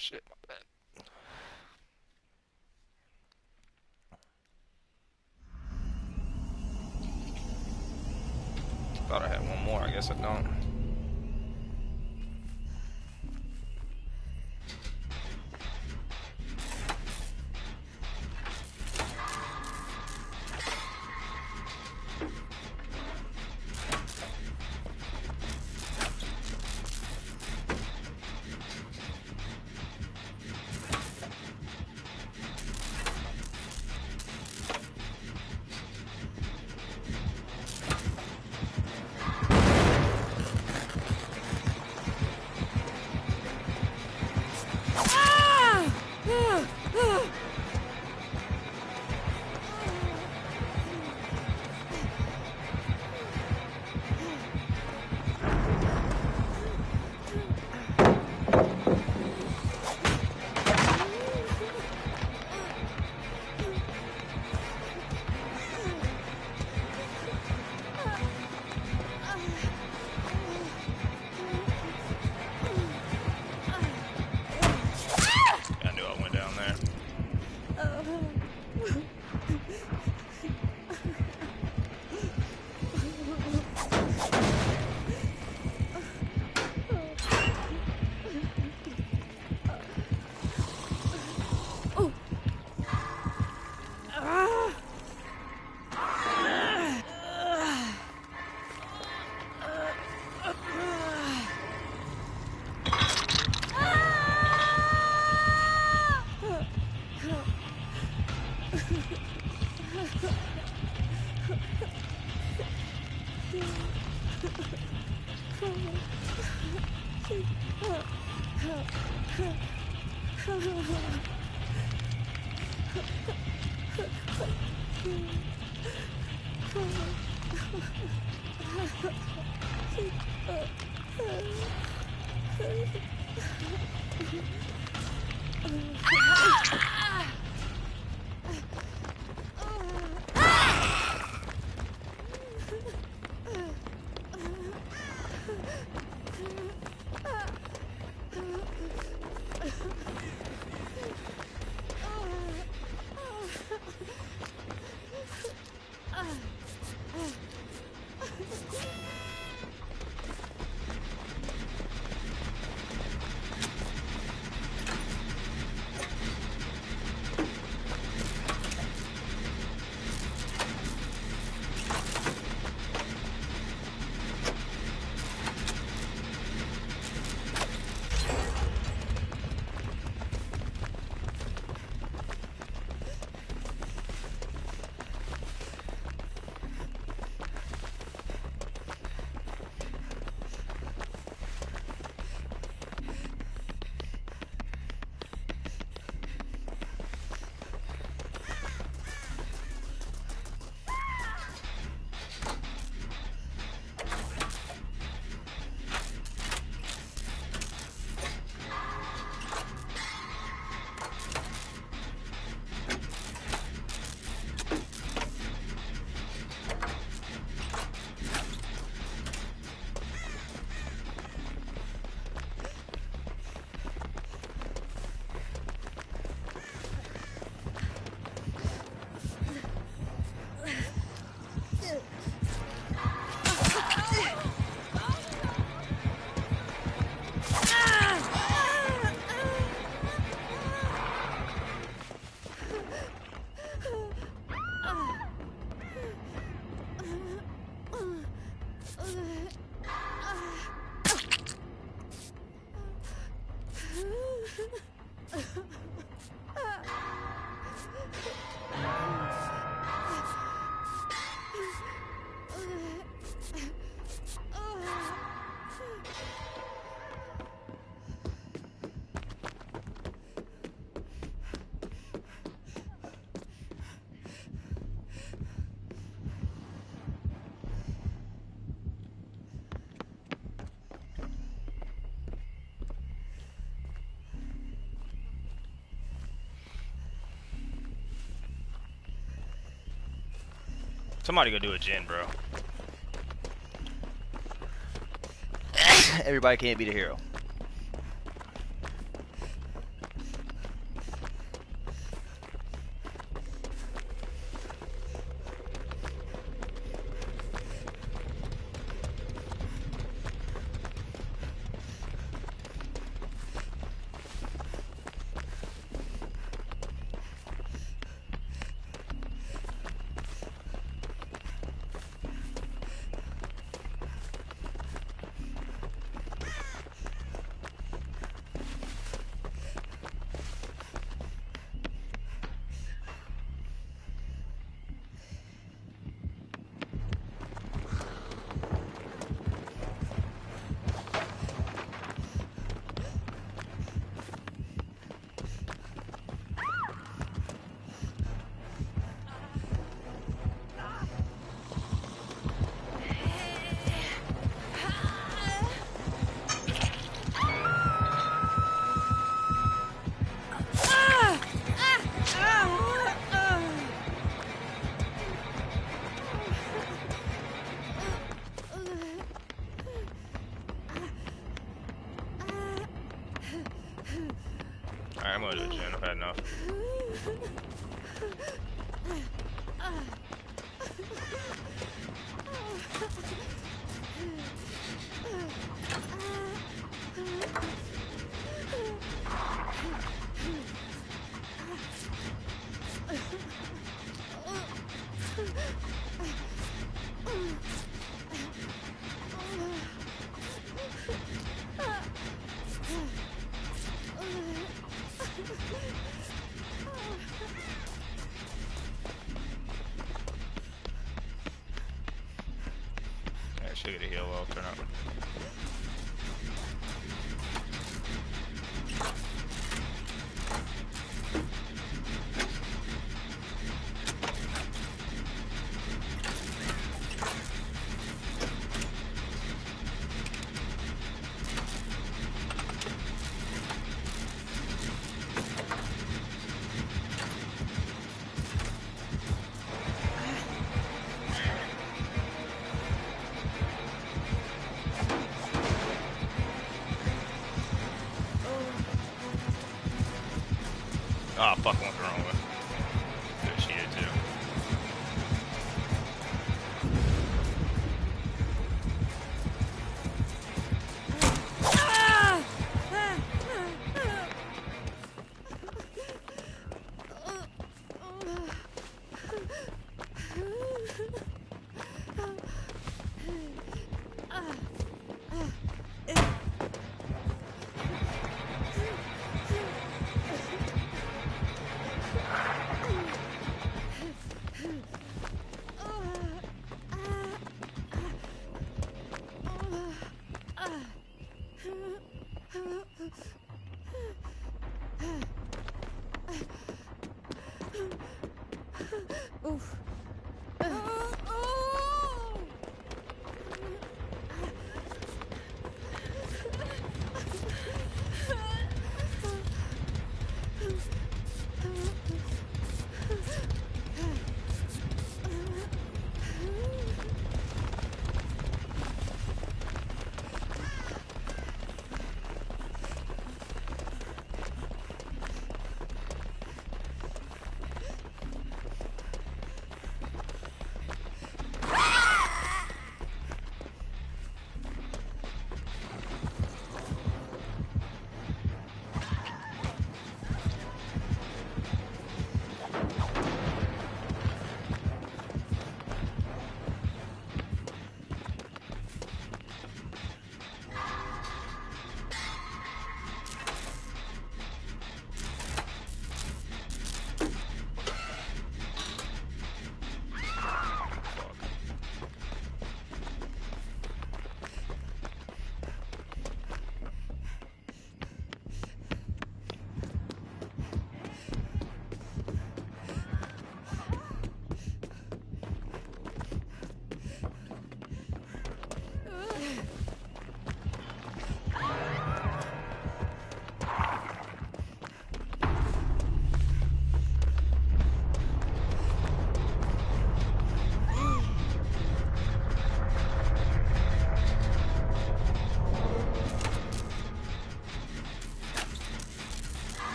[SPEAKER 1] Shit, my bad. Thought I had one more. I guess I don't. I knew I went down there. Somebody go do a gen, bro. Everybody can't be the hero. Alright, I'm gonna do a gen. I've had enough. I should get a heal well, turn up. Oh, fuck, went the wrong way. Good, she did too.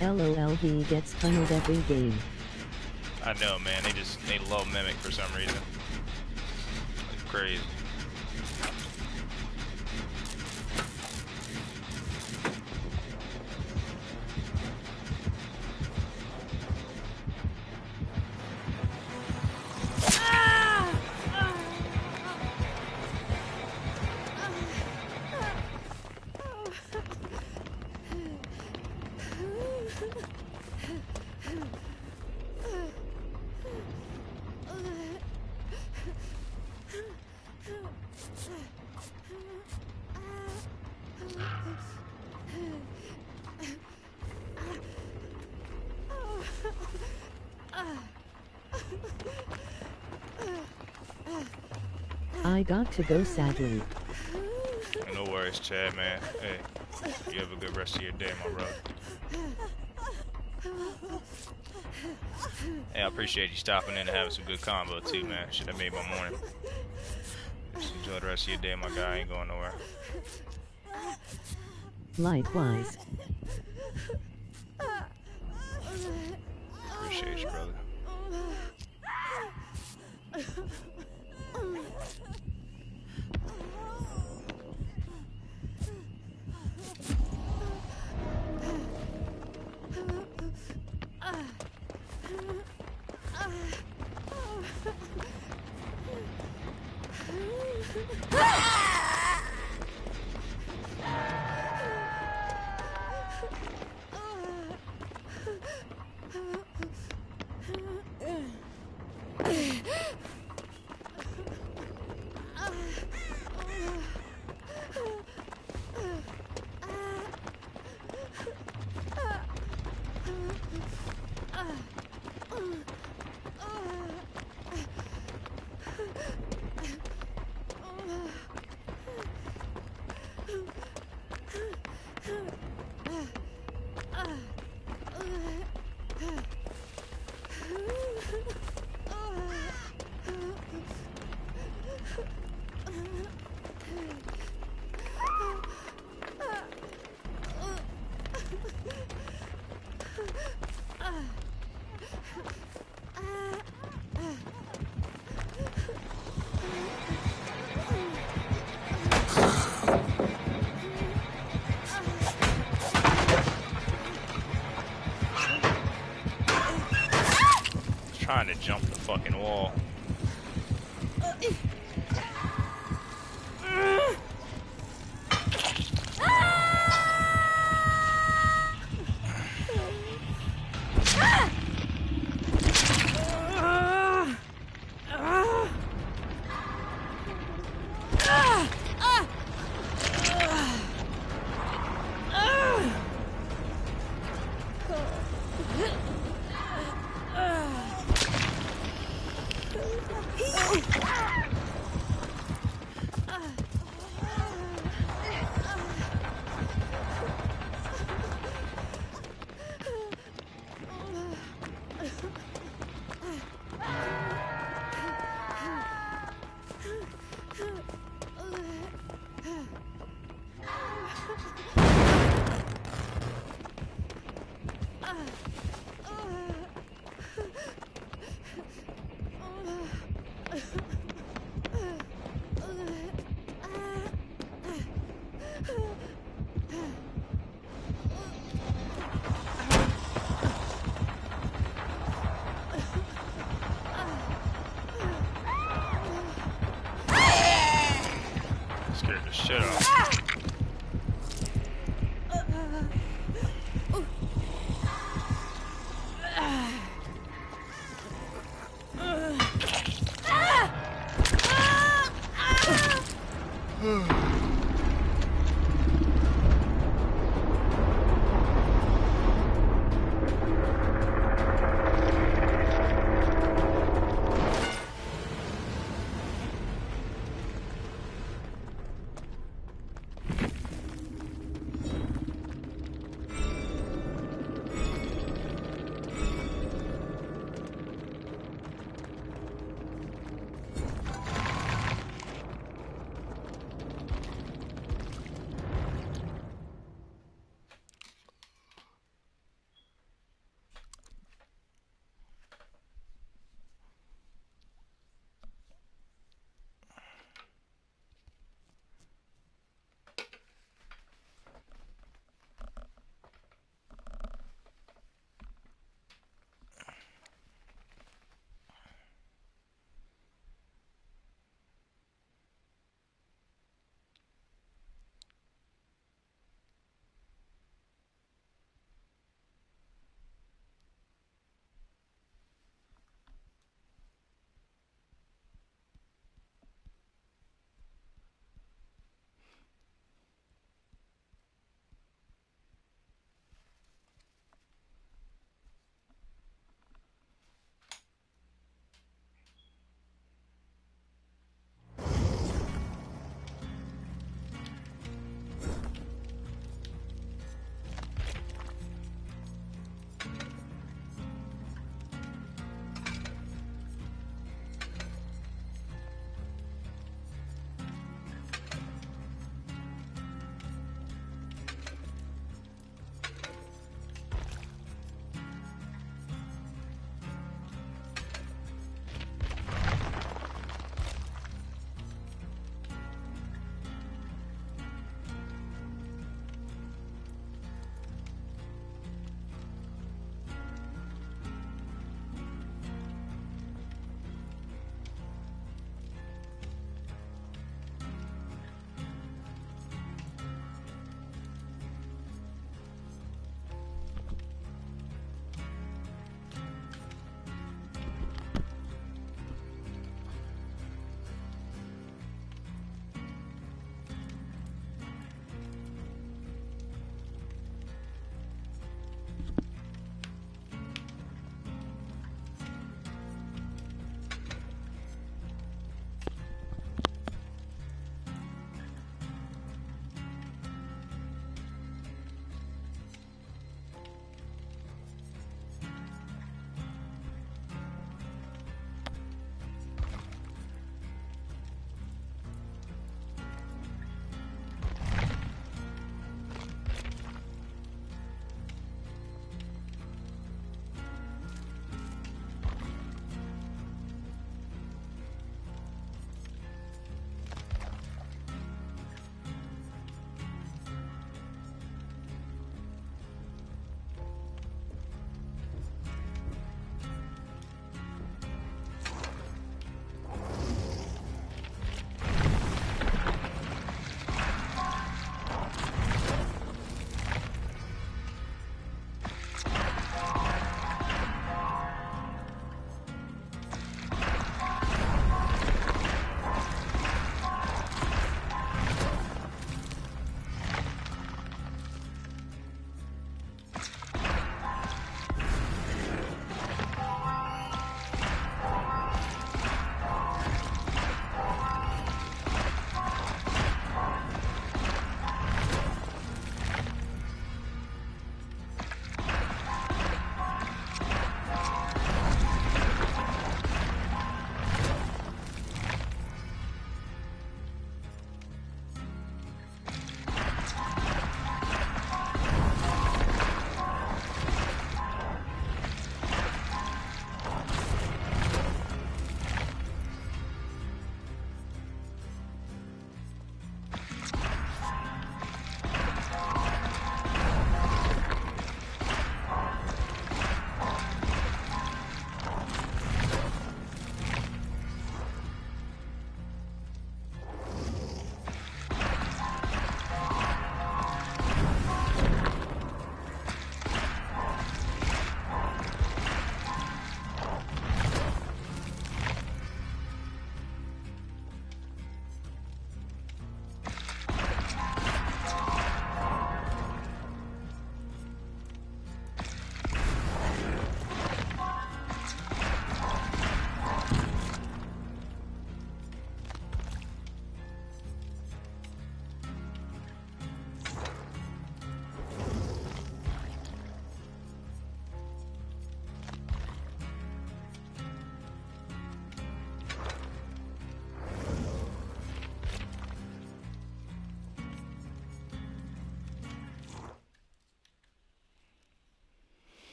[SPEAKER 2] LOL, he gets tunneled every game.
[SPEAKER 1] I know, man. They love Mimic for some reason. It's crazy.
[SPEAKER 2] I got to go sadly.
[SPEAKER 1] No worries, Chad, man. Hey, you have a good rest of your day, my brother. Hey, I appreciate you stopping in and having some good combo too, man. Should have made my morning. Just enjoy the rest of your day, my guy. I ain't going nowhere.
[SPEAKER 2] Likewise.
[SPEAKER 1] Appreciate you, brother. Trying to jump the fucking wall. Scared the shit out of me.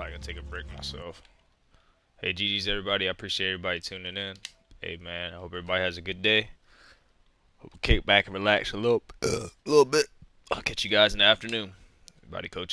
[SPEAKER 1] probably gonna take a break myself. Hey, GG's everybody. I appreciate everybody tuning in. Hey man, I hope everybody has a good day. Hope we kick back and relax a little bit. I'll catch you guys in the afternoon. Everybody, coach.